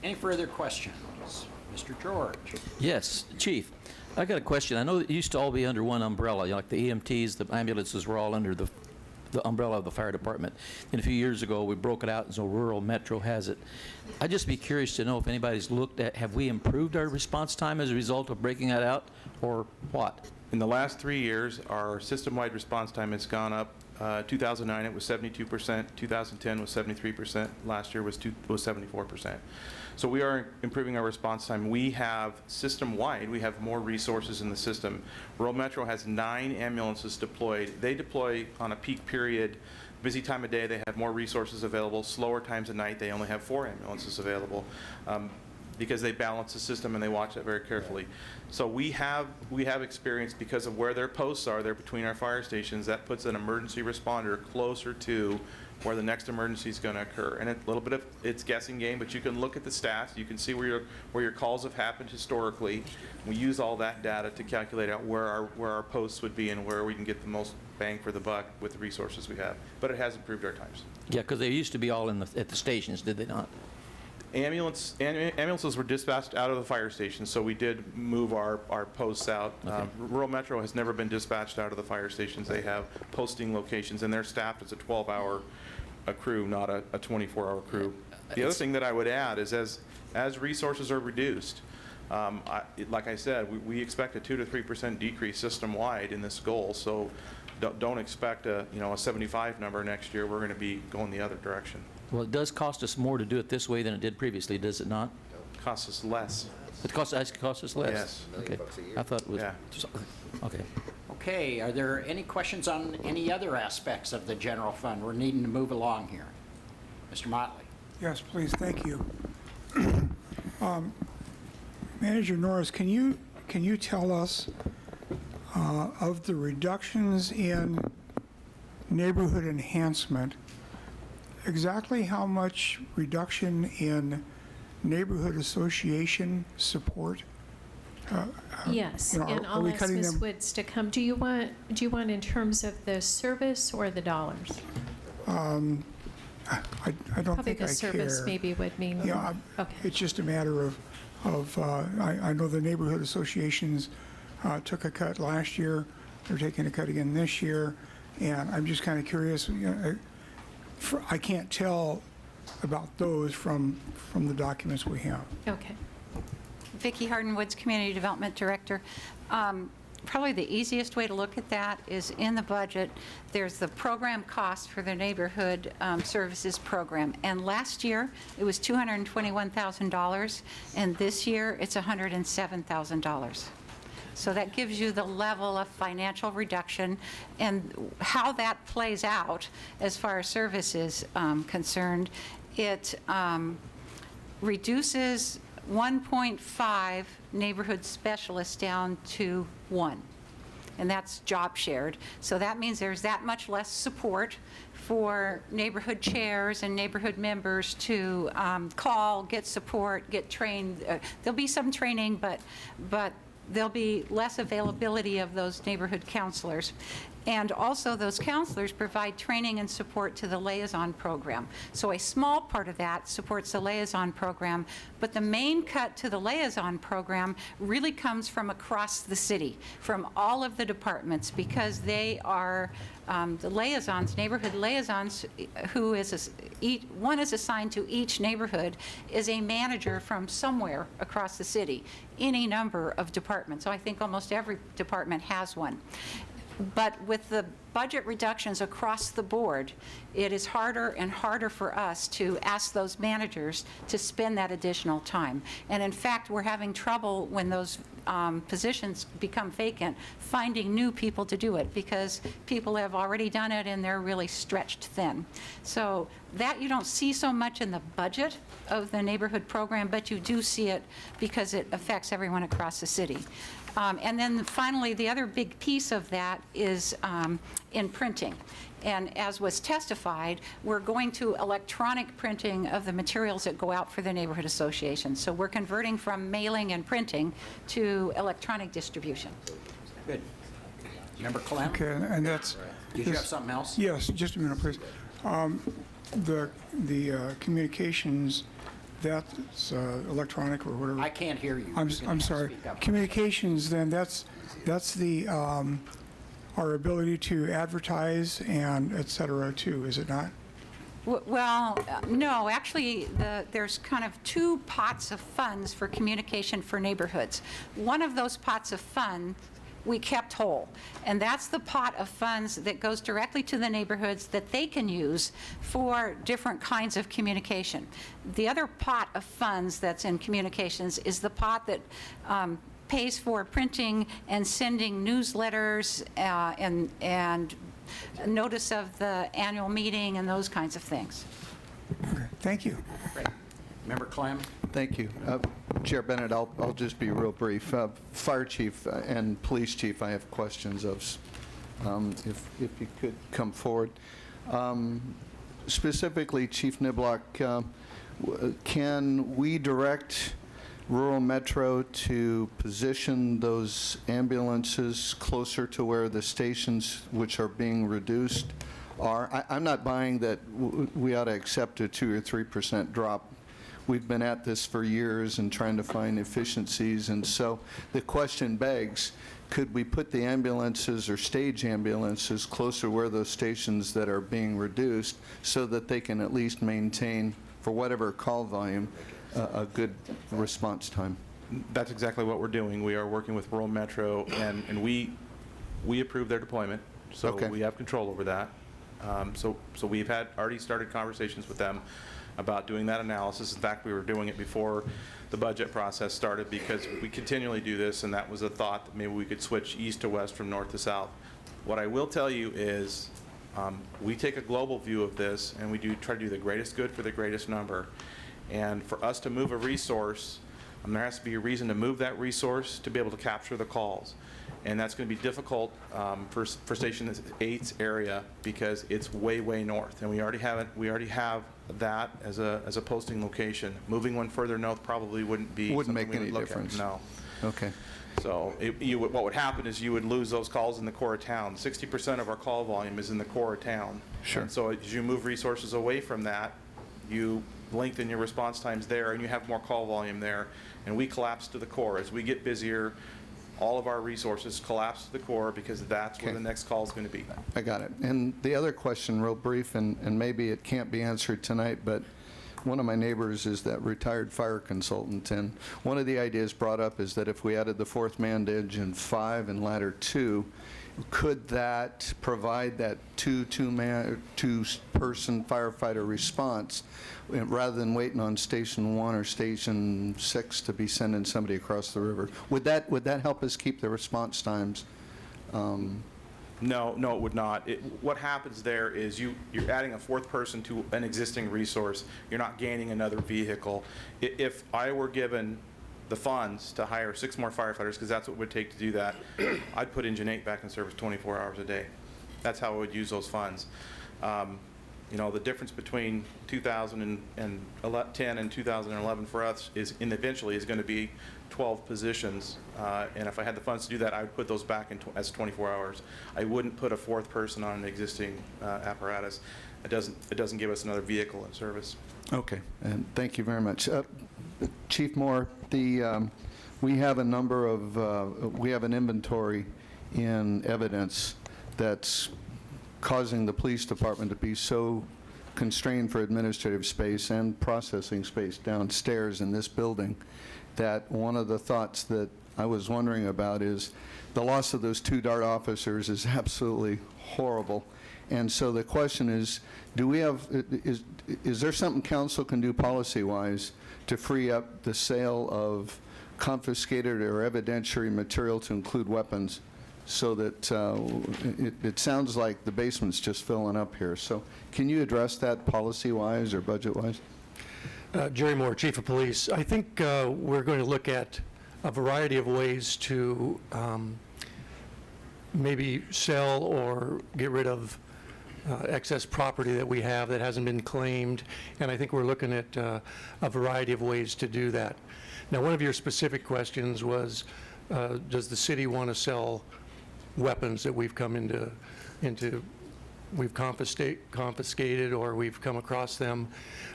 Any further questions? Mr. George. Yes, Chief. I got a question. I know it used to all be under one umbrella, like the EMTs, the ambulances were all under the umbrella of the fire department. And a few years ago, we broke it out, and so rural metro has it. I'd just be curious to know if anybody's looked at, have we improved our response time as a result of breaking that out, or what? In the last 3 years, our system-wide response time has gone up. 2009, it was 72%. 2010 was 73%. Last year was 74%. So we are improving our response time. We have system-wide, we have more resources in the system. Rural Metro has 9 ambulances deployed. They deploy on a peak period. Busy time of day, they have more resources available. Slower times at night, they only have 4 ambulances available because they balance the system and they watch that very carefully. So we have experience because of where their posts are. They're between our fire stations. That puts an emergency responder closer to where the next emergency is going to occur. And a little bit of it's guessing game, but you can look at the stats. You can see where your calls have happened historically. We use all that data to calculate out where our posts would be and where we can get the most bang for the buck with the resources we have. But it has improved our times. Yeah, because they used to be all at the stations, did they not? Ambulances were dispatched out of the fire station, so we did move our posts out. Rural Metro has never been dispatched out of the fire stations. They have posting locations, and they're staffed as a 12-hour crew, not a 24-hour crew. The other thing that I would add is as resources are reduced, like I said, we expect a 2 to 3% decrease system-wide in this goal, so don't expect a 75 number next year. We're going to be going the other direction. Well, it does cost us more to do it this way than it did previously, does it not? It costs us less. It costs us less? Yes. Okay. I thought it was, okay. Okay, are there any questions on any other aspects of the general fund? We're needing to move along here. Mr. Motley. Yes, please, thank you. Manager Norris, can you tell us of the reductions in neighborhood enhancement, exactly how much reduction in neighborhood association support? Yes, and I'll ask Ms. Woods to come. Do you want in terms of the service or the dollars? I don't Probably think I care. the service maybe would mean. Yeah, okay. It's just a matter of I know the neighborhood associations took a cut last year. They're taking a cut again this year, and I'm just kind of curious. I can't tell about those from the documents we have. Okay. Vicki Harden-Woods, Community Development Director. Probably the easiest way to look at that is in the budget, there's the program cost for the neighborhood services program. And last year, it was $221,000, and this year, it's $107,000. So that gives you the level of financial reduction, and how that plays out as far as service is concerned. It reduces 1.5 neighborhood specialists down to 1, and that's job shared. So that means there's that much less support for neighborhood chairs and neighborhood members to call, get support, get trained. There'll be some training, but there'll be less availability of those neighborhood counselors. And also, those counselors provide training and support to the liaison program. So a small part of that supports the liaison program, but the main cut to the liaison program really comes from across the city, from all of the departments, because they are the liaisons, neighborhood liaisons, who is one is assigned to each neighborhood, is a manager from somewhere across the city, any number of departments. So I think almost every department has one. But with the budget reductions across the board, it is harder and harder for us to ask those managers to spend that additional time. And in fact, we're having trouble when those positions become vacant, finding new people to do it, because people have already done it and they're really stretched thin. So that you don't see so much in the budget of the neighborhood program, but you do see it because it affects everyone across the city. And then finally, the other big piece of that is in printing. And as was testified, we're going to electronic printing of the materials that go out for the neighborhood association. So we're converting from mailing and printing to electronic distribution. Good. Member Clem? Okay, and that's... Did you have something else? Yes, just a minute, please. The communications, that's electronic or whatever. I can't hear you. I'm sorry. Communications, then, that's the our ability to advertise and et cetera, too, is it not? Well, no, actually, there's kind of two pots of funds for communication for neighborhoods. One of those pots of funds we kept whole, and that's the pot of funds that goes directly to the neighborhoods that they can use for different kinds of communication. The other pot of funds that's in communications is the pot that pays for printing and sending newsletters and notice of the annual meeting and those kinds of things. Okay, thank you. Great. Member Clem? Thank you. Chair Bennett, I'll just be real brief. Fire Chief and Police Chief, I have questions of, if you could come forward. Specifically, Chief Niblock, can we direct Rural Metro to position those ambulances closer to where the stations which are being reduced are? I'm not buying that we ought to accept a 2 or 3% drop. we've been at this for years and trying to find efficiencies, and so the question begs, could we put the ambulances or stage ambulances closer where those stations that are being reduced so that they can at least maintain, for whatever call volume, a good response time? That's exactly what we're doing. We are working with Rural Metro, and we approve their deployment, so Okay. we have control over that. So we've already started conversations with them about doing that analysis. In fact, we were doing it before the budget process started because we continually do this, and that was a thought that maybe we could switch east to west from north to south. What I will tell you is we take a global view of this, and we try to do the greatest good for the greatest number. And for us to move a resource, there has to be a reason to move that resource to be able to capture the calls. And that's going to be difficult for Station 8's area because it's way, way north, and we already have that as a posting location. Moving one further north probably wouldn't make any difference. No. Okay. So what would happen is you would lose those calls in the core of town. 60% of our call volume is in the core of town. Sure. And so as you move resources away from that, you lengthen your response times there, and you have more call volume there. And we collapse to the core. As we get busier, all of our resources collapse to the core because that's where the next call is going to be. I got it. And the other question, real brief, and maybe it can't be answered tonight, but one of my neighbors is that retired fire consultant, and one of the ideas brought up is that if we added the fourth man to Engine 5 and Ladder 2, could that provide that two-person firefighter response rather than waiting on Station 1 or Station 6 to be sending somebody across the river? Would that help us keep the response times? No, it would not. What happens there is you're adding a fourth person to an existing resource. You're not gaining another vehicle. If I were given the funds to hire 6 more firefighters, because that's what it would take to do that, I'd put Engine 8 back in service 24 hours a day. That's how I would use those funds. The difference between 2010 and 2011 for us eventually is going to be 12 positions, and if I had the funds to do that, I would put those back as 24 hours. I wouldn't put a fourth person on an existing apparatus. It doesn't give us another vehicle in service. Okay, and thank you very much. Chief Moore, we have a number of, we have an inventory in evidence that's causing the police department to be so constrained for administrative space and processing space downstairs in this building that one of the thoughts that I was wondering about is the loss of those 2 DART officers is absolutely horrible. And so the question is, is there something council can do policy-wise to free up the sale of confiscated or evidentiary material to include weapons so that it sounds like the basement's just filling up here. So can you address that policy-wise or budget-wise? Jerry Moore, Chief of Police. I think we're going to look at a variety of ways to maybe sell or get rid of excess property that we have that hasn't been claimed, and I think we're looking at a variety of ways to do that. Now, one of your specific questions was, does the city want to sell weapons that we've come we've confiscated or we've come across them?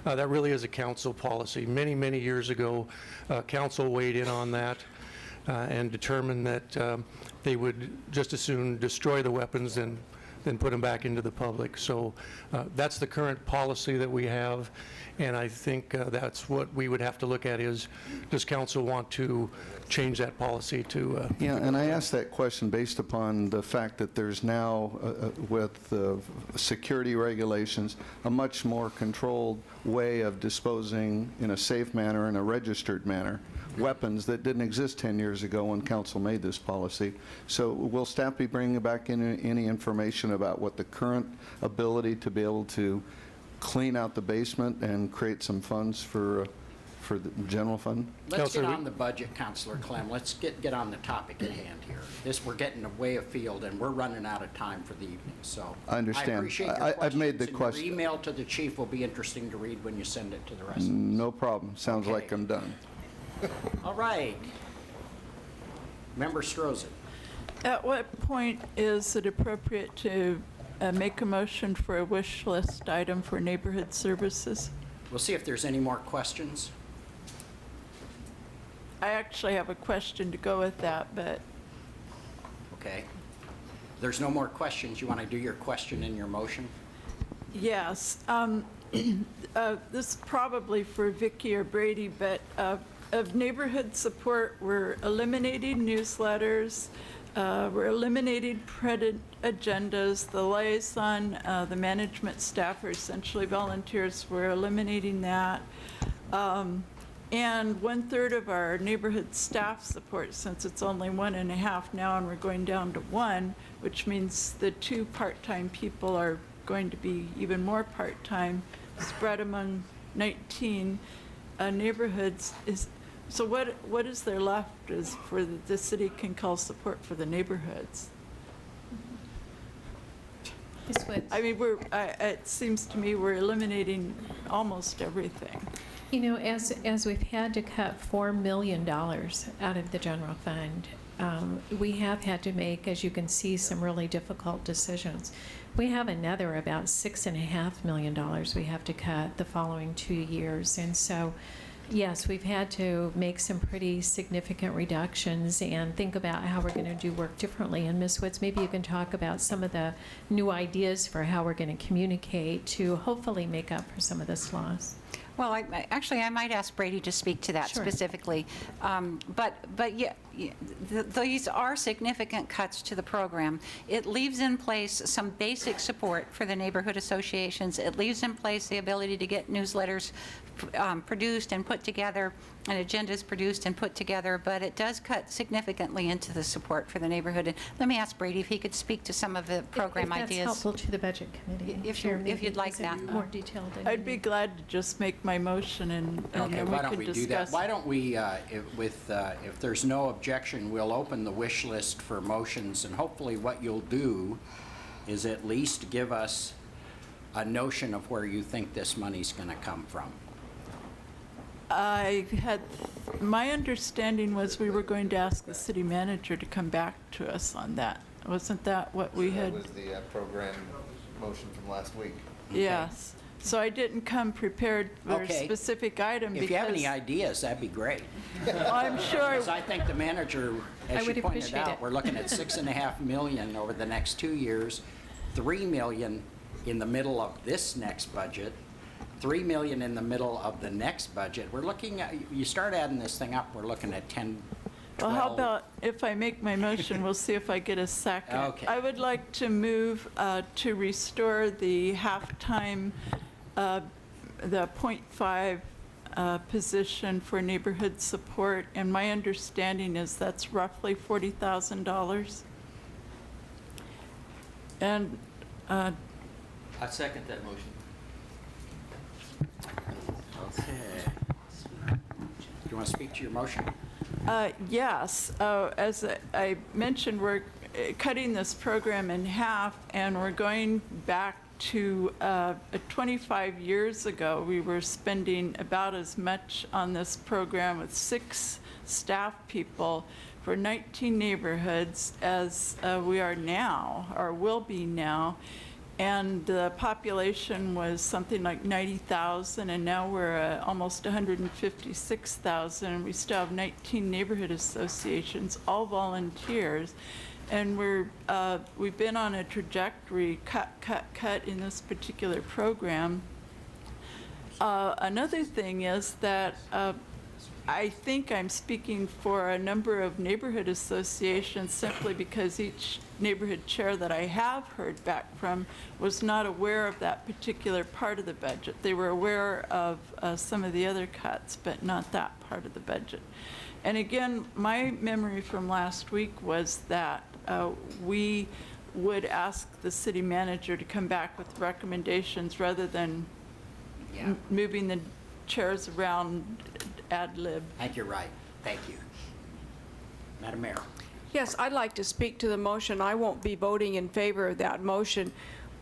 That really is a council policy. Many, many years ago, council weighed in on that and determined that they would just as soon destroy the weapons than put them back into the public. So that's the current policy that we have, and I think that's what we would have to look at is, does council want to change that policy to... Yeah, and I asked that question based upon the fact that there's now, with security regulations, a much more controlled way of disposing in a safe manner, in a registered manner, weapons that didn't exist 10 years ago when council made this policy. So will staff be bringing back any information about what the current ability to be able to clean out the basement and create some funds for the general fund? Let's get on the budget, Councilor Clem. Let's get on the topic at hand here. We're getting way afield, and we're running out of time for the evening. So I understand. I appreciate your I've made the questions, and question. your email to the chief will be interesting to read when you send it to the rest of us. No problem. Sounds like I'm done. All right. Member Strozen. At what point is it appropriate to make a motion for a wish list item for neighborhood services? We'll see if there's any more questions. I actually have a question to go with that, but Okay. There's no more questions. You want to do your question in your motion? yes. This is probably for Vicki or Brady, but of neighborhood support, we're eliminating newsletters, we're eliminating printed agendas, the liaison, the management staff are essentially volunteers, we're eliminating that. And 1/3 of our neighborhood staff support, since it's only 1.5 now and we're going down to 1, which means the 2 part-time people are going to be even more part-time, spread among 19 neighborhoods. So what is there left is for the city can call support for the neighborhoods? I mean, it seems to me we're eliminating almost everything. You know, as we've had to cut $4 million out of the general fund, we have had to make, as you can see, some really difficult decisions. We have another about $6.5 million we have to cut the following 2 years. And so, yes, we've had to make some pretty significant reductions and think about how we're going to do work differently. And Ms. Woods, maybe you can talk about some of the new ideas for how we're going to communicate to hopefully make up for some of this loss. Well, I might ask Brady to speak to that specifically. But yeah, these are significant cuts to the program. It leaves in place some basic support for the neighborhood associations. It leaves in place the ability to get newsletters produced and put together, and agendas produced and put together, but it does cut significantly into the support for the neighborhood. And let me ask Brady if he could speak to some of the program if that's ideas. helpful to the budget committee. If you'd like that. More detailed. I'd be glad to just make my motion and Okay, then why we don't could we do that? discuss. Why don't we, if there's no objection, we'll open the wish list for motions, and hopefully what you'll do is at least give us a notion of where you think this money's going to come from. My understanding was we were going to ask the city manager to come back to us on that. Wasn't that what we had? That was the program motion from last week. Yes. So I didn't come prepared for a specific item because... If you have any ideas, that'd be great. I'm sure... Because I think the manager, as you pointed out, we're looking at $6.5 million over the next 2 years, $3 million in the middle of this next budget, $3 million in the middle of the next budget. We're looking at, you start adding this thing up, we're looking at 10, 12. Well, how about if I make my motion, we'll see if I get a second. Okay. I would like to move to restore the halftime, the 0.5 position for neighborhood support, and my understanding is that's roughly $40,000. And I second that motion. Okay. Do you want to speak to your motion? Yes. As I mentioned, we're cutting this program in half, and we're going back to 25 years ago. We were spending about as much on this program with 6 staff people for 19 neighborhoods as we are now, or will be now. And the population was something like 90,000, and now we're almost 156,000. And we still have 19 neighborhood associations, all volunteers. And we've been on a trajectory, cut in this particular program. Another thing is that I think I'm speaking for a number of neighborhood associations simply because each neighborhood chair that I have heard back from was not aware of that particular part of the budget. They were aware of some of the other cuts, but not that part of the budget. And again, my memory from last week was that we would ask the city manager to come back with recommendations rather than moving the chairs around ad lib. I think you're right. Thank you. Madam Mayor. Yes, I'd like to speak to the motion. I won't be voting in favor of that motion.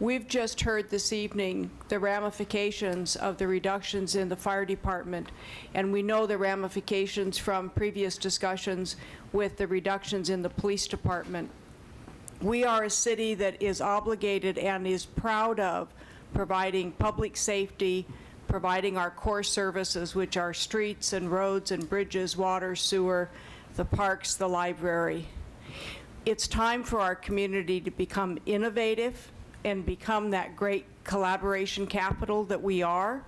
We've just heard this evening the ramifications of the reductions in the fire department, and we know the ramifications from previous discussions with the reductions in the police department. We are a city that is obligated and is proud of providing public safety, providing our core services, which are streets and roads and bridges, water, sewer, the parks, the library. It's time for our community to become innovative and become that great collaboration capital that we are.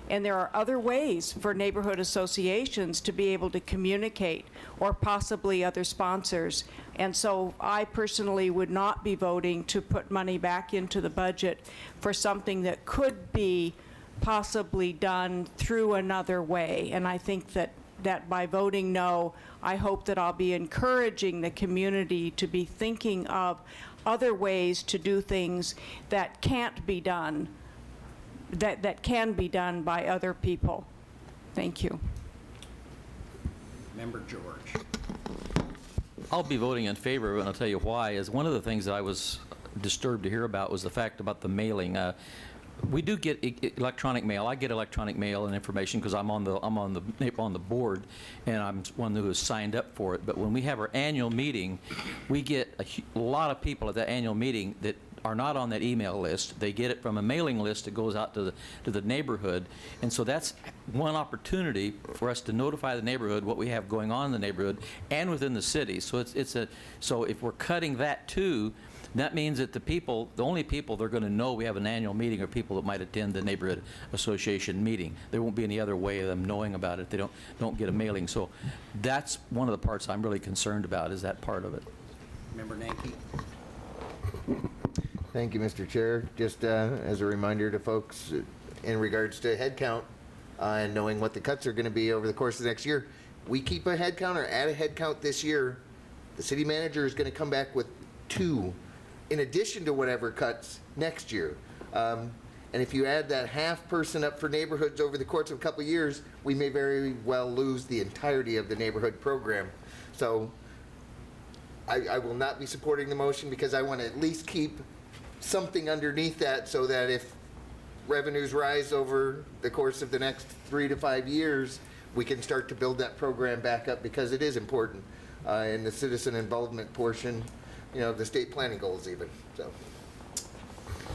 And there are other ways for neighborhood associations to be able to communicate, or possibly other sponsors. And so I personally would not be voting to put money back into the budget for something that could be possibly done through another way. And I think that by voting no, I hope that I'll be encouraging the community to be thinking of other ways to do things that can't be done, that can be done by other people. Thank you. Member George. I'll be voting in favor of it, and I'll tell you why. Is one of the things that I was disturbed to hear about was the fact about the mailing. We do get electronic mail. I get electronic mail and information because I'm on the board, and I'm one who has signed up for it. But when we have our annual meeting, we get a lot of people at that annual meeting that are not on that email list. They get it from a mailing list that goes out to the neighborhood, and so that's one opportunity for us to notify the neighborhood what we have going on in the neighborhood and within the city. So so if we're cutting that too, that means that the only people they're going to know we have an annual meeting are people that might attend the neighborhood association meeting. There won't be any other way of them knowing about it if they don't get a mailing. So that's one of the parts I'm really concerned about, is that part of it. Member Nanke. Thank you, Mr. Chair. Just as a reminder to folks in regards to head count and knowing what the cuts are going to be over the course of the next year, we keep a head count or add a head count this year, the city manager is going to come back with 2 in addition to whatever cuts next year. And if you add that half person up for neighborhoods over the course of a couple of years, we may very well lose the entirety of the neighborhood program. So I will not be supporting the motion because I want to at least keep something underneath that so that if revenues rise over the course of the next 3 to 5 years, we can start to build that program back up, because it is important in the citizen involvement portion, the state planning goals even. So,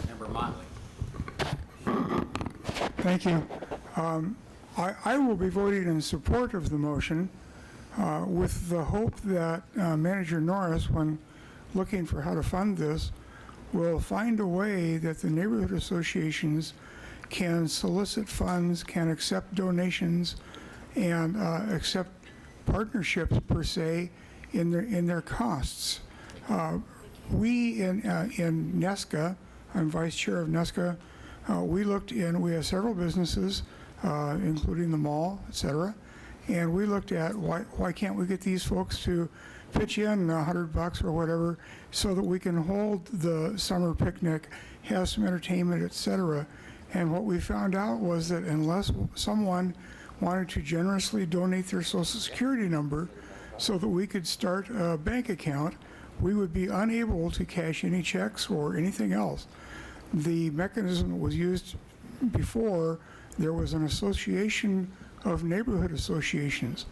Member Motley. Thank you. I will be voting in support of the motion with the hope that Manager Norris, when looking for how to fund this, will find a way that the neighborhood associations can solicit funds, can accept donations, and accept partnerships per se in their costs. We in NESCA, I'm vice chair of NESCA, we have several businesses, including the mall, et cetera, and we looked at why can't we get these folks to pitch in $100 or whatever so that we can hold the summer picnic, have some entertainment, et cetera. And what we found out was that unless someone wanted to generously donate their Social Security number so that we could start a bank account, we would be unable to cash any checks or anything else. The mechanism that was used before, there was an association of neighborhood associations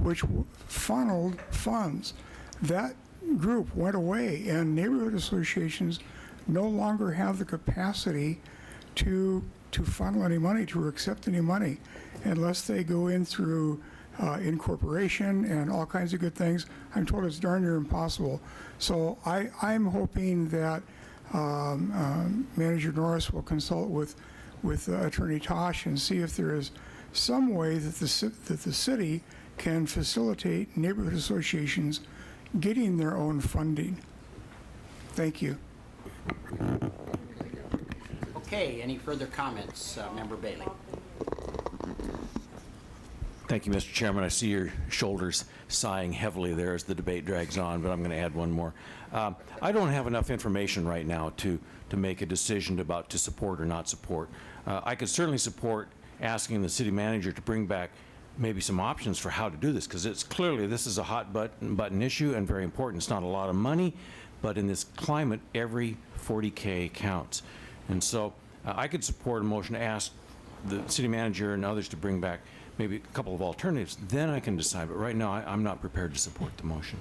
which funneled funds. That group went away, and neighborhood associations no longer have the capacity to funnel any money, to accept any money, unless they go in through incorporation and all kinds of good things. I'm told it's darn near impossible. So I'm hoping that Manager Norris will consult with Attorney Tosh and see if there is some way that the city can facilitate neighborhood associations getting their own funding. Thank you. Okay, any further comments? Member Bailey. Thank you, Mr. Chairman. I see your shoulders sighing heavily there as the debate drags on, but I'm going to add one more. I don't have enough information right now to make a decision about to support or not support. I could certainly support asking the city manager to bring back maybe some options for how to do this, because it's clearly this is a hot button issue and very important. It's not a lot of money, but in this climate, every 40K counts. And so I could support a motion to ask the city manager and others to bring back maybe a couple of alternatives. Then I can decide. But right now, I'm not prepared to support the motion.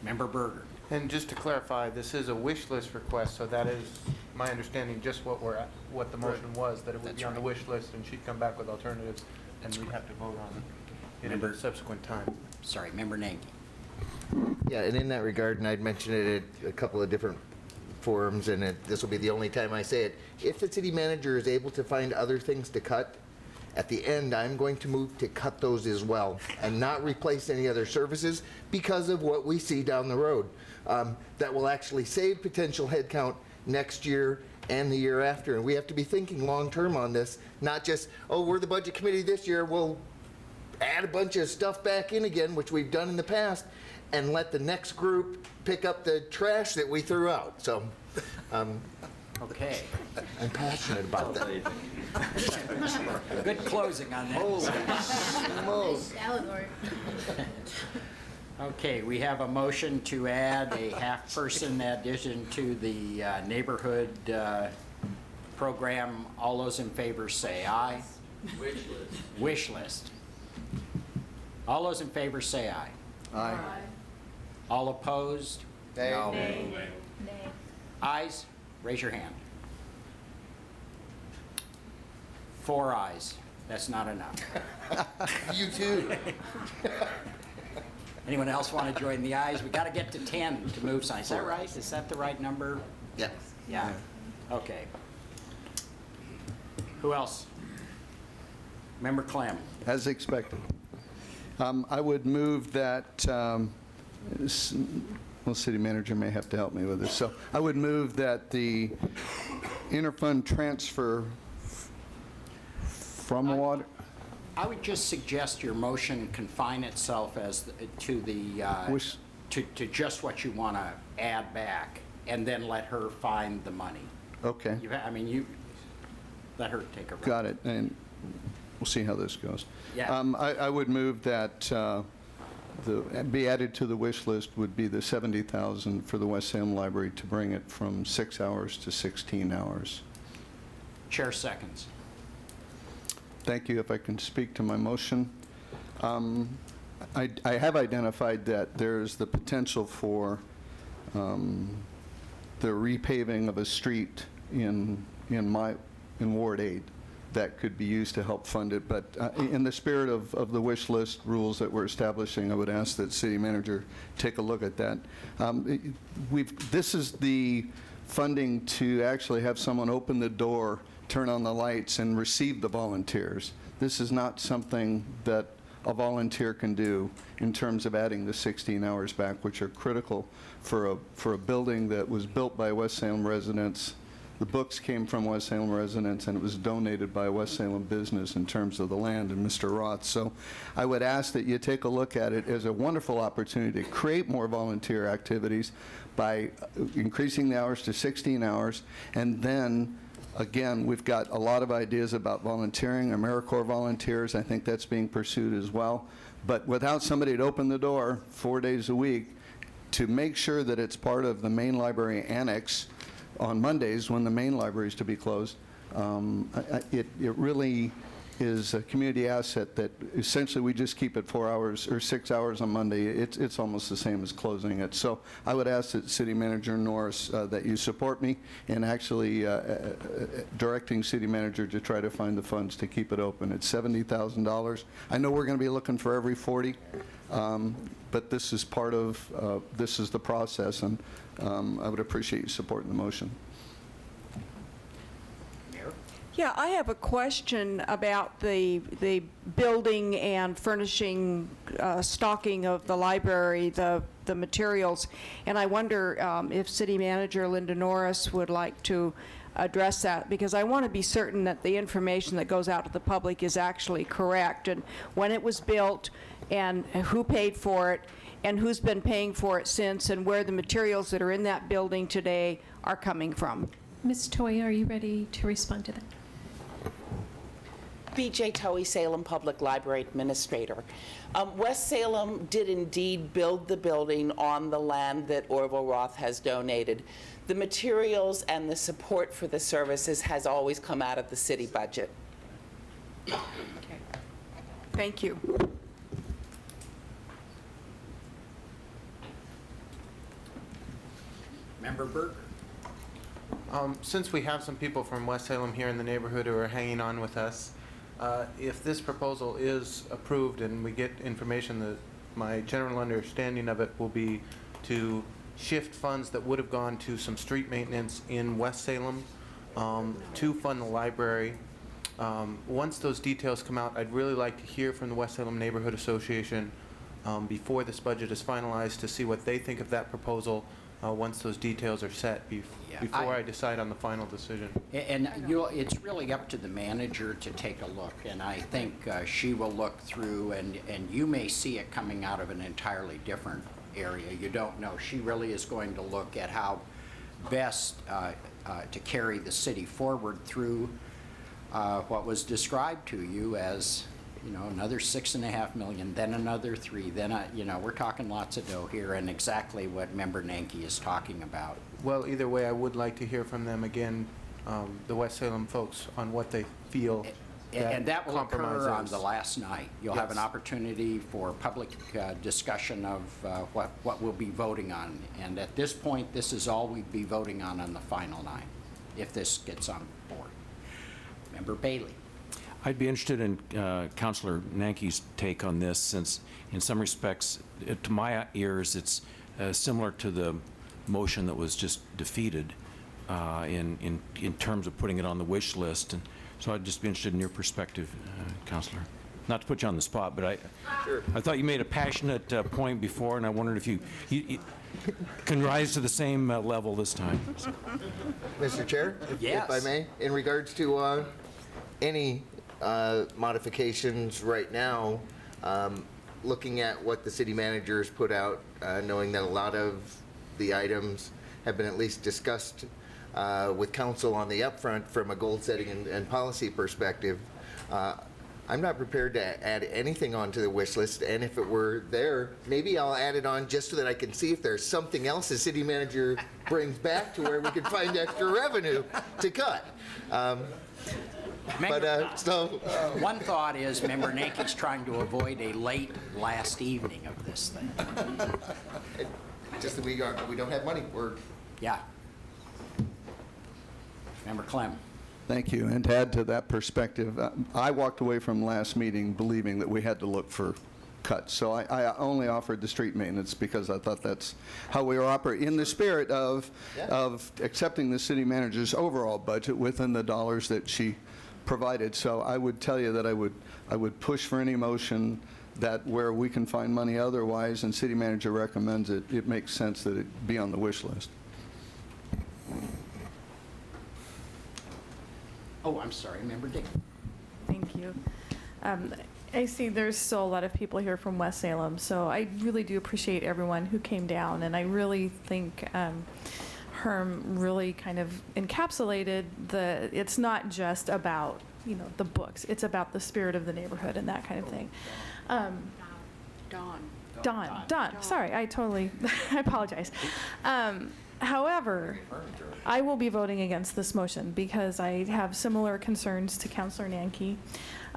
Member Berger. And just to clarify, this is a wish list request, so that is my understanding, just what the motion was, that it would be on the wish list, and she'd come back with alternatives, and we'd have to vote on it at a subsequent time. Sorry, Member Nagy. Yeah, and in that regard, and I'd mentioned it at a couple of different forums, and this will be the only time I say it, if the city manager is able to find other things to cut, at the end, I'm going to move to cut those as well and not replace any other services because of what we see down the road. That will actually save potential headcount next year and the year after. And we have to be thinking long-term on this, not just, oh, we're the budget committee this year, we'll add a bunch of stuff back in again, which we've done in the past, and let the next group pick up the trash that we threw out. So, Okay. I'm passionate about that. Good closing on that. Okay, we have a motion to add a half-person addition to the neighborhood program. All those in favor say aye. Wish list. Wish list. All those in favor say aye. Aye. All opposed? No. Nay. Ayes? Raise your hand. 4 ayes. That's not enough. You too. Anyone else want to join the ayes? We got to get to 10 to move signs. Is that right? Is that the right number? Yeah. Yeah. Okay. Who else? Member Clem. As expected. I would move that, well, city manager may have to help me with this. So I would move that the interfund transfer from water. I would just suggest your motion confine itself to the to just what you want to add back, and then let her find the money. Okay. You let her take a. Got it. And we'll see how this goes. Yeah. I would move that be added to the wish list would be the $70,000 for the West Salem Library to bring it from 6 hours to 16 hours. Chair seconds. Thank you. If I can speak to my motion. I have identified that there's the potential for the repaving of a street in Ward 8 that could be used to help fund it. But in the spirit of the wish list rules that we're establishing, I would ask that city manager take a look at that. This is the funding to actually have someone open the door, turn on the lights, and receive the volunteers. This is not something that a volunteer can do in terms of adding the 16 hours back, which are critical for a building that was built by West Salem residents. The books came from West Salem residents, and it was donated by a West Salem business in terms of the land and Mr. Roth. So I would ask that you take a look at it as a wonderful opportunity to create more volunteer activities by increasing the hours to 16 hours. And then, again, we've got a lot of ideas about volunteering, AmeriCorps volunteers. I think that's being pursued as well. But without somebody to open the door 4 days a week to make sure that it's part of the main library annex on Mondays when the main library is to be closed, it really is a community asset that essentially we just keep it 4 hours or 6 hours on Monday. It's almost the same as closing it. So I would ask that City Manager Norris that you support me in actually directing City Manager to try to find the funds to keep it open. It's $70,000. I know we're going to be looking for every 40, but this is part of, this is the process, and I would appreciate you supporting the motion. Yeah, I have a question about the building and furnishing, stocking of the library, the materials, and I wonder if City Manager Linda Norris would like to address that, because I want to be certain that the information that goes out to the public is actually correct, and when it was built, and who paid for it, and who's been paying for it since, and where the materials that are in that building today are coming from. Ms. Toy, are you ready to respond to that? B.J. Towie, Salem Public Library Administrator. West Salem did indeed build the building on the land that Orville Roth has donated. The materials and the support for the services has always come out of the city budget. Okay. Thank you. Member Burke. Since we have some people from West Salem here in the neighborhood who are hanging on with us, if this proposal is approved and we get information, that my general understanding of it will be to shift funds that would have gone to some street maintenance in West Salem to fund the library. Once those details come out, I'd really like to hear from the West Salem Neighborhood Association before this budget is finalized to see what they think of that proposal once those details are set before I decide on the final decision. And it's really up to the manager to take a look, and I think she will look through, and you may see it coming out of an entirely different area. You don't know. She really is going to look at how best to carry the city forward through what was described to you as, you know, another $6.5 million, then another 3, then you know, we're talking lots of dough here, and exactly what Member Nanke is talking about. Well, either way, I would like to hear from them again, the West Salem folks, on what they feel. And that will occur compromise on is. the last night. You'll have an opportunity for public discussion of what we'll be voting on. And at this point, this is all we'd be voting on the final night, if this gets on board. Member Bailey. I'd be interested in Councilor Nanke's take on this, since in some respects, to my ears, it's similar to the motion that was just defeated in terms of putting it on the wish list. And so I'd just be interested in your perspective, Councilor. Not to put you on the spot, but I thought you made a passionate point before, and I wondered if you can rise to the same level this time. So. Mr. Chair, Yes. if I may, in regards to any modifications right now, looking at what the city manager has put out, knowing that a lot of the items have been at least discussed with council on the upfront from a goal setting and policy perspective, I'm not prepared to add anything onto the wish list, and if it were there, maybe I'll add it on just so that I can see if there's something else the city manager brings back to where we can find extra revenue to cut. One thought is Member Nanke's trying to avoid a late last evening of this thing. Just that we don't have money. Yeah. Member Clem. Thank you. And to add to that perspective, I walked away from last meeting believing that we had to look for cuts. So I only offered the street maintenance because I thought that's how we were operating, in the spirit of accepting the city manager's overall budget within the dollars that she provided. So I would tell you that I would push for any motion that where we can find money otherwise and city manager recommends it, it makes sense that it be on the wish list. Oh, I'm sorry, Member Dick. Thank you. I see there's still a lot of people here from West Salem, so I really do appreciate everyone who came down, and I really think Herm really kind of encapsulated it's not just about, you know, the books, it's about the spirit of the neighborhood and that kind of thing. Dawn. Sorry, I apologize. However, I will be voting against this motion because I have similar concerns to Councilor Nanke.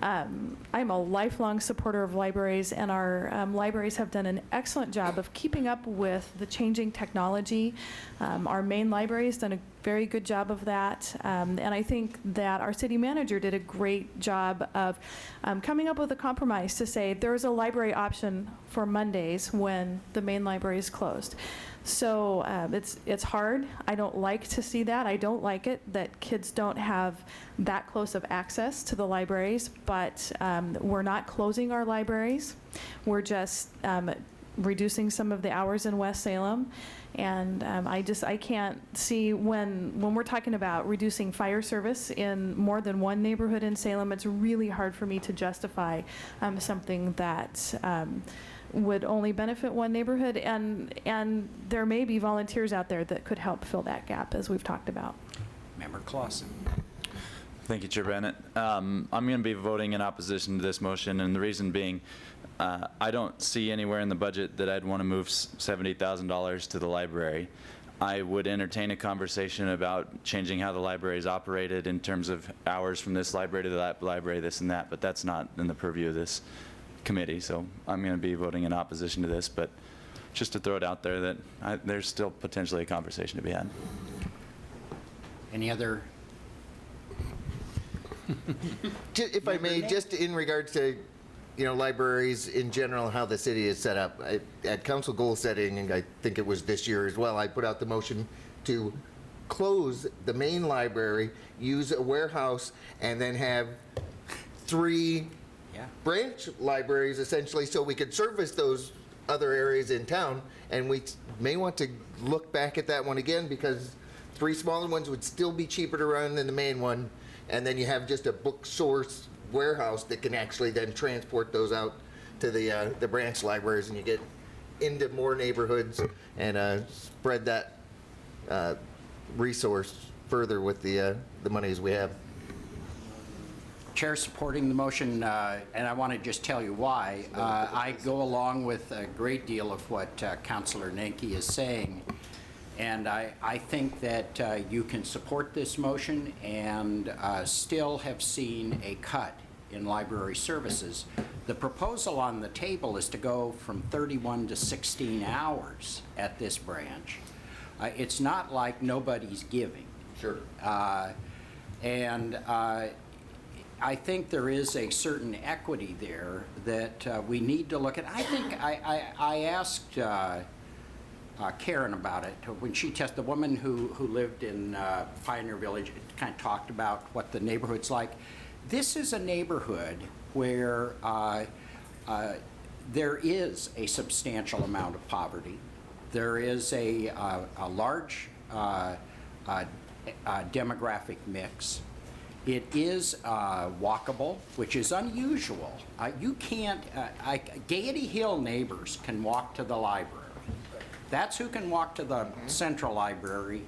I'm a lifelong supporter of libraries, and our libraries have done an excellent job of keeping up with the changing technology. Our main library has done a very good job of that, and I think that our city manager did a great job of coming up with a compromise to say there's a library option for Mondays when the main library is closed. So it's hard. I don't like to see that. I don't like it that kids don't have that close of access to the libraries, but we're not closing our libraries. We're just reducing some of the hours in West Salem. And I can't see when we're talking about reducing fire service in more than one neighborhood in Salem, it's really hard for me to justify something that would only benefit one neighborhood, and there may be volunteers out there that could help fill that gap, as we've talked about. Member Clausen. Thank you, Chair Bennett. I'm going to be voting in opposition to this motion, and the reason being, I don't see anywhere in the budget that I'd want to move $70,000 to the library. I would entertain a conversation about changing how the library is operated in terms of hours from this library to that library, this and that, but that's not in the purview of this committee, so I'm going to be voting in opposition to this, but just to throw it out there that there's still potentially a conversation to be had. Any other? If I may, just in regards to, libraries in general, how the city is set up. At council goal setting, and I think it was this year as well, I put out the motion to close the main library, use a warehouse, and then have 3 branch libraries essentially, so we could service those other areas in town. And we may want to look back at that one again, because 3 smaller ones would still be cheaper to run than the main one. And then you have just a book source warehouse that can actually then transport those out to the branch libraries, and you get into more neighborhoods and spread that resource further with the monies we have. Chair supporting the motion, and I want to just tell you why. I go along with a great deal of what Councillor Nenke is saying, and I think that you can support this motion and still have seen a cut in library services. The proposal on the table is to go from 31 to 16 hours at this branch. It's not like nobody's giving. Sure. And I think there is a certain equity there that we need to look at. I think I asked Karen about it when she tested, the woman who lived in Pioneer Village, kind of talked about what the neighborhood's like. This is a neighborhood where there is a substantial amount of poverty. There is a large demographic mix. It is walkable, which is unusual. You can't, Gaiety Hill neighbors can walk to the library. That's who can walk to the central library.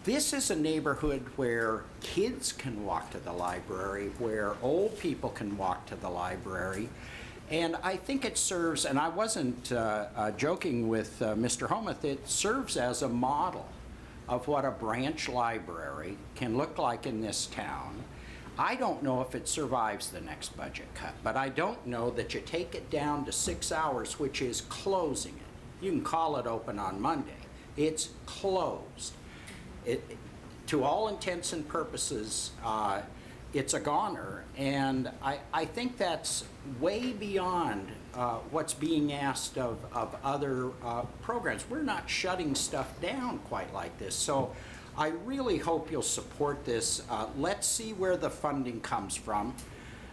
This is a neighborhood where kids can walk to the library, where old people can walk to the library. And I think it serves, and I wasn't joking with Mr. Homuth, it serves as a model of what a branch library can look like in this town. I don't know if it survives the next budget cut, but I don't know that you take it down to 6 hours, which is closing it. You can call it open on Monday. It's closed. To all intents and purposes, it's a goner, and I think that's way beyond what's being asked of other programs. We're not shutting stuff down quite like this, so I really hope you'll support this. Let's see where the funding comes from.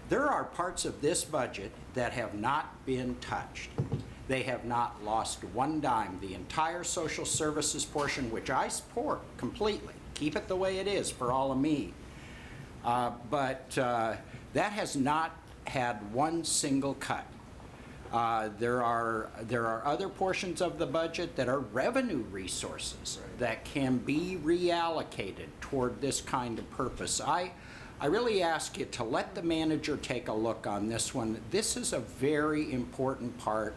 There are parts of this budget that have not been touched. They have not lost one dime. The entire social services portion, which I support completely, keep it the way it is for all of me. But that has not had one single cut. There are other portions of the budget that are revenue resources that can be reallocated toward this kind of purpose. I really ask you to let the manager take a look on this one. This is a very important part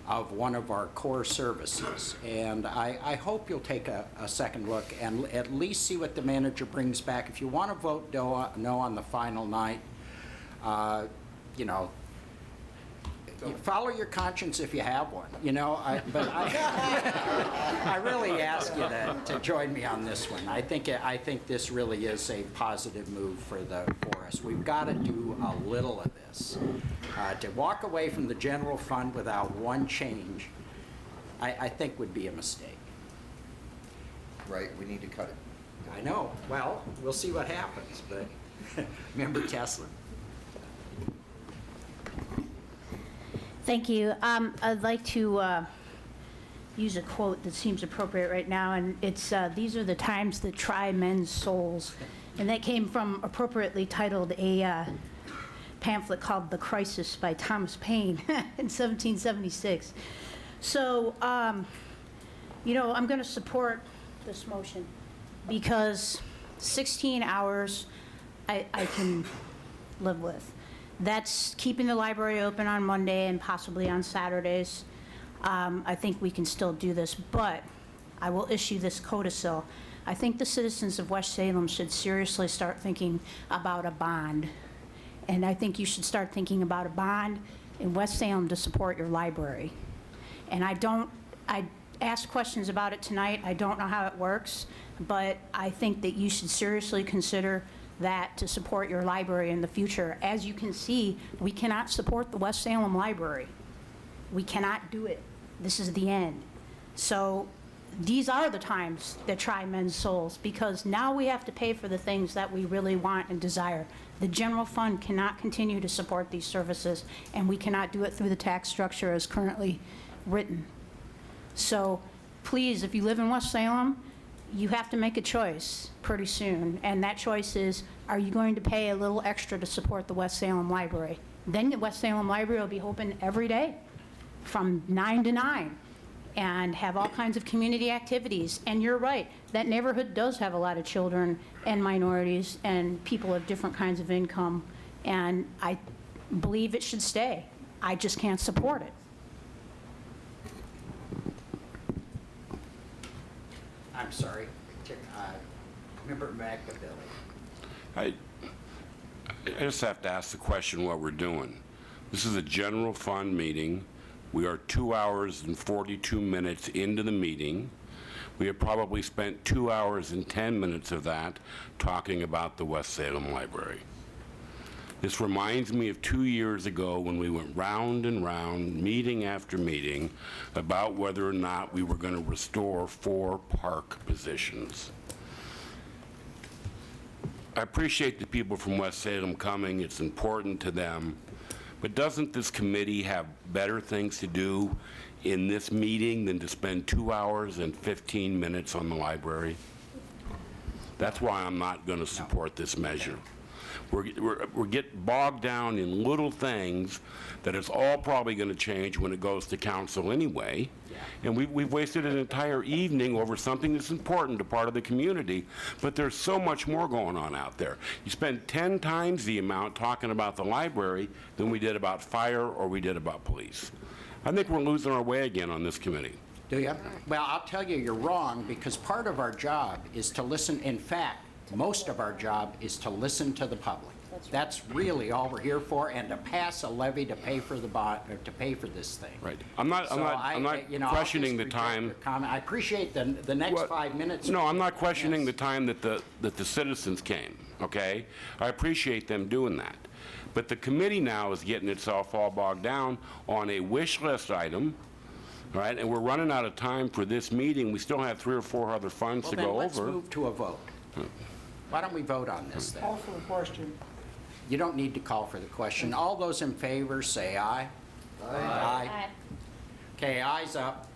of one of our core services, and I hope you'll take a second look and at least see what the manager brings back. If you want to vote no on the final night, follow your conscience if you have one, but I really ask you to join me on this one. I think this really is a positive move for us. We've got to do a little of this. To walk away from the general fund without one change, I think would be a mistake. Right, we need to cut it. I know. Well, we'll see what happens, but Member Tesla. Thank you. I'd like to use a quote that seems appropriate right now, and it's, "These are the times that try men's souls." And that came from, appropriately titled, a pamphlet called The Crisis by Thomas Paine in 1776. So, I'm going to support this motion because 16 hours I can live with. That's keeping the library open on Monday and possibly on Saturdays. I think we can still do this, but I will issue this codicil. I think the citizens of West Salem should seriously start thinking about a bond. And I think you should start thinking about a bond in West Salem to support your library. And I asked questions about it tonight. I don't know how it works, but I think that you should seriously consider that to support your library in the future. As you can see, we cannot support the West Salem Library. We cannot do it. This is the end. So these are the times that try men's souls, because now we have to pay for the things that we really want and desire. The general fund cannot continue to support these services, and we cannot do it through the tax structure as currently written. So please, if you live in West Salem, you have to make a choice pretty soon, and that choice is, are you going to pay a little extra to support the West Salem Library? Then the West Salem Library will be open every day from 9 to 9 and have all kinds of community activities. And you're right, that neighborhood does have a lot of children and minorities and people of different kinds of income, and I believe it should stay. I just can't support it. I'm sorry. Member McAbilly. I just have to ask the question what we're doing. This is a general fund meeting. We are 2 hours and 42 minutes into the meeting. We have probably spent 2 hours and 10 minutes of that talking about the West Salem Library. This reminds me of 2 years ago when we went round and round, meeting after meeting, about whether or not we were going to restore 4 park positions. I appreciate the people from West Salem coming. It's important to them. But doesn't this committee have better things to do in this meeting than to spend 2 hours and 15 minutes on the library? That's why I'm not going to support this measure. We're getting bogged down in little things that is all probably going to change when it goes to council anyway. And we've wasted an entire evening over something that's important to part of the community, but there's so much more going on out there. You spend 10 times the amount talking about the library than we did about fire or we did about police. I think we're losing our way again on this committee. Do you? Well, I'll tell you, you're wrong, because part of our job is to listen. In fact, most of our job is to listen to the public. That's really all we're here for, and to pass a levy to pay for the bond, or to pay for this thing. Right. I'm not questioning the time. I appreciate the next 5 minutes. No, I'm not questioning the time that the citizens came, okay? I appreciate them doing that. But the committee now is getting itself all bogged down on a wish list item, right? And we're running out of time for this meeting. We still have 3 or 4 other funds to go over. Well, then let's move to a vote. Why don't we vote on this then? Call for the question. You don't need to call for the question. All those in favor say aye. Aye. Aye. Okay, ayes up.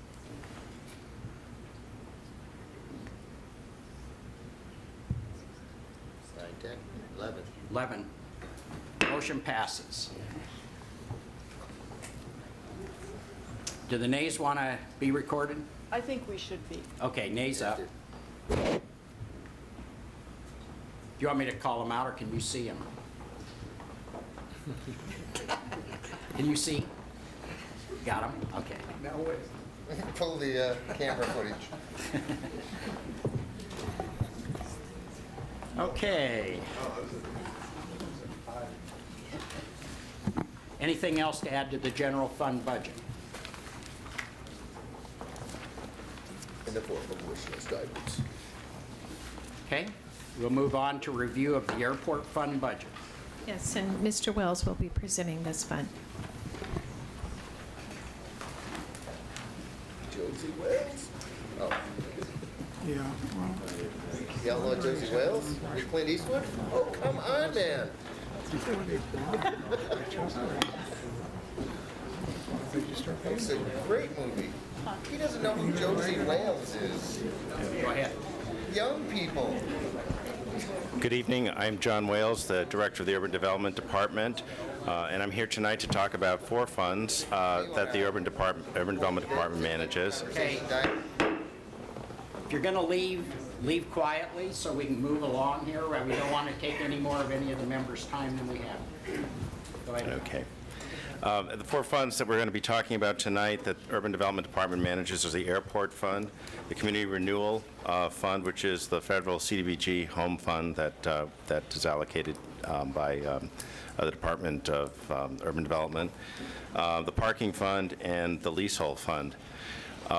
Nine, 10, 11. 11. Motion passes. Do the nays want to be recorded? I think we should be. Okay, nays up. Do you want me to call them out, or can you see them? Can you see? Got them? Okay. Now wait. Pull the camera footage. Okay. Anything else to add to the general fund budget? In the form of wish list items. Okay, we'll move on to review of the airport fund budget. Yes, and Mr. Wells will be presenting this fund. Josie Wells? Oh. Yeah, well. The outlaw Josie Wells? With Clint Eastwood? Oh, come on, man. It's a great movie. He doesn't know who Josie Wales is. Go ahead. Young people. Good evening. I'm John Wales, the Director of the Urban Development Department, and I'm here tonight to talk about 4 funds that the Urban Development Department manages. Okay. If you're going to leave quietly so we can move along here. We don't want to take any more of any of the members' time than we have. Go ahead. Okay. The 4 funds that we're going to be talking about tonight that Urban Development Department manages are the Airport Fund, the Community Renewal Fund, which is the federal CDBG home fund that is allocated by the Department of Urban Development, the Parking Fund, and the Leasehold Fund.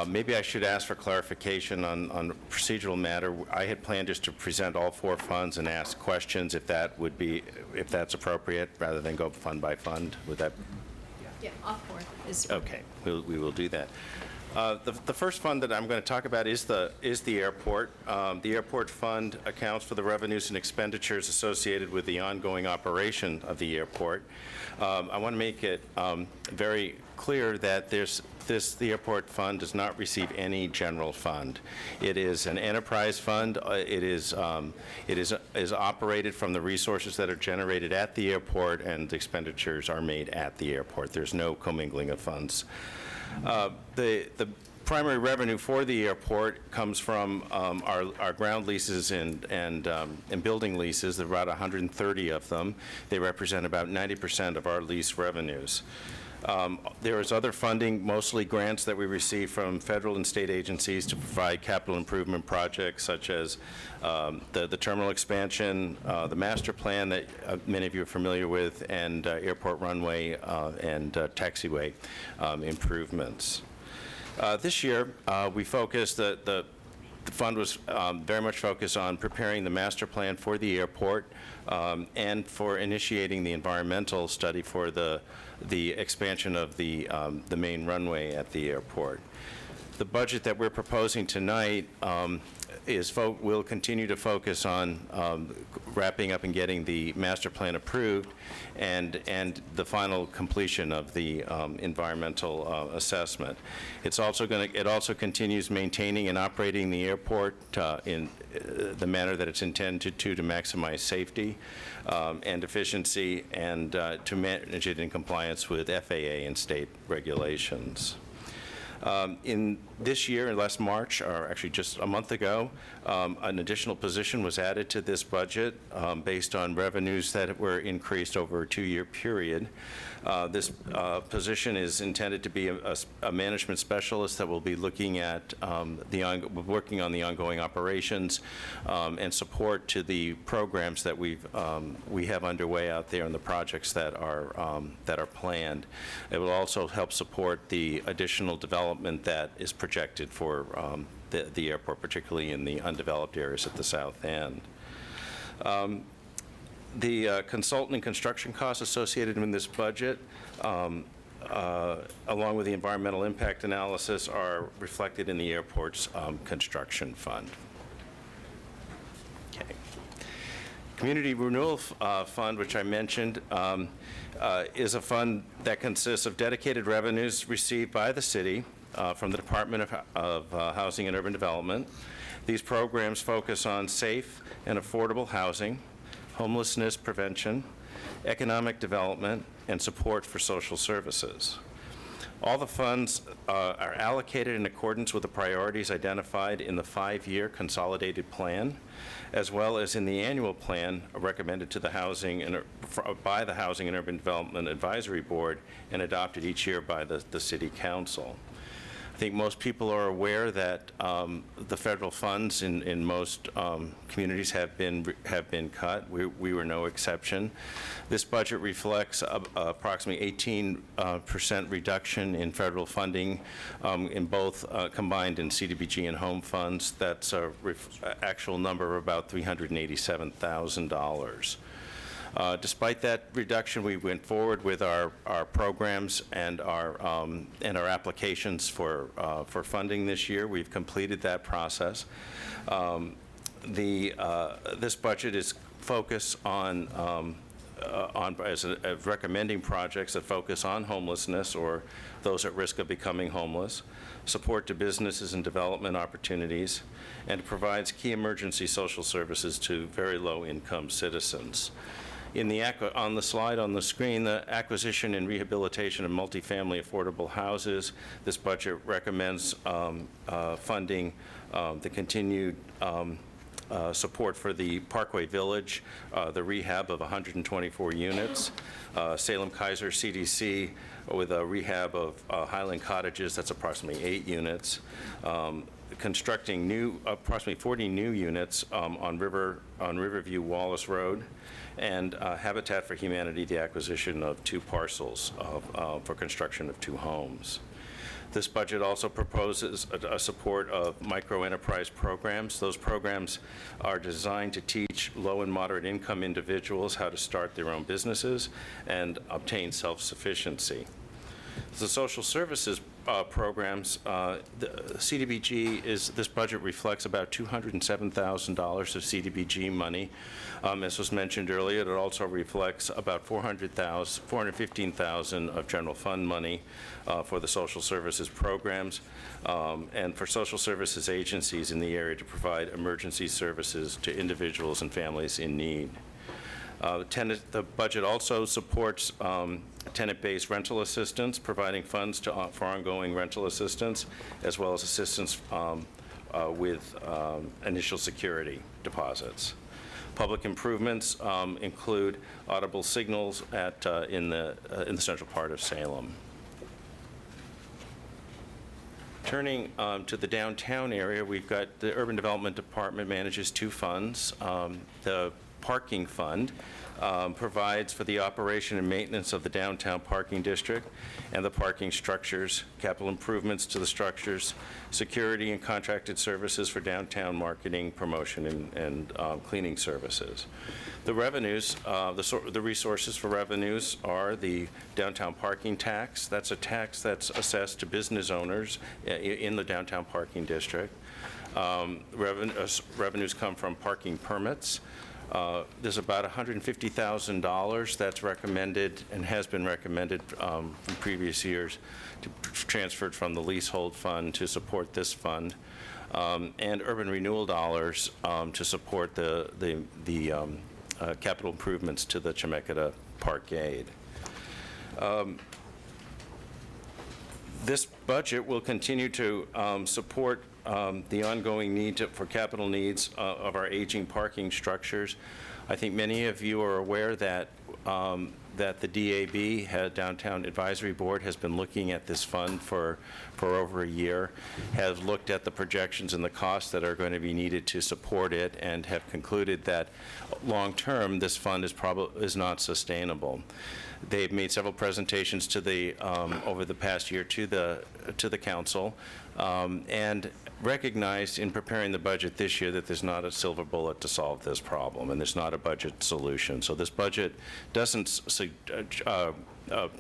Maybe I should ask for clarification on procedural matter. I had planned just to present all 4 funds and ask questions if that's appropriate, rather than go fund by fund. Would that? Yeah, all 4 is. Okay, we will do that. The first fund that I'm going to talk about is the airport. The airport fund accounts for the revenues and expenditures associated with the ongoing operation of the airport. I want to make it very clear that the airport fund does not receive any general fund. It is an enterprise fund. It is operated from the resources that are generated at the airport, and the expenditures are made at the airport. There's no commingling of funds. The primary revenue for the airport comes from our ground leases and building leases. There are about 130 of them. They represent about 90% of our lease revenues. There is other funding, mostly grants that we receive from federal and state agencies to provide capital improvement projects such as the terminal expansion, the master plan that many of you are familiar with, and airport runway and taxiway improvements. This year, we focused, the fund was very much focused on preparing the master plan for the airport and for initiating the environmental study for the expansion of the main runway at the airport. The budget that we're proposing tonight will continue to focus on wrapping up and getting the master plan approved and the final completion of the environmental assessment. It also continues maintaining and operating the airport in the manner that it's intended to maximize safety and efficiency, and to manage it in compliance with FAA and state regulations. In this year, last March, or actually just a month ago, an additional position was added to this budget based on revenues that were increased over a 2-year period. This position is intended to be a management specialist that will be looking at working on the ongoing operations and support to the programs that we have underway out there and the projects that are planned. It will also help support the additional development that is projected for the airport, particularly in the undeveloped areas at the south end. The consultant and construction costs associated with this budget, along with the environmental impact analysis, are reflected in the airport's construction fund. Okay. Community Renewal Fund, which I mentioned, is a fund that consists of dedicated revenues received by the city from the Department of Housing and Urban Development. These programs focus on safe and affordable housing, homelessness prevention, economic development, and support for social services. All the funds are allocated in accordance with the priorities identified in the 5-year consolidated plan, as well as in the annual plan recommended to the by the Housing and Urban Development Advisory Board and adopted each year by the City Council. I think most people are aware that the federal funds in most communities have been cut. We were no exception. This budget reflects approximately 18% reduction in federal funding in both combined in CDBG and home funds. That's an actual number of about $387,000. Despite that reduction, we went forward with our programs and our applications for funding this year. We've completed that process. This budget is focused on recommending projects that focus on homelessness or those at risk of becoming homeless, support to businesses and development opportunities, and provides key emergency social services to very low-income citizens. On the slide on the screen, the acquisition and rehabilitation of multifamily affordable houses, this budget recommends funding the continued support for the Parkway Village, the rehab of 124 units, Salem Kaiser CDC with a rehab of Highland Cottages, that's approximately 8 units, constructing approximately 40 new units on Riverview Wallace Road, and Habitat for Humanity, the acquisition of 2 parcels for construction of 2 homes. This budget also proposes a support of micro-enterprise programs. Those programs are designed to teach low and moderate income individuals how to start their own businesses and obtain self-sufficiency. The social services programs, the CDBG this budget reflects about $207,000 of CDBG money. As was mentioned earlier, it also reflects about $415,000 of general fund money for the social services programs and for social services agencies in the area to provide emergency services to individuals and families in need. The budget also supports tenant-based rental assistance, providing funds for ongoing rental assistance, as well as assistance with initial security deposits. Public improvements include audible signals in the central part of Salem. Turning to the downtown area, we've got the Urban Development Department manages two funds. The Parking Fund provides for the operation and maintenance of the downtown parking district and the parking structures, capital improvements to the structures, security and contracted services for downtown marketing, promotion, and cleaning services. The revenues, the resources for revenues are the downtown parking tax. That's a tax that's assessed to business owners in the downtown parking district. Revenues come from parking permits. There's about $150,000 that's recommended and has been recommended from previous years transferred from the leasehold fund to support this fund, and urban renewal dollars to support the capital improvements to the Chemeketa Parkade. This budget will continue to support the ongoing need for capital needs of our aging parking structures. I think many of you are aware that that the DAB, Downtown Advisory Board, has been looking at this fund for over a year, has looked at the projections and the costs that are going to be needed to support it, and have concluded that long-term this fund is not sustainable. They've made several presentations to the over the past year to the council, and recognized in preparing the budget this year that there's not a silver bullet to solve this problem, and there's not a budget solution. So this budget doesn't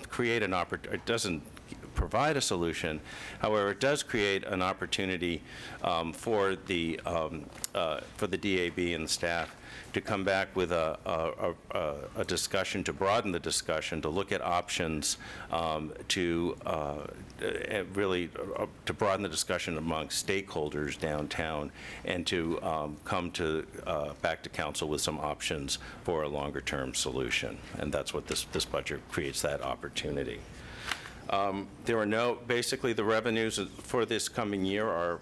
create an opportunity. It doesn't provide a solution. However, it does create an opportunity for the DAB and the staff to come back with a discussion, to broaden the discussion, to look at options, to really to broaden the discussion among stakeholders downtown, and to come to back to council with some options for a longer-term solution. And that's what this budget creates, that opportunity. Basically the revenues for this coming year are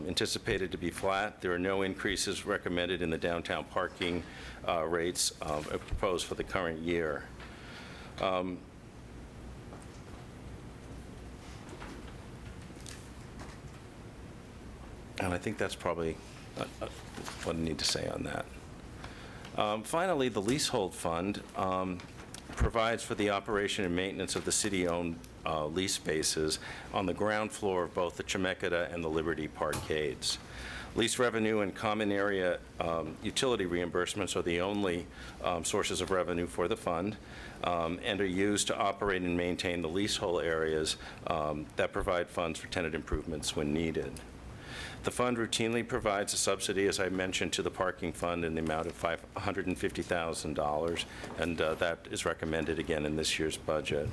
anticipated to be flat. There are no increases recommended in the downtown parking rates proposed for the current year. And I think that's probably what I need to say on that. Finally, the leasehold fund provides for the operation and maintenance of the city-owned lease spaces on the ground floor of both the Chemeketa and the Liberty Parkades. Lease revenue and common area utility reimbursements are the only sources of revenue for the fund, and are used to operate and maintain the leasehold areas that provide funds for tenant improvements when needed. The fund routinely provides a subsidy, as I mentioned, to the parking fund in the amount of $150,000, and that is recommended again in this year's budget.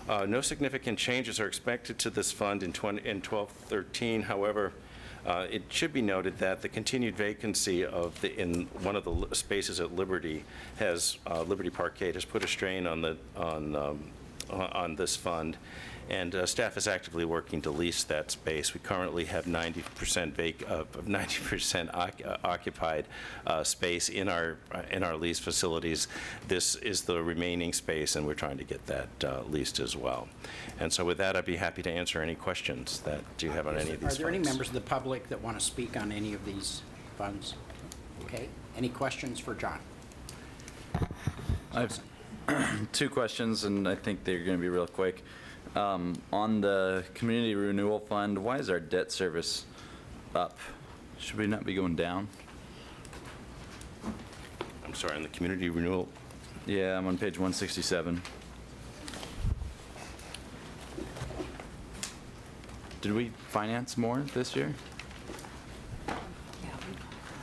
No significant changes are expected to this fund in 12-13. However, it should be noted that the continued vacancy in one of the spaces at Liberty Liberty Parkade has put a strain on this fund, and staff is actively working to lease that space. We currently have 90% occupied space in our lease facilities. This is the remaining space, and we're trying to get that leased as well. And so with that, I'd be happy to answer any questions that you have on any of these funds. Are there any members of the public that want to speak on any of these funds? Okay. Any questions for John? I have two questions, and I think they're going to be real quick. On the community renewal fund, why is our debt service up? Should we not be going down? I'm sorry, on the community renewal, Yeah, I'm on page 167. Did we finance more this year?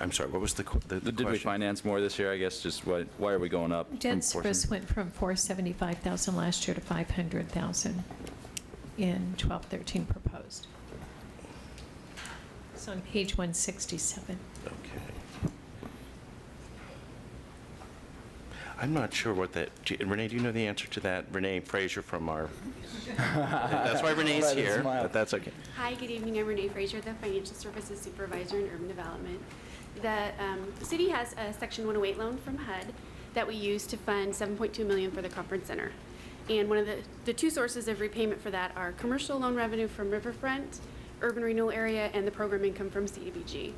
I'm sorry, what was the question? Did we finance more this year? I guess just why are we going up? from Debt portion? service went from 475,000 last year to 500,000 in 12-13 proposed. It's on page 167. Okay. I'm not sure what that, Renee, do you know the answer to that? Renee Fraser from our, that's why Renee's here, but that's okay. Hi, good evening. I'm Renee Fraser, the Financial Services Supervisor in Urban Development. The city has a Section 108 loan from HUD that we use to fund $7.2 million for the conference center. And one of the two sources of repayment for that are commercial loan revenue from Riverfront, urban renewal area, and the program income from CDBG.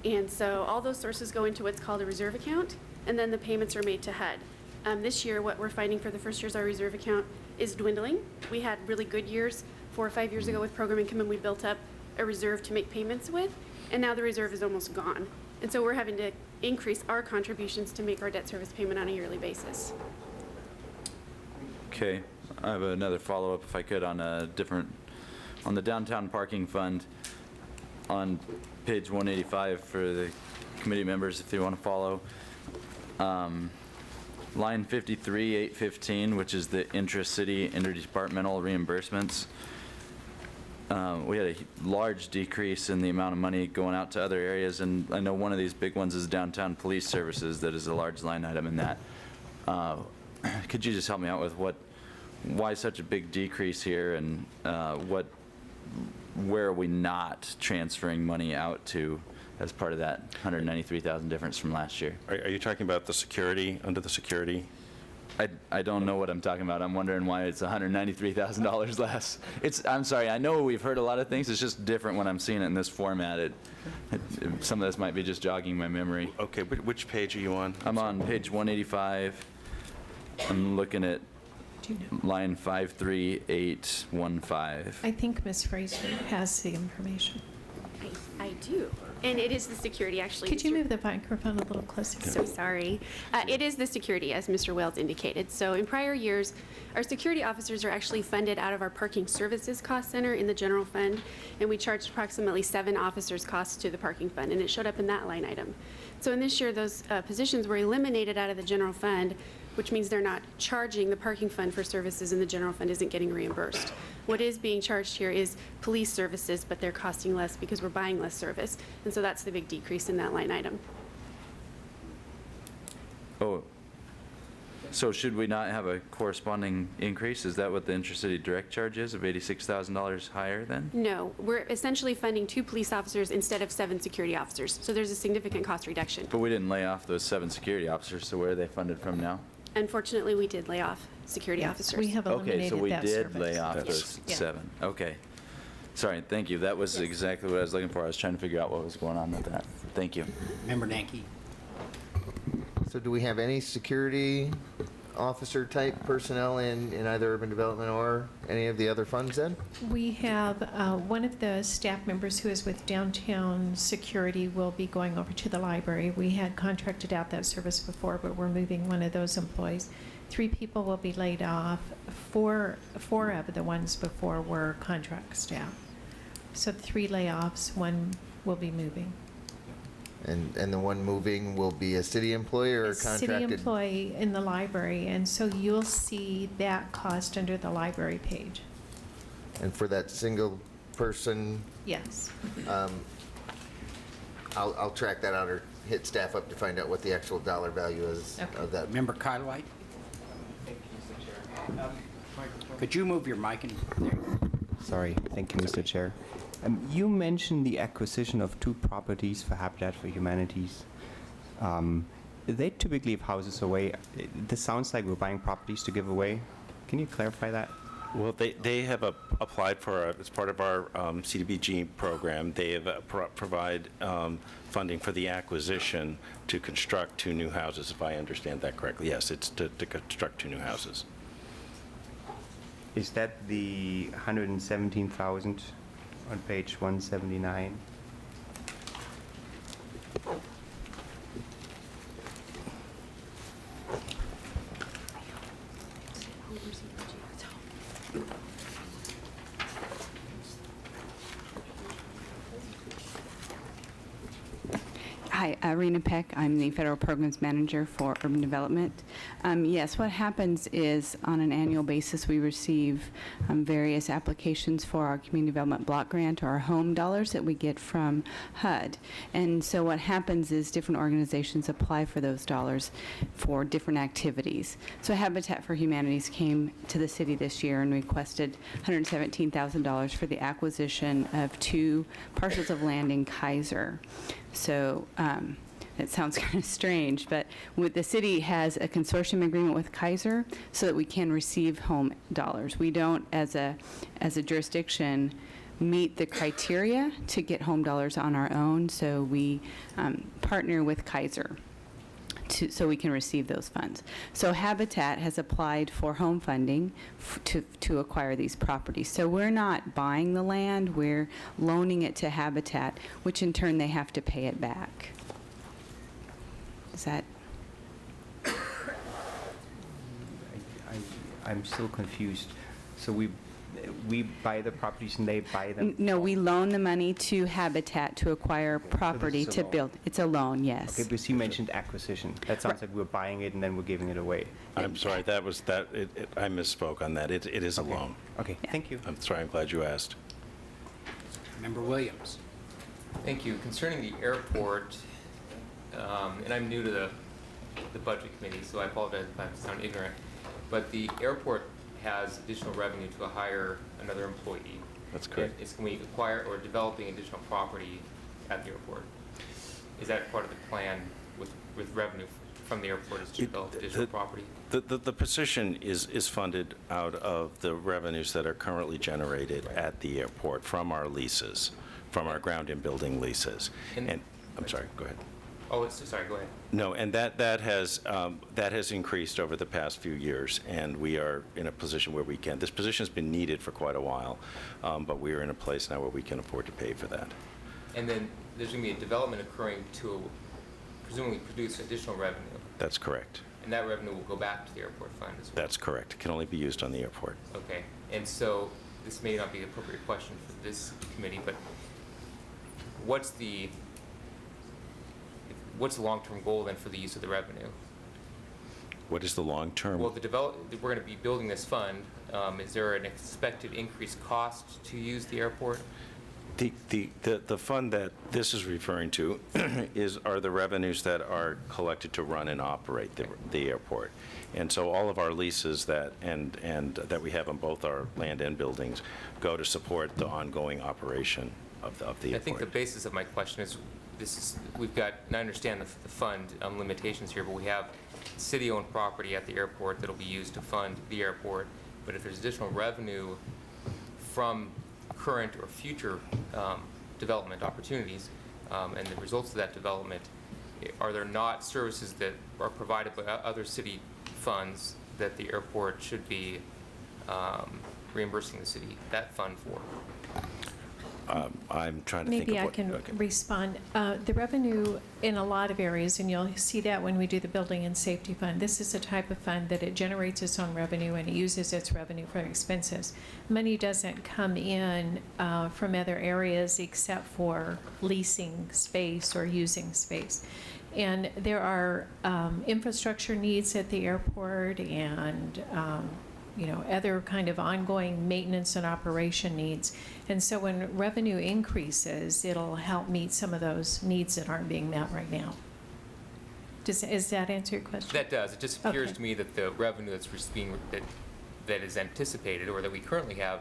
And so all those sources go into what's called a reserve account, and then the payments are made to HUD. This year, what we're finding for the first years, our reserve account is dwindling. We had really good years 4 or 5 years ago with program income, and we built up a reserve to make payments with, and now the reserve is almost gone. And so we're having to increase our contributions to make our debt service payment on a yearly basis. Okay, I have another follow-up if I could on the downtown parking fund on page 185 for the committee members if they want to follow. Line 53, 815, which is the intra-city interdepartmental reimbursements. We had a large decrease in the amount of money going out to other areas, and I know one of these big ones is downtown police services that is a large line item in that. Could you just help me out with why such a big decrease here, and where are we not transferring money out to as part of that 193,000 difference from last year? Are you talking about the security, under the security? I don't know what I'm talking about. I'm wondering why it's $193,000 less. I'm sorry, I know we've heard a lot of things. It's just different when I'm seeing it in this format. Some of this might be just jogging my memory. Okay, which page are you on? I'm on page 185. I'm looking at line 53815. I think Ms. Fraser has the information. I do. And it is the security, actually. Could you move the microphone a little closer? So sorry. It is the security, as Mr. Wells indicated. So in prior years, our security officers are actually funded out of our parking services cost center in the general fund, and we charged approximately 7 officers' costs to the parking fund, and it showed up in that line item. So in this year, those positions were eliminated out of the general fund, which means they're not charging the parking fund for services, and the general fund isn't getting reimbursed. What is being charged here is police services, but they're costing less because we're buying less service. And so that's the big decrease in that line item. Oh, so should we not have a corresponding increase? Is that what the intercity direct charge is, of $86,000 higher then? No, we're essentially funding 2 police officers instead of 7 security officers. So there's a significant cost reduction. But we didn't lay off those 7 security officers, so where are they funded from now? Unfortunately, we did lay off security officers. We have eliminated that Okay, so we did service. lay off those Yeah. 7. Okay. Sorry, thank you. That was exactly what I was looking for. I was trying to figure out what was going on with that. Thank you. Member Nanki. So do we have any security officer type personnel in either urban development or any of the other funds then? We have one of the staff members who is with downtown security will be going over to the library. We had contracted out that service before, but we're moving one of those employees. 3 people will be laid off. Four of the ones before were contract staff. So 3 layoffs, 1 will be moving. And the one moving will be a city employee or A contracted? city employee in the library, and so you'll see that cost under the library page. And for that single person, Yes. I'll track that out or hit staff up to find out what the actual dollar value is of that. Member Cartwright? Could you move your mic in there? Sorry, thank you, Mr. Chair. You mentioned the acquisition of 2 properties for Habitat for Humanities. They typically give houses away. This sounds like we're buying properties to give away. Can you clarify that? Well, they have applied for, as part of our CDBG program, they have provide funding for the acquisition to construct 2 new houses, if I understand that correctly. Yes, it's to construct 2 new houses. Is that the 117,000 on page 179? Hi, Rena Peck. I'm the Federal Programs Manager for Urban Development. Yes, what happens is on an annual basis we receive various applications for our Community Development Block Grant or our home dollars that we get from HUD. And so what happens is different organizations apply for those dollars for different activities. So Habitat for Humanities came to the city this year and requested $117,000 for the acquisition of 2 parcels of land in Kaiser. So it sounds kind of strange, but the city has a consortium agreement with Kaiser so that we can receive home dollars. We don't, as a jurisdiction, meet the criteria to get home dollars on our own, so we partner with Kaiser so we can receive those funds. So Habitat has applied for home funding to acquire these properties. So we're not buying the land, we're loaning it to Habitat, which in turn they have to pay it back. Is that? I'm still confused. So we buy the properties and they buy them? No, we loan the money to Habitat to acquire property so this is a to loan. build. It's a loan, yes. Okay, because you mentioned acquisition. That sounds like we're buying it and then we're giving it away. I'm sorry, I misspoke on that. It is a loan. Okay, thank you. I'm sorry, I'm glad you asked. Member Williams. Thank you. Concerning the airport, and I'm new to the budget committee, so I apologize if I sound ignorant, but the airport has additional revenue to hire another employee. That's correct. Can we acquire or developing additional property at the airport? Is that part of the plan with revenue from the airport is to develop additional property? The position is funded out of the revenues that are currently generated at the airport from our leases, from our ground and building leases. And I'm sorry, go ahead. Oh, sorry, go ahead. No, and that has increased over the past few years, and we are in a position where we can. This position has been needed for quite a while, but we are in a place now where we can afford to pay for that. And then there's going to be a development occurring to presumably produce additional revenue. That's correct. And that revenue will go back to the airport fund as well. That's correct. It can only be used on the airport. Okay. And so this may not be the appropriate question for this committee, but what's the long-term goal then for the use of the revenue? What is the long-term? Well, we're going to be building this fund. Is there an expected increased cost to use the airport? The fund that this is referring to are the revenues that are collected to run and operate the airport. And so all of our leases that we have on both our land and buildings go to support the ongoing operation of the airport. I think the basis of my question is we've got, and I understand the fund limitations here, but we have city-owned property at the airport that'll be used to fund the airport. But if there's additional revenue from current or future development opportunities and the results of that development, are there not services that are provided by other city funds that the airport should be reimbursing the city, that fund for? I'm trying to think of Maybe what... I can okay. respond. The revenue in a lot of areas, and you'll see that when we do the Building and Safety Fund, this is a type of fund that it generates its own revenue and it uses its revenue for expenses. Money doesn't come in from other areas except for leasing space or using space. And there are infrastructure needs at the airport and other kind of ongoing maintenance and operation needs. And so when revenue increases, it'll help meet some of those needs that aren't being met right now. Does that answer your question? That does. It just appears Okay. to me that the revenue that is anticipated or that we currently have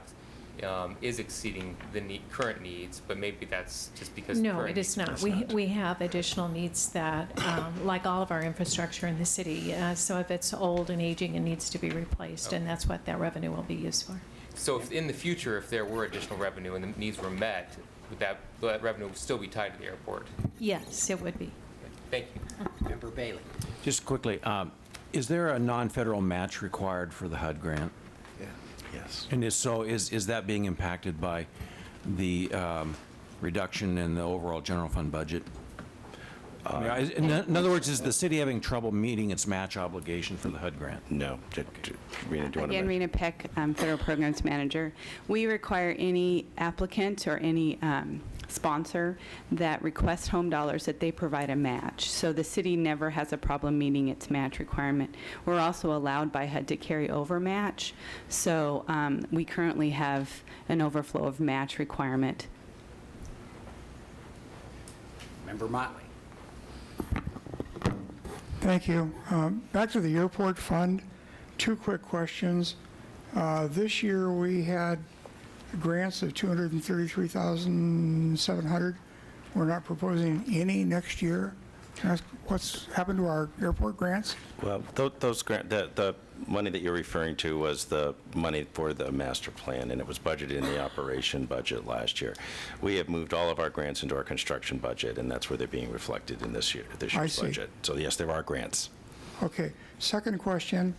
is exceeding the current needs, but maybe that's just because No, current it is needs- not. We have additional needs that, like all of our infrastructure in the city, some of it's old and aging and needs to be replaced, and that's what that revenue will be used for. So if in the future, if there were additional revenue and the needs were met, would that revenue still be tied to the airport? Yes, it would be. Thank you. Member Bailey. Just quickly, is there a non-federal match required for the HUD grant? Yes. And is that being impacted by the reduction in the overall general fund budget? In other words, is the city having trouble meeting its match obligation for the HUD grant? No. Rena, do you want to? Again, Rena Peck, Federal Programs Manager. We require any applicant or any sponsor that requests home dollars that they provide a match. So the city never has a problem meeting its match requirement. We're also allowed by HUD to carry over match. So we currently have an overflow of match requirement. Member Motley. Thank you. Back to the airport fund, 2 quick questions. This year, we had grants of $233,700. We're not proposing any next year. Can I ask what's happened to our airport grants? Well, those the money that you're referring to was the money for the master plan, and it was budgeted in the operation budget last year. We have moved all of our grants into our construction budget, and that's where they're being reflected in this year's budget. So yes, there are grants. Okay. Second question.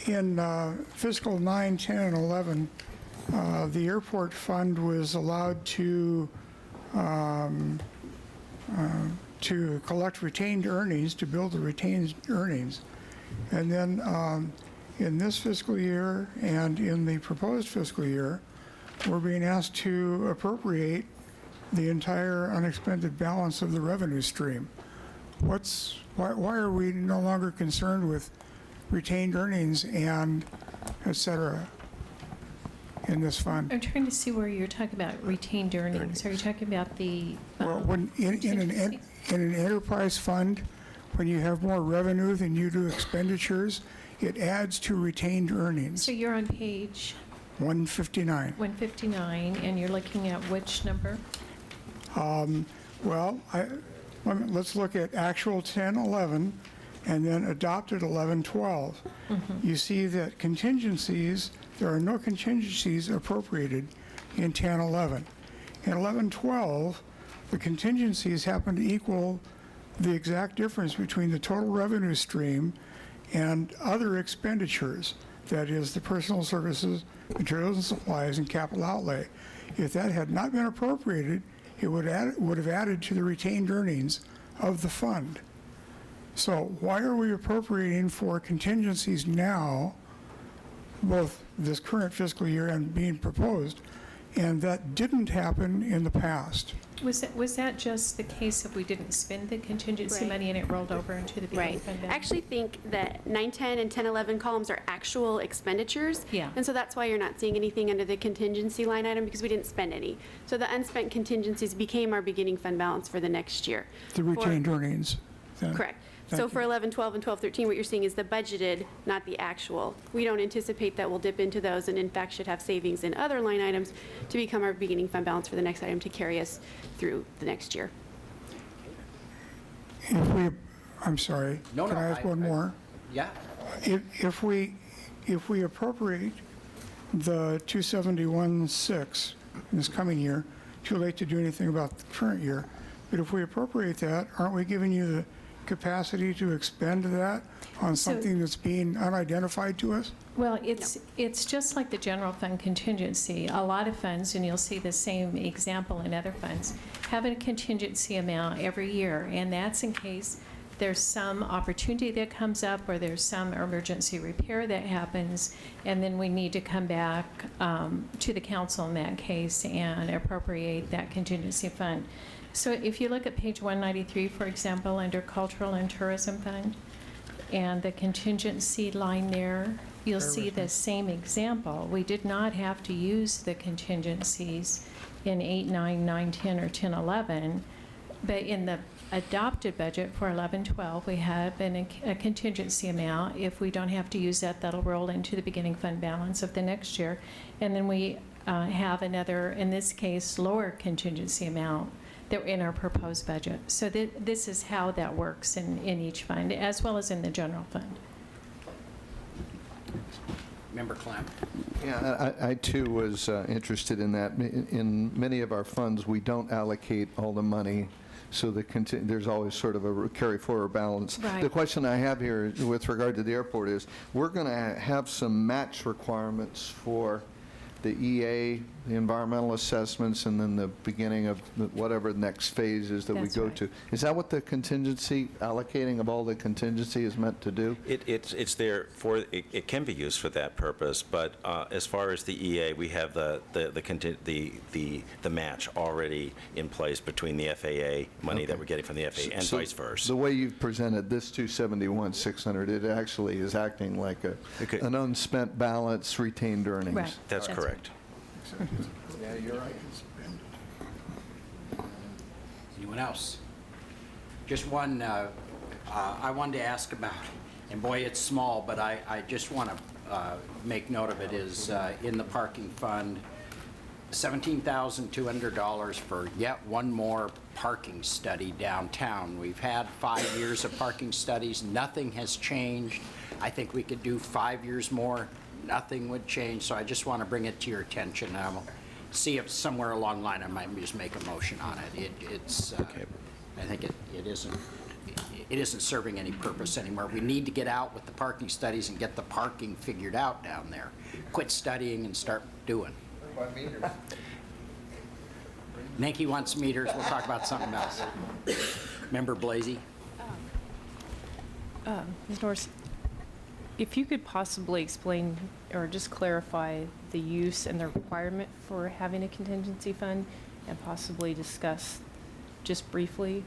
In fiscal 9, 10, and 11, the airport fund was allowed to collect retained earnings, to build the retained earnings. And then in this fiscal year and in the proposed fiscal year, we're being asked to appropriate the entire unexpended balance of the revenue stream. Why are we no longer concerned with retained earnings and et cetera in this fund? I'm trying to see where you're talking about retained earnings. Are you talking about the? Well, when in an enterprise fund, when you have more revenue than you do expenditures, it adds to retained earnings. So you're on page 159. 159, and you're looking at which number? Well, let's look at actual 10, 11, and then adopted 11, 12. You see that contingencies, there are no contingencies appropriated in 10, 11. In 11, 12, the contingencies happen to equal the exact difference between the total revenue stream and other expenditures, that is the personal services, materials and supplies, and capital outlay. If that had not been appropriated, it would have added to the retained earnings of the fund. So why are we appropriating for contingencies now, both this current fiscal year and being proposed, and that didn't happen in the past? Was that just the case if we didn't spend the contingency Right. money and it rolled over into the beginning Right. fund I balance? actually think that 9, 10, and 10, 11 columns are actual expenditures. Yeah. And so that's why you're not seeing anything under the contingency line item, because we didn't spend any. So the unspent contingencies became our beginning fund balance for the next year. The retained earnings, then? Correct. Thank So you. for 11, 12, and 12, 13, what you're seeing is the budgeted, not the actual. We don't anticipate that we'll dip into those, and in fact should have savings in other line items to become our beginning fund balance for the next item to carry us through the next year. I'm sorry. No, Can I ask one more? Yeah. If we appropriate the 271.6 in this coming year, too late to do anything about the current year, but if we appropriate that, aren't we giving you the capacity to expend that on something that's being unidentified to us? Well, it's just like the general fund contingency. A lot of funds, and you'll see the same example in other funds, have a contingency amount every year, and that's in case there's some opportunity that comes up or there's some emergency repair that happens, and then we need to come back to the council in that case and appropriate that contingency fund. So if you look at page 193, for example, under Cultural and Tourism Fund, and the contingency line there, you'll see the same example. We did not have to use the contingencies in 8, 9, 9, 10, or 10, 11, but in the adopted budget for 11, 12, we have a contingency amount. If we don't have to use that, that'll roll into the beginning fund balance of the next year. And then we have another, in this case, lower contingency amount that in our proposed budget. So this is how that works in each fund, as well as in the general fund. Member Clem. Yeah, I too was interested in that. In many of our funds, we don't allocate all the money so there's always sort of a carry forward balance. Right. The question I have here with regard to the airport is, we're going to have some match requirements for the EA, the environmental assessments, and then the beginning of whatever the next phase is that we That's go right. to. Is that what the contingency, allocating of all the contingency is meant to do? It's there for, it can be used for that purpose, but as far as the EA, we have the match already in place between the FAA money that we're getting from the FAA and So vice versa. The way you've presented this 271,600, it actually is acting like an unspent balance, retained earnings. Right. That's That's correct. Yeah, you're right. Anyone else? Just one, I wanted to ask about, and boy, it's small, but I just want to make note of it, is in the parking fund, $17,200 for yet one more parking study downtown. We've had 5 years of parking studies. Nothing has changed. I think we could do 5 years more. Nothing would change. So I just want to bring it to your attention. I'll see if somewhere along the line I might just make a motion on it. I think it isn't serving any purpose anymore. We need to get out with the parking studies and get the parking figured out down there. Quit studying and start doing. Nanki wants meters. We'll talk about something else. Member Blasey? Ms. Norris, if you could possibly explain or just clarify the use and the requirement for having a contingency fund, and possibly discuss just briefly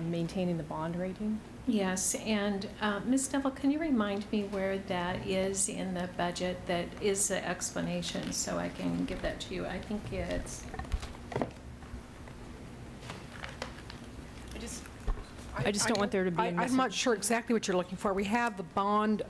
maintaining the bond rating? Yes, and Ms. Neville, can you remind me where that is in the budget? That is the explanation, so I can give that to you. I think it's... I just don't want there to be a I'm not sure exactly what you're looking for. We have the bond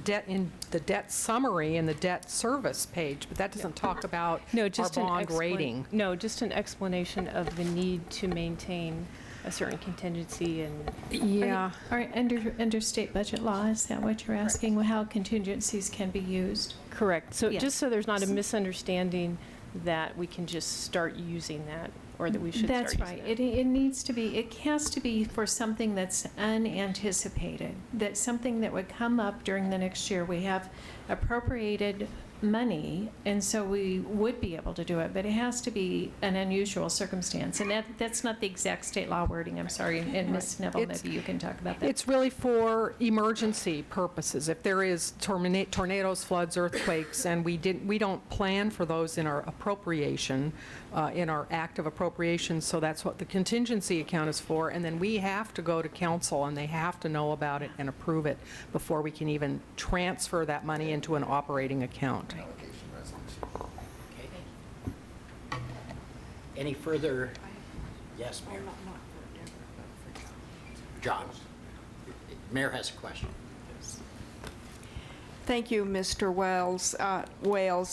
debt in the debt summary and the debt service page, but that doesn't talk about our bond rating. No, just an explanation of the need to maintain a certain contingency and... Yeah. All right, under state budget law, is that what you're asking? How contingencies can be used? Correct. So Yeah. just so there's not a misunderstanding that we can just start using that, or that we should start That's using right. that. It needs to be, it has to be for something that's unanticipated, that's something that would come up during the next year. We have appropriated money, and so we would be able to do it, but it has to be an unusual circumstance. And that's not the exact state law wording, I'm sorry. And Ms. Neville, maybe you can talk about that. It's really for emergency purposes. If there is tornadoes, floods, earthquakes, and we don't plan for those in our appropriation, in our active appropriation, so that's what the contingency account is for. And then we have to go to council, and they have to know about it and approve it before we can even transfer that money into an operating account. Okay. Any further? Yes, Mayor. John. Mayor has a question. Thank you, Mr. Wales.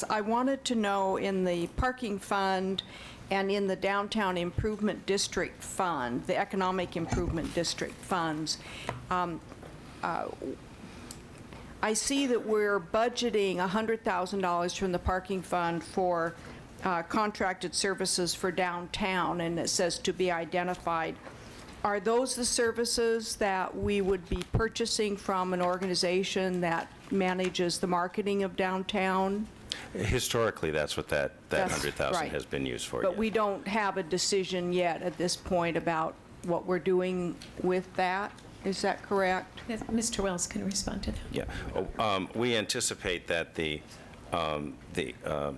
I wanted to know, in the parking fund and in the downtown improvement district fund, the economic improvement district funds, I see that we're budgeting $100,000 from the parking fund for contracted services for downtown, and it says to be identified. Are those the services that we would be purchasing from an organization that manages the marketing of downtown? Historically, that's what that That's 100,000 right. has been used for. But yeah. we don't have a decision yet at this point about what we're doing with that. Is that correct? Mr. Wells can respond to that. Yeah. We anticipate that the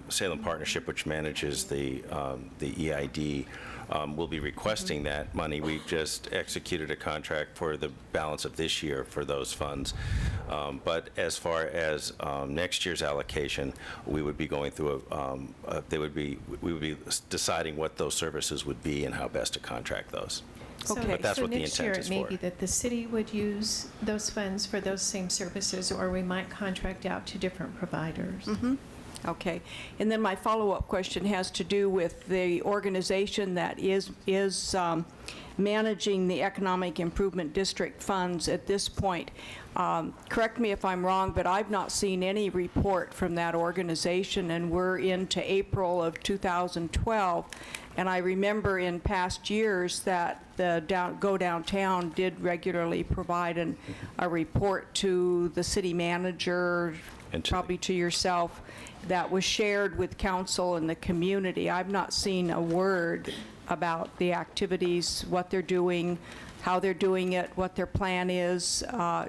Salem Partnership, which manages the EID, will be requesting that money. We've just executed a contract for the balance of this year for those funds. But as far as next year's allocation, we would be going through we would be deciding what those services would be and how best to contract those. Okay. But that's So what the next year, intent is it may for. be that the city would use those funds for those same services, or we might contract out to different providers. Okay. And then my follow-up question has to do with the organization that is managing the Economic Improvement District funds at this point. Correct me if I'm wrong, but I've not seen any report from that organization, and we're into April of 2012. And I remember in past years that the Go Downtown did regularly provide a report to the city manager, probably to yourself, that was shared with council and the community. I've not seen a word about the activities, what they're doing, how they're doing it, what their plan is.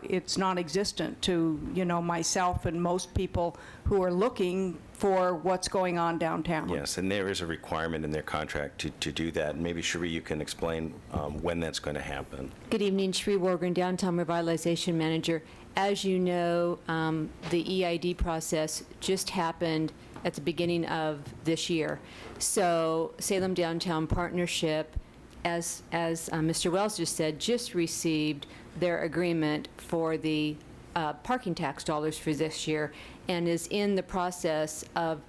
It's non-existent to, myself and most people who are looking for what's going on downtown. Yes, and there is a requirement in their contract to do that. And maybe, Cherie, you can explain when that's going to happen. Good evening, Cherie Wargren, Downtown Revitalization Manager. As you know, the EID process just happened at the beginning of this year. So Salem Downtown Partnership, as Mr. Wells just said, just received their agreement for the parking tax dollars for this year and is in the process of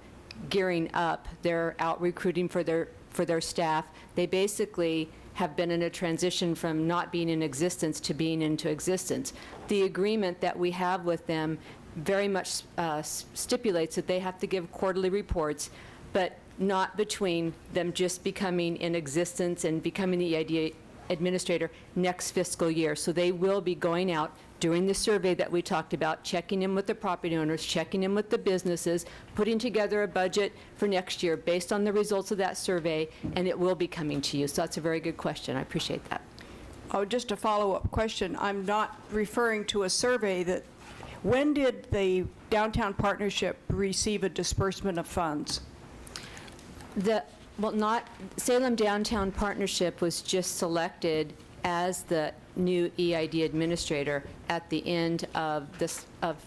gearing up. They're out recruiting for their staff. They basically have been in a transition from not being in existence to being into existence. The agreement that we have with them very much stipulates that they have to give quarterly reports, but not between them just becoming in existence and becoming the EID administrator next fiscal year. So they will be going out doing the survey that we talked about, checking in with the property owners, checking in with the businesses, putting together a budget for next year based on the results of that survey, and it will be coming to you. So that's a very good question. I appreciate that. Oh, just a follow-up question. I'm not referring to a survey that, when did the Downtown Partnership receive a disbursement of funds? Salem Downtown Partnership was just selected as the new EID administrator at the end of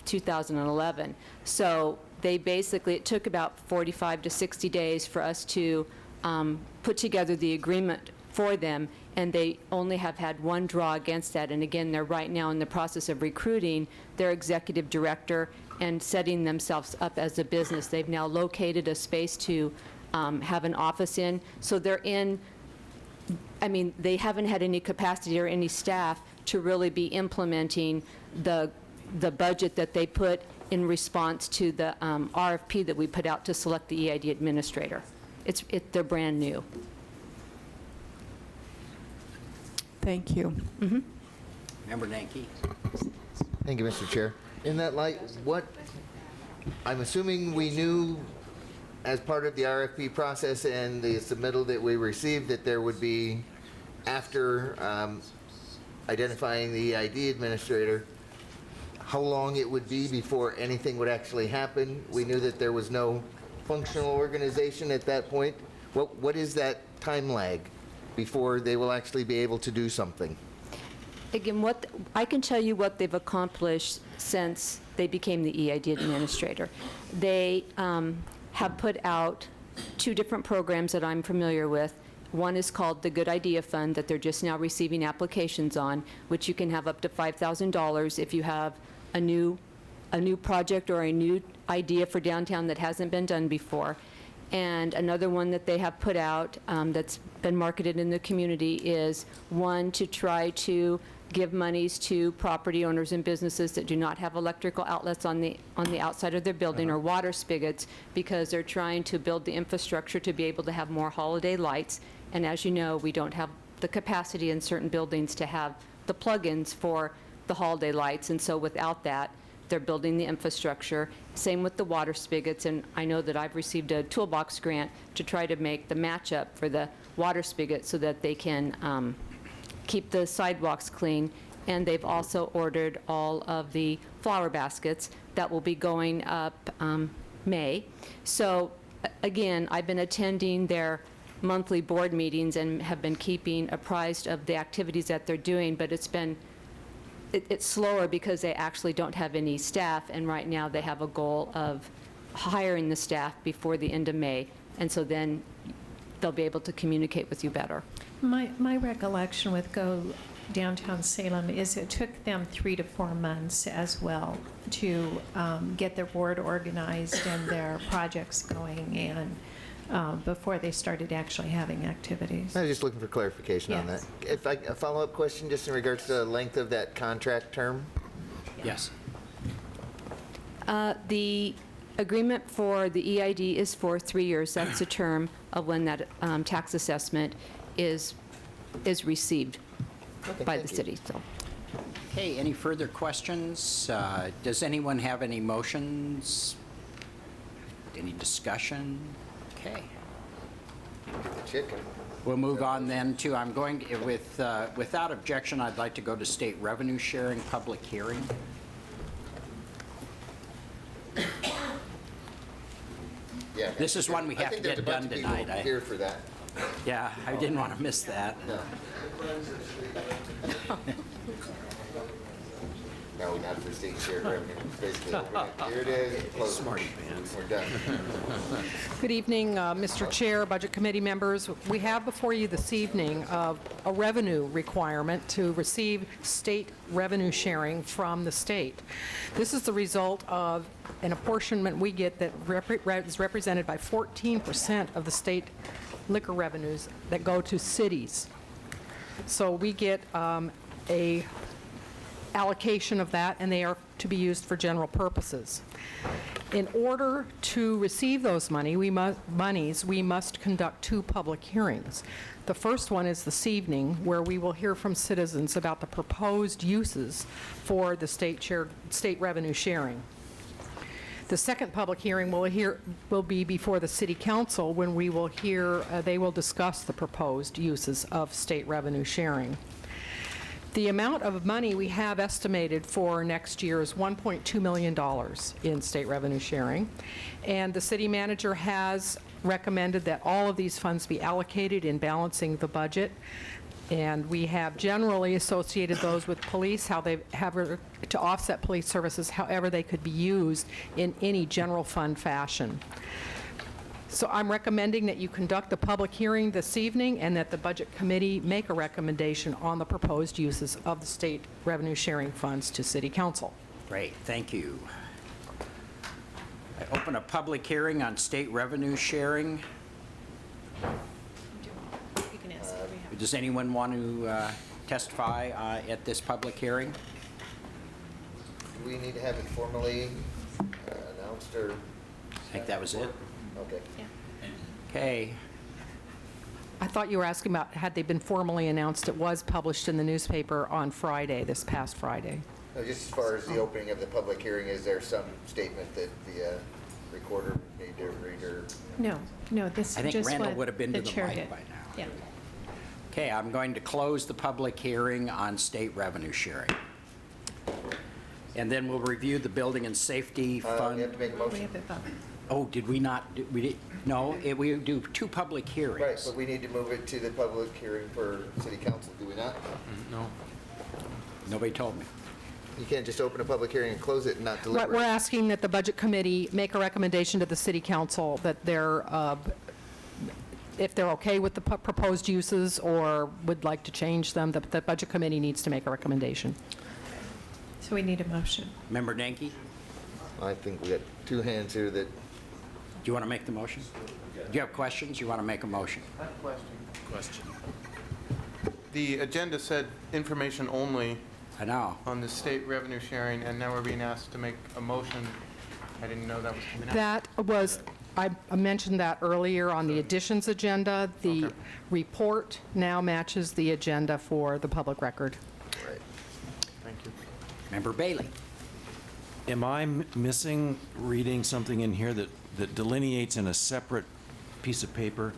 2011. So they basically, it took about 45 to 60 days for us to put together the agreement for them, and they only have had one draw against that. And again, they're right now in the process of recruiting their executive director and setting themselves up as a business. They've now located a space to have an office in. So they're they haven't had any capacity or any staff to really be implementing the budget that they put in response to the RFP that we put out to select the EID administrator. They're brand new. Thank you. Mm-hmm. Member Nanki. Thank you, Mr. Chair. In that light, I'm assuming we knew as part of the RFP process and the submittal that we received that there would be, after identifying the EID administrator, how long it would be before anything would actually happen. We knew that there was no functional organization at that point. What is that time lag before they will actually be able to do something? Again, I can tell you what they've accomplished since they became the EID administrator. They have put out 2 different programs that I'm familiar with. One is called the Good Idea Fund that they're just now receiving applications on, which you can have up to $5,000 if you have a new project or a new idea for downtown that hasn't been done before. And another one that they have put out that's been marketed in the community is one to try to give monies to property owners and businesses that do not have electrical outlets on the outside of their building or water spigots, because they're trying to build the infrastructure to be able to have more holiday lights. And as you know, we don't have the capacity in certain buildings to have the plug-ins for the holiday lights, and so without that, they're building the infrastructure. Same with the water spigots, and I know that I've received a toolbox grant to try to make the matchup for the water spigot so that they can keep the sidewalks clean. And they've also ordered all of the flower baskets that will be going up May. So again, I've been attending their monthly board meetings and have been keeping apprised of the activities that they're doing, but it's slower because they actually don't have any staff, and right now they have a goal of hiring the staff before the end of May, and so then they'll be able to communicate with you better. My recollection with Go downtown Salem is it took them 3 to 4 months as well to get their board organized and their projects going, and before they started actually having activities. I was just looking for clarification on that. Yes. A follow-up question, just in regards to the length of that contract term? Yes. The agreement for the EID is for 3 years. That's the term of when that tax assessment is received by the city. So, Okay, any further questions? Does anyone have any motions? Any discussion? Okay. Chicken. We'll move on then to, I'm going, without objection, I'd like to go to state revenue sharing public hearing. Yeah. This is one we have to get done tonight. Here for that. Yeah, I didn't want to miss that. No, not for state share revenue. Basically, here it is. Close. Smarty pants. We're done. Good evening, Mr. Chair, Budget Committee members. We have before you this evening a revenue requirement to receive state revenue sharing from the state. This is the result of an apportionment we get that is represented by 14% of the state liquor revenues that go to cities. So we get a allocation of that, and they are to be used for general purposes. In order to receive those monies, we must conduct 2 public hearings. The first one is this evening, where we will hear from citizens about the proposed uses for the state revenue sharing. The second public hearing will be before the City Council, when we will hear, they will discuss the proposed uses of state revenue sharing. The amount of money we have estimated for next year is $1.2 million in state revenue sharing, and the city manager has recommended that all of these funds be allocated in balancing the budget, and we have generally associated those with police, how they have to offset police services, however they could be used in any general fund fashion. So I'm recommending that you conduct the public hearing this evening and that the Budget Committee make a recommendation on the proposed uses of the state revenue sharing funds to City Council. Great, thank you. I open a public hearing on state revenue sharing. Does anyone want to testify at this public hearing? Do we need to have it formally announced, or? I think that was it. Okay. Okay. I thought you were asking about, had they been formally announced? It was published in the newspaper on Friday, this past Friday. No, just as far as the opening of the public hearing, is there some statement that the recorder would need to read, or? No, this I is think just Randall what would have been to the chair mic did. by now. Yeah. Okay, I'm going to close the public hearing on state revenue sharing. And then we'll review the building and safety fund. We have to make a We motion. have it up. Oh, did we not, no, we do 2 public hearings. Right, but we need to move it to the public hearing for City Council, do we not? No. Nobody told me. You can't just open a public hearing and close it and not Right, deliberate. we're asking that the Budget Committee make a recommendation to the City Council that they're, if they're okay with the proposed uses or would like to change them, the Budget Committee needs to make a recommendation. So we need a motion. Member Danke, do I think we got 2 hands here that, you want to make the motion? Do you have questions? You want to make a motion? I have a question. The agenda said information only I know. on the state revenue sharing, and now we're being asked to make a motion. I didn't know that was coming out. That was, I mentioned that earlier on the additions agenda. The report now matches the agenda for the public record. right. Thank you. Member Bailey. Am I missing reading something in here that delineates in a separate piece of paper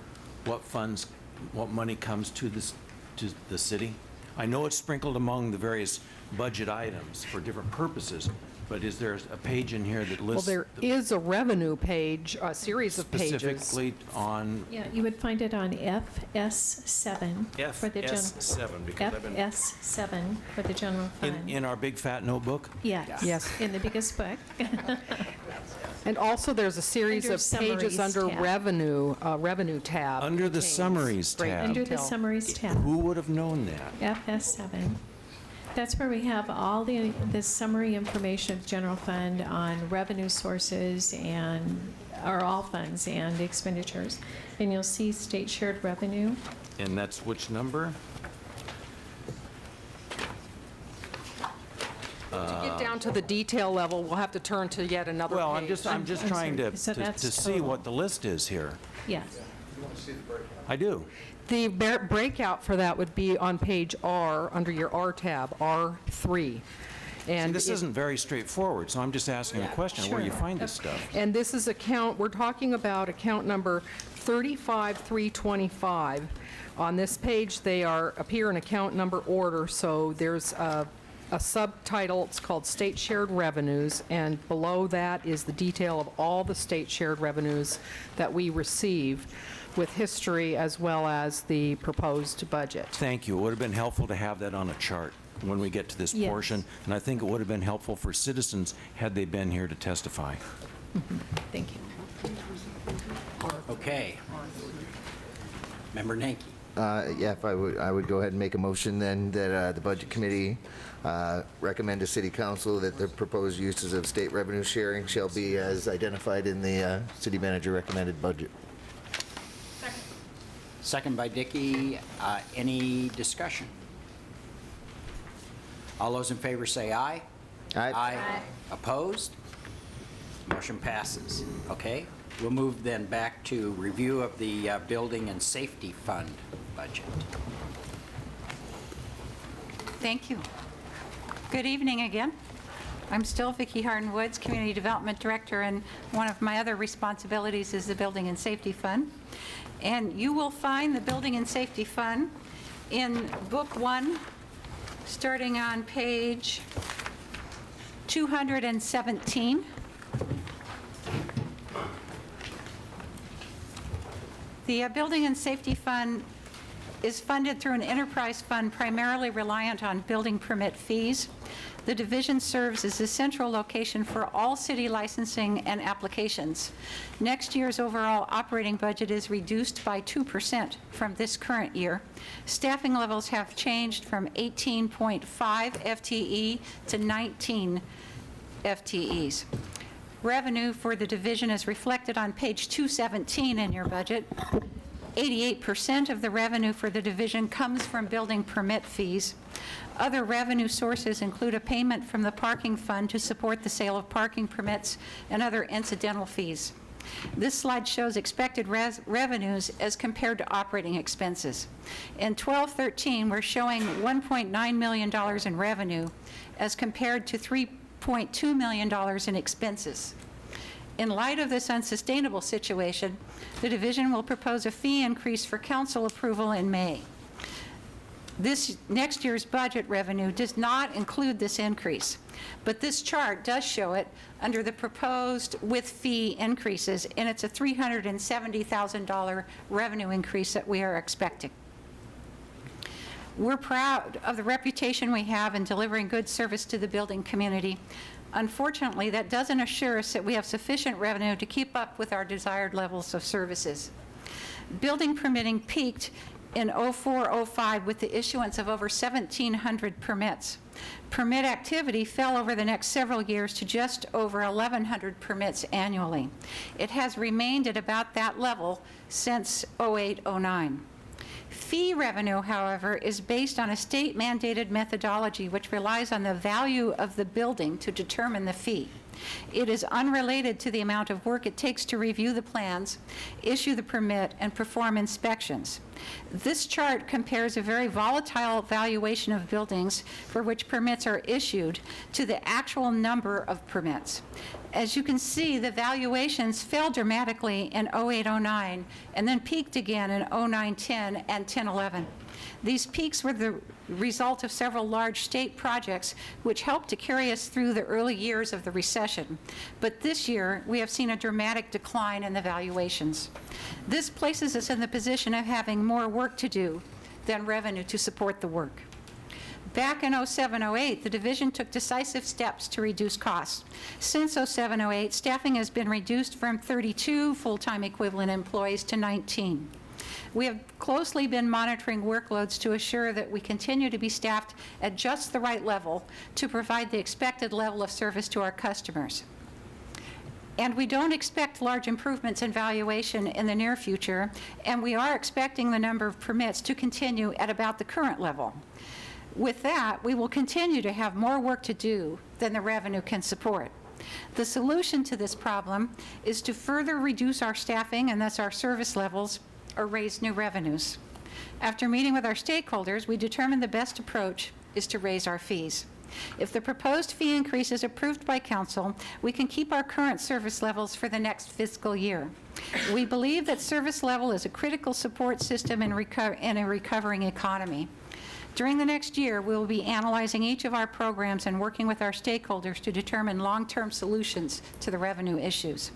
what funds, what money comes to the city? I know it's sprinkled among the various budget items for different purposes, but is there a page in here that Well, lists there is a revenue page, a series of pages. specifically on Yeah, you would find it on FS7 for the general. FS7, because I've been FS7 for the general fund. in our big fat notebook? Yes. Yes. In the biggest book. And also, there's a series Under of pages summaries under tab. revenue tab. Under the contains summaries great tab. Under the detail. summaries tab. Who would have known that? FS7. That's where we have all the summary information of general fund on revenue sources or all funds and expenditures. And you'll see state shared revenue. And that's which number? To get down to the detail level, we'll have to turn to yet another Well, page. I'm just trying to So that's see total. what the list is here. Yes. I do. The breakout for that would be on page R, under your R tab, R3. See, this isn't very straightforward, so I'm just asking a question, where you find this stuff. And this is we're talking about account number 35325. On this page, they appear in account number order, so there's a subtitle, it's called State Shared Revenues, and below that is the detail of all the state shared revenues that we receive, with history as well as the proposed budget. Thank you. It would have been helpful to have that on a chart when we get to this Yes. portion, and I think it would have been helpful for citizens had they been here to testify. Thank you. Okay. Member Nanki. Yeah, if I would go ahead and make a motion then that the Budget Committee recommend to City Council that the proposed uses of state revenue sharing shall be as identified in the City Manager recommended budget. Second by Dickey. Any discussion? All those in favor say aye. Aye. Opposed? Motion passes. Okay. We'll move then back to review of the Building and Safety Fund budget. Thank you. Good evening again. I'm still Vicki Harden-Woods, Community Development Director, and one of my other responsibilities is the Building and Safety Fund. And you will find the Building and Safety Fund in Book 1, starting on page 217. The Building and Safety Fund is funded through an enterprise fund primarily reliant on building permit fees. The division serves as the central location for all city licensing and applications. Next year's overall operating budget is reduced by 2% from this current year. Staffing levels have changed from 18.5 FTE to 19 FTEs. Revenue for the division is reflected on page 217 in your budget. 88% of the revenue for the division comes from building permit fees. Other revenue sources include a payment from the parking fund to support the sale of parking permits and other incidental fees. This slide shows expected revenues as compared to operating expenses. In 12-13, we're showing $1.9 million in revenue as compared to $3.2 million in expenses. In light of this unsustainable situation, the division will propose a fee increase for council approval in May. This next year's budget revenue does not include this increase, but this chart does show it under the proposed with fee increases, and it's a $370,000 revenue increase that we are expecting. We're proud of the reputation we have in delivering good service to the building community. Unfortunately, that doesn't assure us that we have sufficient revenue to keep up with our desired levels of services. Building permitting peaked in 04-05 with the issuance of over 1,700 permits. Permit activity fell over the next several years to just over 1,100 permits annually. It has remained at about that level since 08-09. Fee revenue, however, is based on a state-mandated methodology which relies on the value of the building to determine the fee. It is unrelated to the amount of work it takes to review the plans, issue the permit, and perform inspections. This chart compares a very volatile valuation of buildings for which permits are issued to the actual number of permits. As you can see, the valuations fell dramatically in 08-09 and then peaked again in 09-10 and 10-11. These peaks were the result of several large state projects which helped to carry us through the early years of the recession. But this year, we have seen a dramatic decline in the valuations. This places us in the position of having more work to do than revenue to support the work. Back in 07-08, the division took decisive steps to reduce costs. Since 07-08, staffing has been reduced from 32 full-time equivalent employees to 19. We have closely been monitoring workloads to assure that we continue to be staffed at just the right level to provide the expected level of service to our customers. And we don't expect large improvements in valuation in the near future, and we are expecting the number of permits to continue at about the current level. With that, we will continue to have more work to do than the revenue can support. The solution to this problem is to further reduce our staffing and thus our service levels or raise new revenues. After meeting with our stakeholders, we determined the best approach is to raise our fees. If the proposed fee increase is approved by council, we can keep our current service levels for the next fiscal year. We believe that service level is a critical support system in a recovering economy. During the next year, we will be analyzing each of our programs and working with our stakeholders to determine long-term solutions to the revenue issues.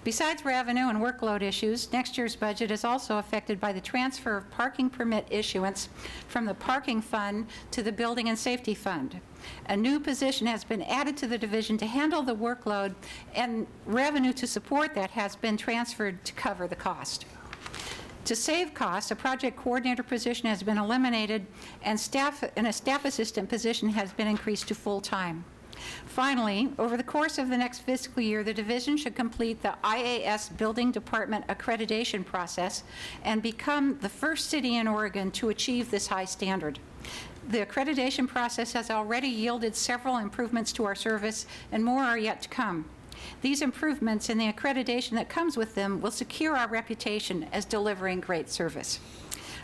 Besides revenue and workload issues, next year's budget is also affected by the transfer of parking permit issuance from the parking fund to the building and safety fund. A new position has been added to the division to handle the workload, and revenue to support that has been transferred to cover the cost. To save costs, a project coordinator position has been eliminated, and a staff assistant position has been increased to full-time. Finally, over the course of the next fiscal year, the division should complete the IAS Building Department accreditation process and become the first city in Oregon to achieve this high standard. The accreditation process has already yielded several improvements to our service, and more are yet to come. These improvements and the accreditation that comes with them will secure our reputation as delivering great service.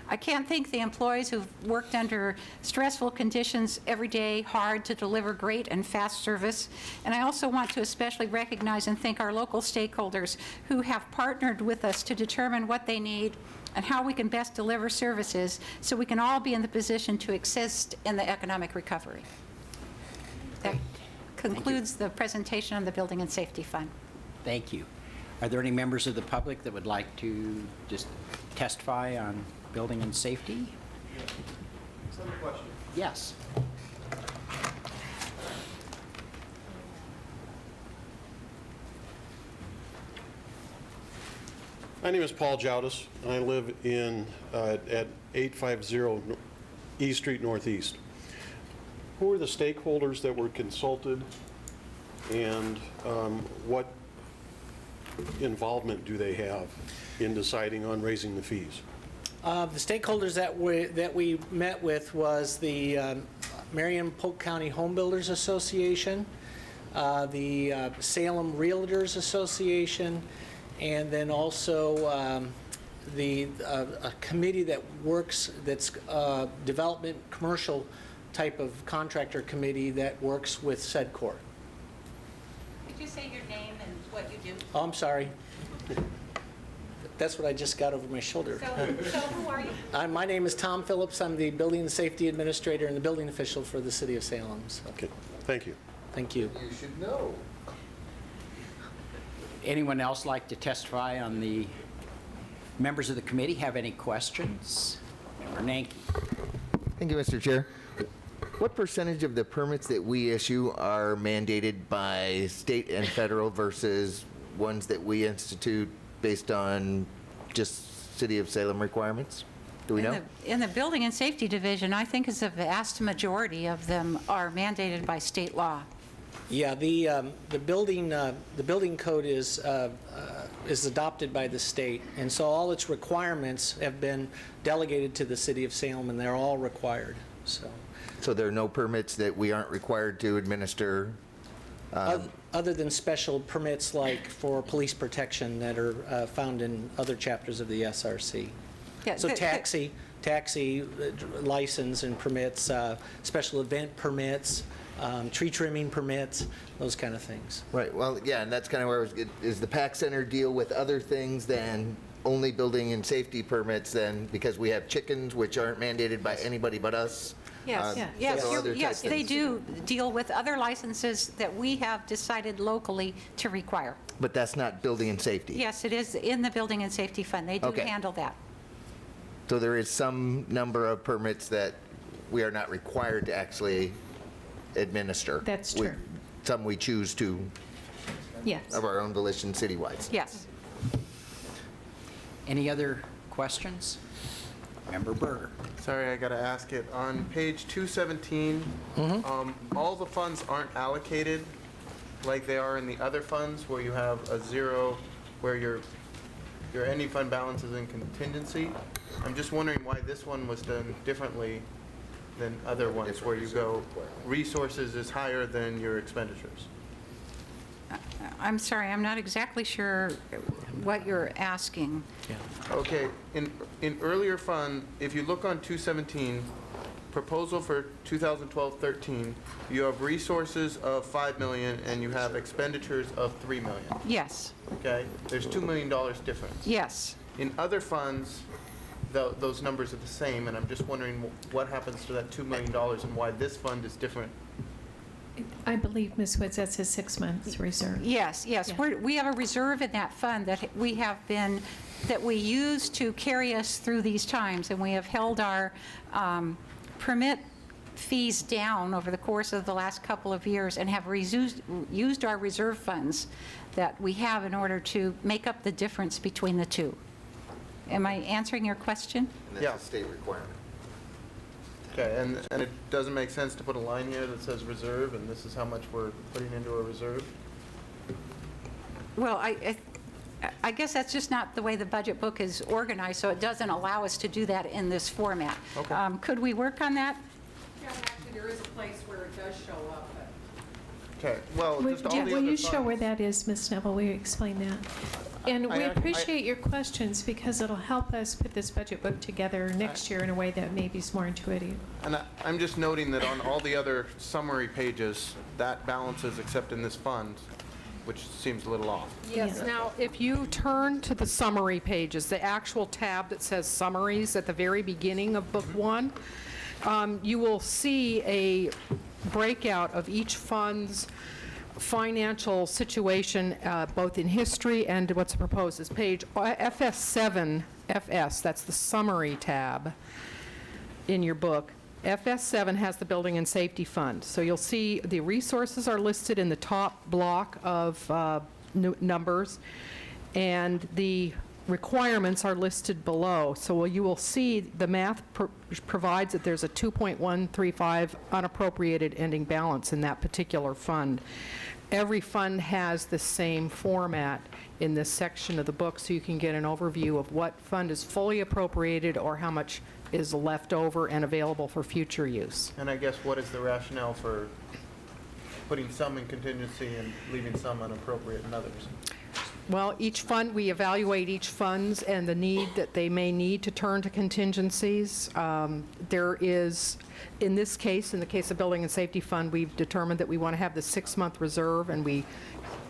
I can't thank the employees who've worked under stressful conditions every day hard to deliver great and fast service. And I also want to especially recognize and thank our local stakeholders who have partnered with us to determine what they need and how we can best deliver services so we can all be in the position to assist in the economic recovery. That concludes the presentation on the Building and Safety Fund. Thank you. Are there any members of the public that would like to just testify on building and safety? Some questions. Yes. My name is Paul Jowdis, and I live in at 850 E Street Northeast. Who are the stakeholders that were consulted, and what involvement do they have in deciding on raising the fees? The stakeholders that we met with was the Marion Polk County Home Builders Association, the Salem Realtors Association, and then also a committee that works, that's development commercial type of contractor committee that works with SEDCOR. Could you say your name and what you do? Oh, I'm sorry. That's what I just got over my shoulder. So who are you? My name is Tom Phillips. I'm the Building and Safety Administrator and the building official for the City of Salem. So. Okay, thank you. Thank you. You should know. Anyone else like to testify on the members of the committee? Have any questions? Member Nanki. Thank you, Mr. Chair. What percentage of the permits that we issue are mandated by state and federal versus ones that we institute based on just City of Salem requirements? Do we know? In the Building and Safety Division, I think it's a vast majority of them are mandated by state law. Yeah, the building code is adopted by the state, and so all its requirements have been delegated to the City of Salem, and they're all required. So there are no permits that we aren't required to administer? Other than special permits like for police protection that are found in other chapters of the SRC. Yeah, So taxi license and permits, special event permits, tree trimming permits, those kind of things. Right, well, yeah, and that's kind of where I was, is the PAC Center deal with other things than only building and safety permits then, because we have chickens which aren't mandated by anybody but us? Yes, yes, they do deal with other licenses that we have decided locally to require. But that's not building and safety? Yes, it is in the Building and Safety Fund. They do Okay. handle that. So there is some number of permits that we are not required to actually administer. That's We- true. Some we choose to, Yes. of our own volition, citywide. Yes. Any other questions? Member Berger. Sorry, I gotta ask it. On page 217, all the funds aren't allocated like they are in the other funds where you have a zero, where your ending fund balance is in contingency. I'm just wondering why this one was done differently than other ones where you go, resources is higher than your expenditures. I'm sorry, I'm not exactly sure what you're asking. Okay, in earlier fund, if you look on 217, proposal for 2012-13, you have resources of 5 million and you have expenditures of 3 million. Yes, Okay, there's $2 million difference. yes. In other funds, those numbers are the same, and I'm just wondering what happens to that $2 million and why this fund is different. I believe, Ms. Woods, that's a 6 months reserve. Yes, yes. Yeah. We have a reserve in that fund that that we use to carry us through these times, and we have held our permit fees down over the course of the last couple of years and have used our reserve funds that we have in order to make up the difference between the two. Am I answering your question? And that's a state requirement. Okay, and it doesn't make sense to put a line here that says reserve, and this is how much we're putting into a reserve? Well, I guess that's just not the way the budget book is organized, so it doesn't allow us to do that in this format. Okay. Could we work on that? Yeah, actually, there is a place where it does show up, but Okay, well, just all the other Will you funds. show where that is, Ms. Neville? Will you explain that? And we I- appreciate your questions because it'll help us put this budget book together next year in a way that maybe is more intuitive. And I'm just noting that on all the other summary pages, that balances except in this fund, which seems a little off. Yes, now, if you turn to the summary pages, the actual tab that says summaries at the very beginning of Book 1, you will see a breakout of each fund's financial situation, both in history and what's proposed. This page, FS7, FS, that's the summary tab in your book. FS7 has the Building and Safety Fund. So you'll see the resources are listed in the top block of numbers, and the requirements are listed below. So you will see the math provides that there's a 2.135 unappropriated ending balance in that particular fund. Every fund has the same format in this section of the book, so you can get an overview of what fund is fully appropriated or how much is left over and available for future use. And I guess what is the rationale for putting some in contingency and leaving some unappropriate in others? Well, each fund, we evaluate each funds and the need that they may need to turn to contingencies. There is, in this case, in the case of Building and Safety Fund, we've determined that we want to have the 6-month reserve, and we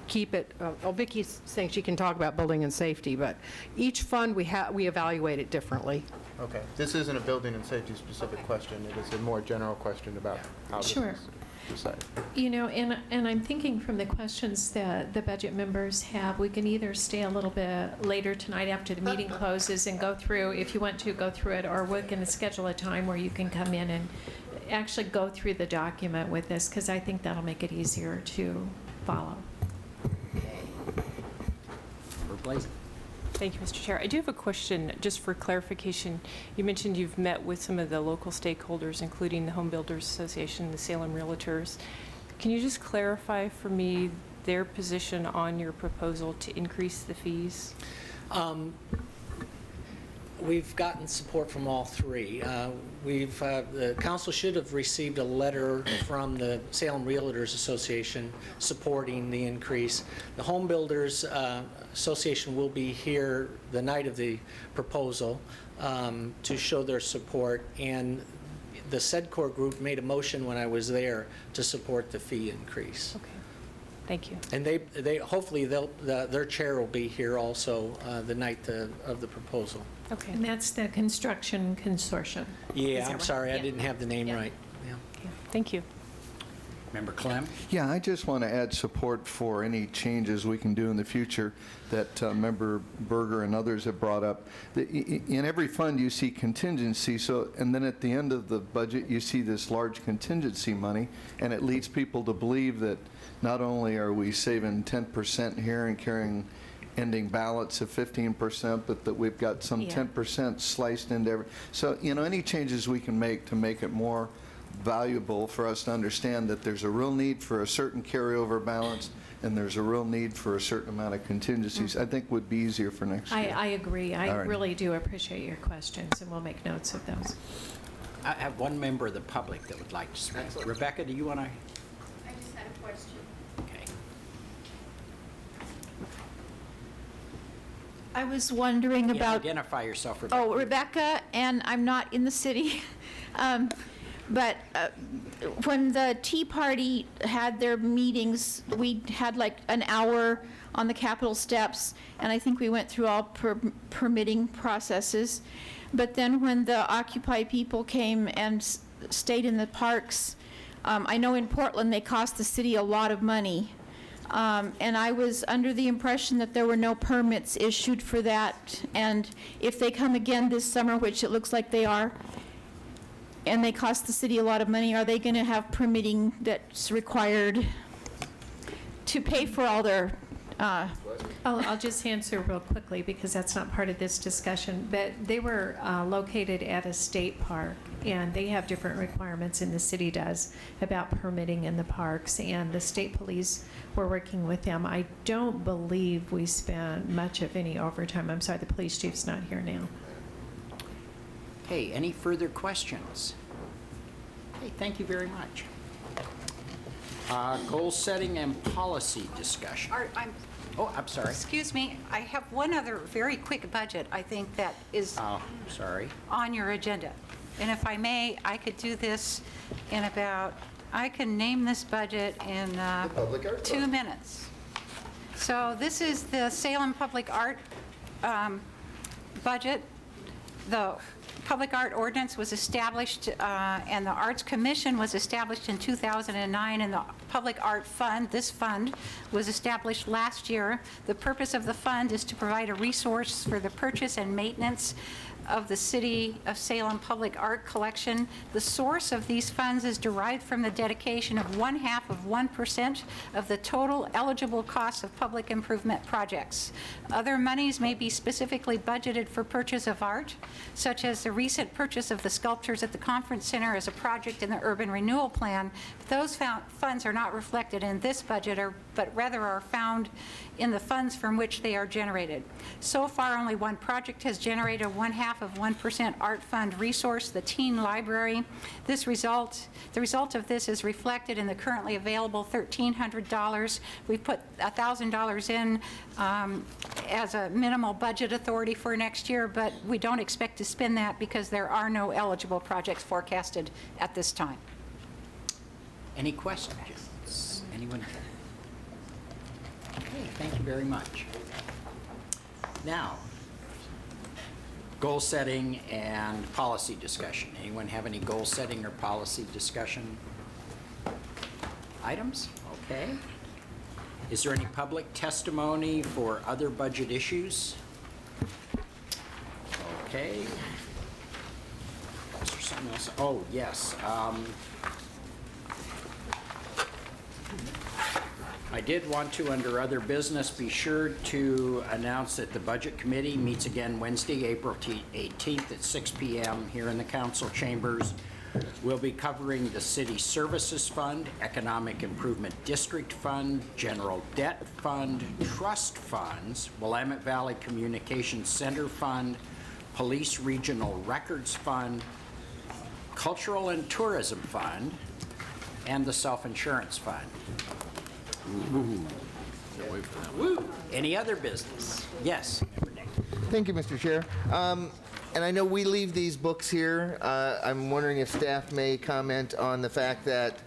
keep it, Vicki's saying she can talk about Building and Safety, but each fund, we evaluate it differently. Okay, this isn't a building and safety specific question, it is a more general question about how this Sure. is decided. You know, and I'm thinking from the questions that the budget members have, we can either stay a little bit later tonight after the meeting closes and go through, if you want to go through it, or we're going to schedule a time where you can come in and actually go through the document with us, because I think that'll make it easier to follow. Thank you, Mr. Chair. I do have a question, just for clarification. You mentioned you've met with some of the local stakeholders, including the Home Builders Association, the Salem Realtors. Can you just clarify for me their position on your proposal to increase the fees? We've gotten support from all three. The council should have received a letter from the Salem Realtors Association supporting the increase. The Home Builders Association will be here the night of the proposal to show their support, and the SEDCOR group made a motion when I was there to support the fee increase. Okay. Thank you. And they hopefully their chair will be here also the night of the proposal. Okay. And that's the construction consortium. Is Yeah, that I'm right? sorry, I Yeah. didn't have the name Yeah. right. Yeah. Okay. Thank you. Member Clem? Yeah, I just want to add support for any changes we can do in the future that Member Berger and others have brought up. In every fund, you see contingency, and then at the end of the budget, you see this large contingency money, and it leads people to believe that not only are we saving 10% here and ending ballots of 15%, but that we've got some 10% sliced into every. So, any changes we can make to make it more valuable for us to understand that there's a real need for a certain carryover balance and there's a real need for a certain amount of contingencies, I think would be easier for next year. I agree. I All right. really do appreciate your questions, and we'll make notes of those. I have one member of the public that would like to speak. Rebecca, do you want to? I just had a question. Okay. I was wondering Yeah, about, identify yourself, Rebecca. oh, Rebecca, and I'm not in the city. But when the Tea Party had their meetings, we had like an hour on the Capitol steps, and I think we went through all permitting processes. But then when the Occupy people came and stayed in the parks, I know in Portland they cost the city a lot of money. And I was under the impression that there were no permits issued for that. And if they come again this summer, which it looks like they are, and they cost the city a lot of money, are they going to have permitting that's required to pay for all their... I'll just answer real quickly because that's not part of this discussion. But they were located at a state park, and they have different requirements than the city does about permitting in the parks, and the state police were working with them. I don't believe we spent much of any overtime. I'm sorry, the police chief's not here now. Okay, any further questions? Okay, thank you very much. Goal setting and policy discussion. Oh, I'm sorry. Excuse me, I have one other very quick budget, I think, that is Sorry. on your agenda. And if I may, I could do this in I can name this budget in 2 minutes. So this is the Salem Public Art budget. The Public Art Ordinance was established, and the Arts Commission was established in 2009, and the Public Art Fund, this fund, was established last year. The purpose of the fund is to provide a resource for the purchase and maintenance of the City of Salem Public Art Collection. The source of these funds is derived from the dedication of 0.5% of the total eligible costs of public improvement projects. Other monies may be specifically budgeted for purchase of art, such as the recent purchase of the sculptures at the Conference Center as a project in the Urban Renewal Plan. Those funds are not reflected in this budget, but rather are found in the funds from which they are generated. So far, only one project has generated 0.5% art fund resource, the Teen Library. The result of this is reflected in the currently available $1,300. We put $1,000 in as a minimal budget authority for next year, but we don't expect to spend that because there are no eligible projects forecasted at this time. Any questions? Anyone? Okay, thank you very much. Now, goal setting and policy discussion. Anyone have any goal setting or policy discussion items? Okay. Is there any public testimony for other budget issues? Okay. Is there something else? Oh, yes. I did want to, under other business, be sure to announce that the Budget Committee meets again Wednesday, April 18th at 6 p.m. here in the council chambers. We'll be covering the City Services Fund, Economic Improvement District Fund, General Debt Fund, Trust Funds, Willamette Valley Communications Center Fund, Police Regional Records Fund, Cultural and Tourism Fund, and the Self-Insurance Fund. Woo. Any other business? Yes, Member Nick. Thank you, Mr. Chair. And I know we leave these books here. I'm wondering if staff may comment on the fact that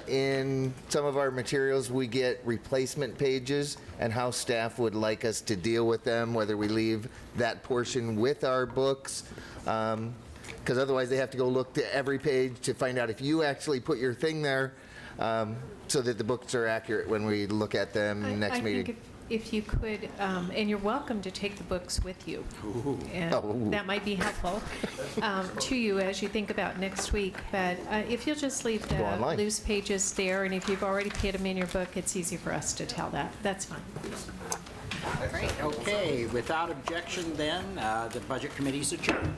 in some of our materials we get replacement pages and how staff would like us to deal with them, whether we leave that portion with our books. Because otherwise they have to go look to every page to find out if you actually put your thing there. so that the books are accurate when we look at them next I meeting? think if you could, and you're welcome to take the books with you. And Oh. that might be helpful to you as you think about next week. But if you'll just leave Go the online. loose pages there, and if you've already put them in your book, it's easy for us to tell that. That's fine. Okay, without objection then, the Budget Committee's adjourned.